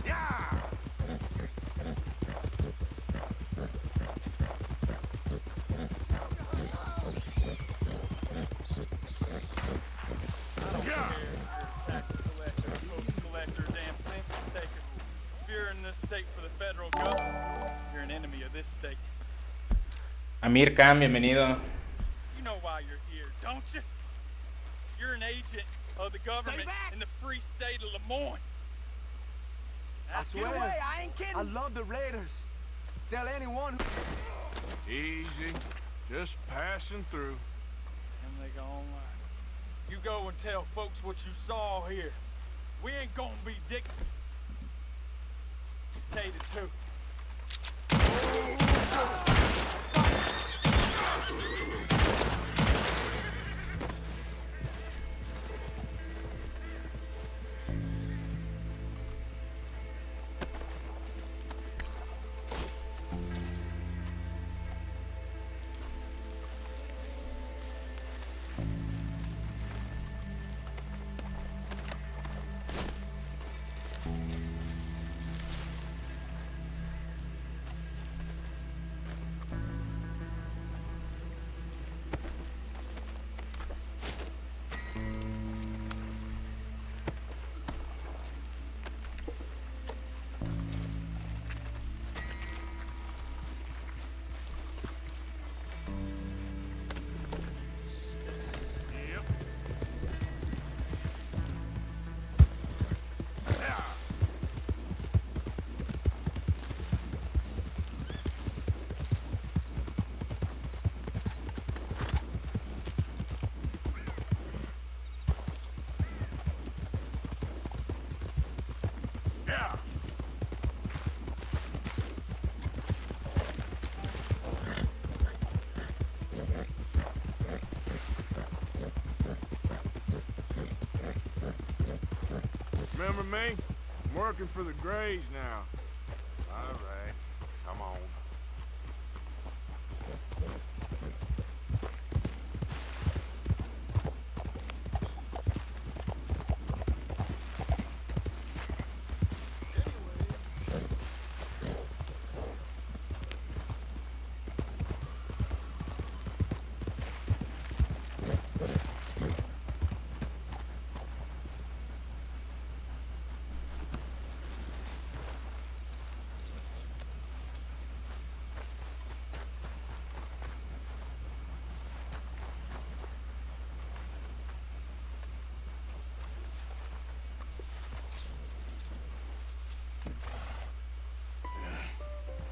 Yeah! federal government. You're an enemy of this state. Amir Khan, bienvenido. You know why you're here, don't you? You're an agent of the government in the free state of Lemoyne. I swear, get away, I ain't kidding. I love the Raiders. Tell anyone who... Easy. Just passing through. And they go online. You go and tell folks what you saw here. We ain't gonna be dictated to. Remember me? I'm working for the Grays now. All right, come on.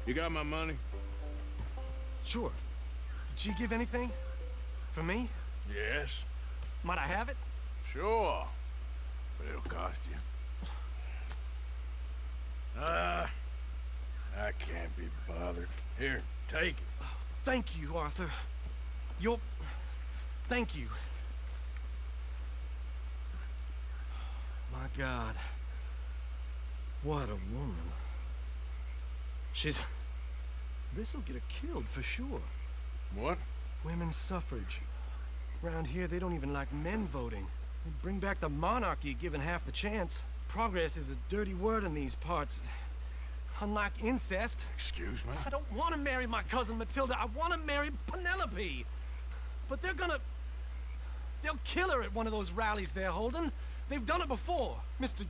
You got my money? Sure. Did she give anything? For me? Yes. Might I have it? Sure. But it'll cost you. I can't be bothered. Here, take it. Oh, thank you, Arthur. Thank you. My God. What a woman. This'll get her killed for sure. What? Women's suffrage. Around here, they don't even like men voting. They bring back the monarchy given half the chance. Progress is a dirty word in these parts. Unlike incest. Excuse me? I don't want to marry my cousin Matilda. I want to marry Penelope. But they'll kill her at one of those rallies they're holding. They've done it before. Mister,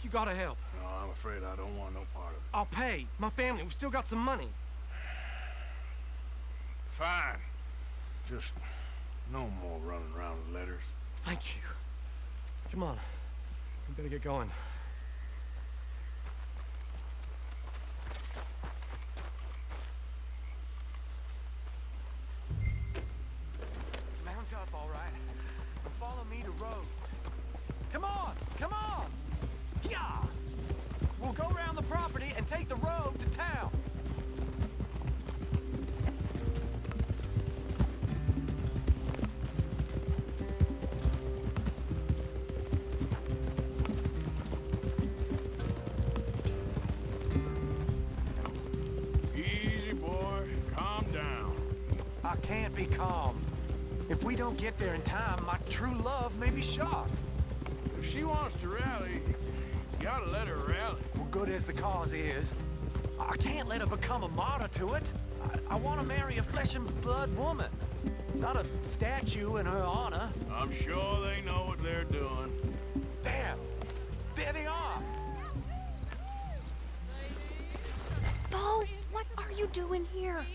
you gotta help. No, I'm afraid I don't want no part of it. I'll pay. My family, we've still got some money. Fine. Just no more running around with letters. Thank you. Come on. We better get going. Mount up, all right. And follow me to Rhodes. Come on! Come on! Yeah! We'll go around the property and take the road to town. Easy, boy. Calm down. I can't be calm. If we don't get there in time, my true love may be shot. If she wants to rally, you gotta let her rally. Well, good as the cause is, I can't let her become a martyr to it. I want to marry a flesh and blood woman, not a statue in her honor. I'm sure they know what they're doing. There! There they are! Bo, what are you doing here?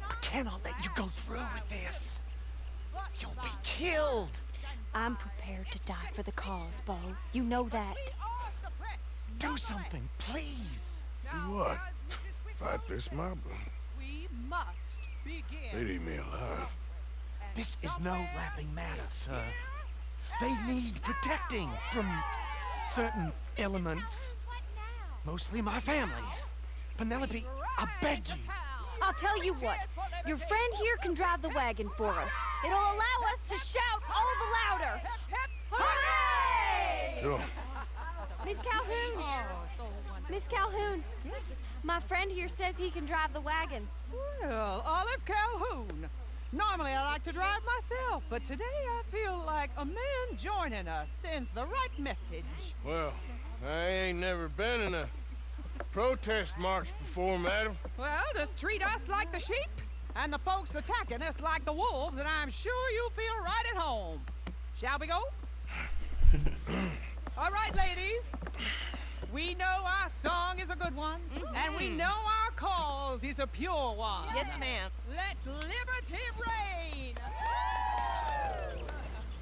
I cannot let you go through with this. You'll be killed. I'm prepared to die for the cause, Bo. You know that. Do something, please. Do what? Fight this mob? We must begin. They'd eat me alive. This is no laughing matter, sir. They need protecting from certain elements. Mostly my family. Penelope, I beg you. I'll tell you what. Your friend here can drive the wagon for us. It'll allow us to shout all the louder. Hooray! Sure. Miss Calhoun. Miss Calhoun. My friend here says he can drive the wagon. Well, Olive Calhoun. Normally I like to drive myself, but today I feel like a man joining us sends the right message. Well, I ain't never been in a protest march before, madam. Well, just treat us like the sheep, and the folks attacking us like the wolves, and I'm sure you feel right at home. Shall we go? All right, ladies. We know our song is a good one, and we know our cause is a pure one. Yes, ma'am. Let liberty reign.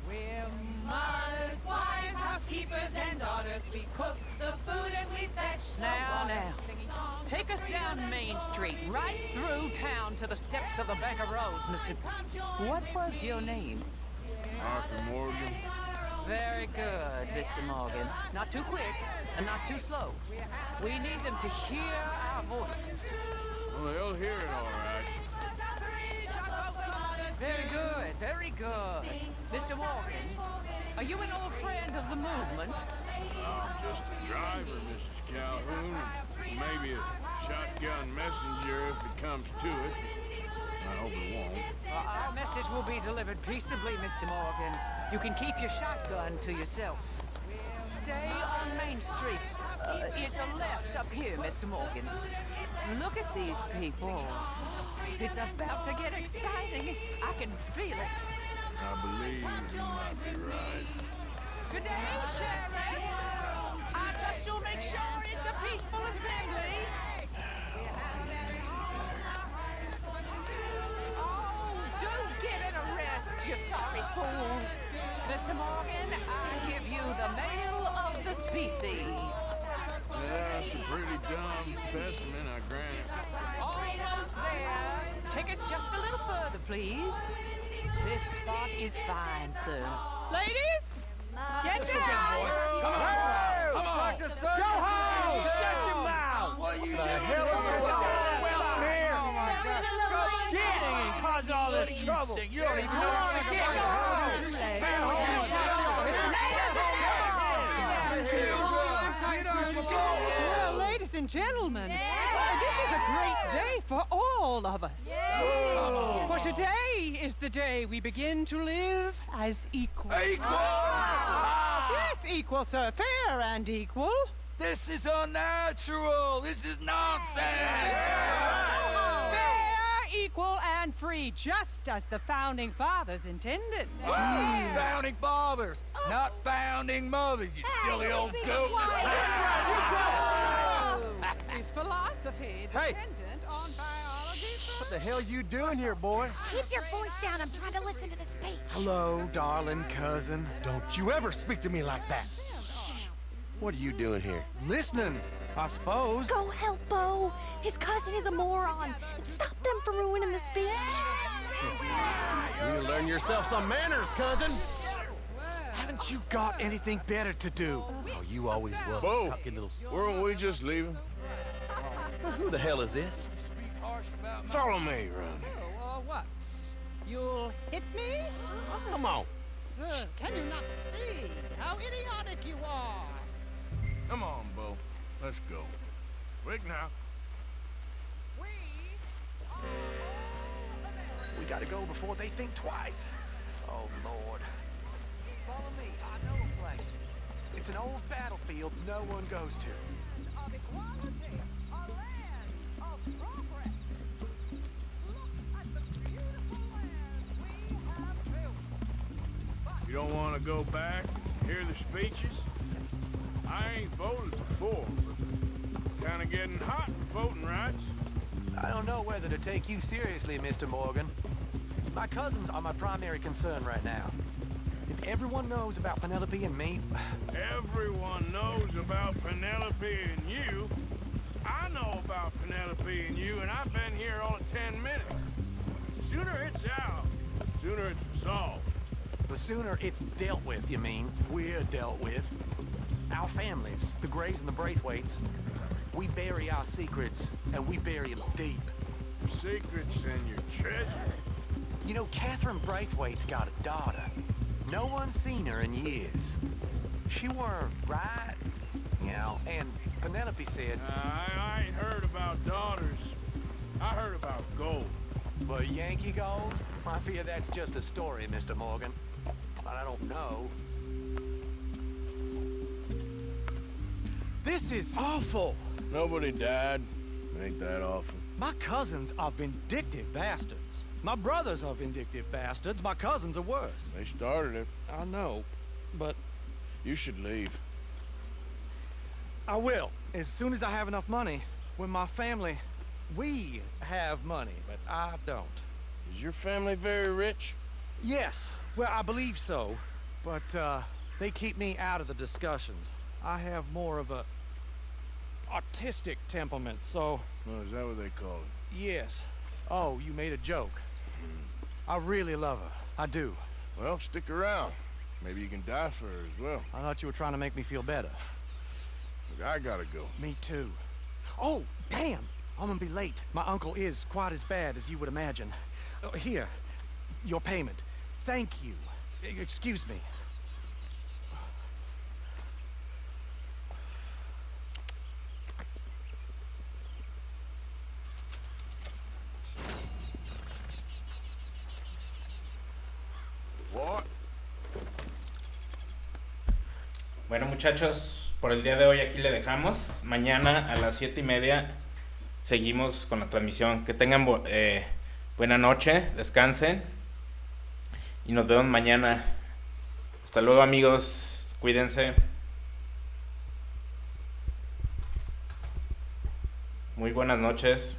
We're mothers, wives, housekeepers, and daughters. We cook the food and we fetch the water. Now, take us down Main Street, right through town to the steps of the Bank of Roads, Mr. What was your name? Arthur Morgan. Very good, Mr. Morgan. Not too quick and not too slow. We need them to hear our voice. Well, they'll hear it all right. Very good, very good. Mr. Morgan, are you an old friend of the movement? I'm just a driver, Mrs. Calhoun, and maybe a shotgun messenger if it comes to it. I hope it won't. Our message will be delivered peaceably, Mr. Morgan. You can keep your shotgun to yourself. Stay on Main Street. It's a left up here, Mr. Morgan. Look at these people. It's about to get exciting. I can feel it. I believe you might be right. Good day, Sheriff. I trust you'll make sure it's a peaceful assembly. Oh, do give it a rest, you sorry fool. Mr. Morgan, I give you the male of the species. Yeah, it's a pretty dumb specimen, I grant it. Almost there. Take us just a little further, please. This spot is fine, sir. Ladies, get down! Come on! Practice, sir! Go home! Shut your mouth! What the hell is going on here? Oh my God! Go shit and cause all this trouble! You don't even know what to get. Go Well, ladies and gentlemen, this is a great day for all of us. For today is the day we begin to live as equals. Equals? Yes, equal, sir. Fair and equal. This is unnatural! This is nonsense! Fair, equal, and free, just as the Founding Fathers intended. Founding fathers, not founding mothers, you silly old goat! Is philosophy dependent on biology? What the hell you doing here, boy? Keep your voice down. I'm trying to listen to the speech. Hello, darling cousin. Don't you ever speak to me like that. What are you doing here? Listening, I suppose. Go help Bo. His cousin is a moron. And stop them from ruining the speech. You need to learn yourself some manners, cousin. Haven't you got anything better to do? Oh, you always was. Bo, weren't we just leaving? Who the hell is this? Follow me around here. Oh, what? You'll hit me? Come on. Sir, can you not see how idiotic you are? Come on, Bo. Let's go. Quick now. We gotta go before they think twice. Oh, Lord. Follow me. I know a place. It's an old battlefield no one goes to. Of equality, a land of progress. Look at the beautiful land we have built. You don't want to go back, hear the speeches? I ain't voted before, but kind of getting hot for voting rights. I don't know whether to take you seriously, Mr. Morgan. My cousins are my primary concern right now. If everyone knows about Penelope and me... Everyone knows about Penelope and you. I know about Penelope and you, and I've been here all of 10 minutes. The sooner it's out, the sooner it's resolved. The sooner it's dealt with, you mean? We're dealt with. Our families, the Grays and the Braithwaites, we bury our secrets, and we bury them deep. Your secrets and your treasure. You know, Catherine Braithwaite's got a daughter. No one's seen her in years. She weren't right, you know, and Penelope said... I ain't heard about daughters. I heard about gold. But Yankee gold? I fear that's just a story, Mr. Morgan. But I don't know. This is awful. Nobody died. Ain't that awful. My cousins are vindictive bastards. My brothers are vindictive bastards. My cousins are worse. They started it. I know, but... You should leave. I will, as soon as I have enough money. When my family... We have money, but I don't. Is your family very rich? Yes, well, I believe so. But, they keep me out of the discussions. I have more of a... artistic temperament, so... Oh, is that what they call it? Yes. Oh, you made a joke. I really love her. I do. Well, stick around. Maybe you can die for her as well. I thought you were trying to make me feel better. Look, I gotta go. Me too. Oh, damn! I'm gonna be late. My uncle is quite as bad as you would imagine. Here, your payment. Thank you. Excuse me. What? Bueno, muchachos, por el día de hoy aquí le dejamos. Mañana a las 7:30 seguimos con la transmisión. Que tengan buena noche, descansen y nos vemos mañana. Hasta luego, amigos, cuídense. Muy buenas noches.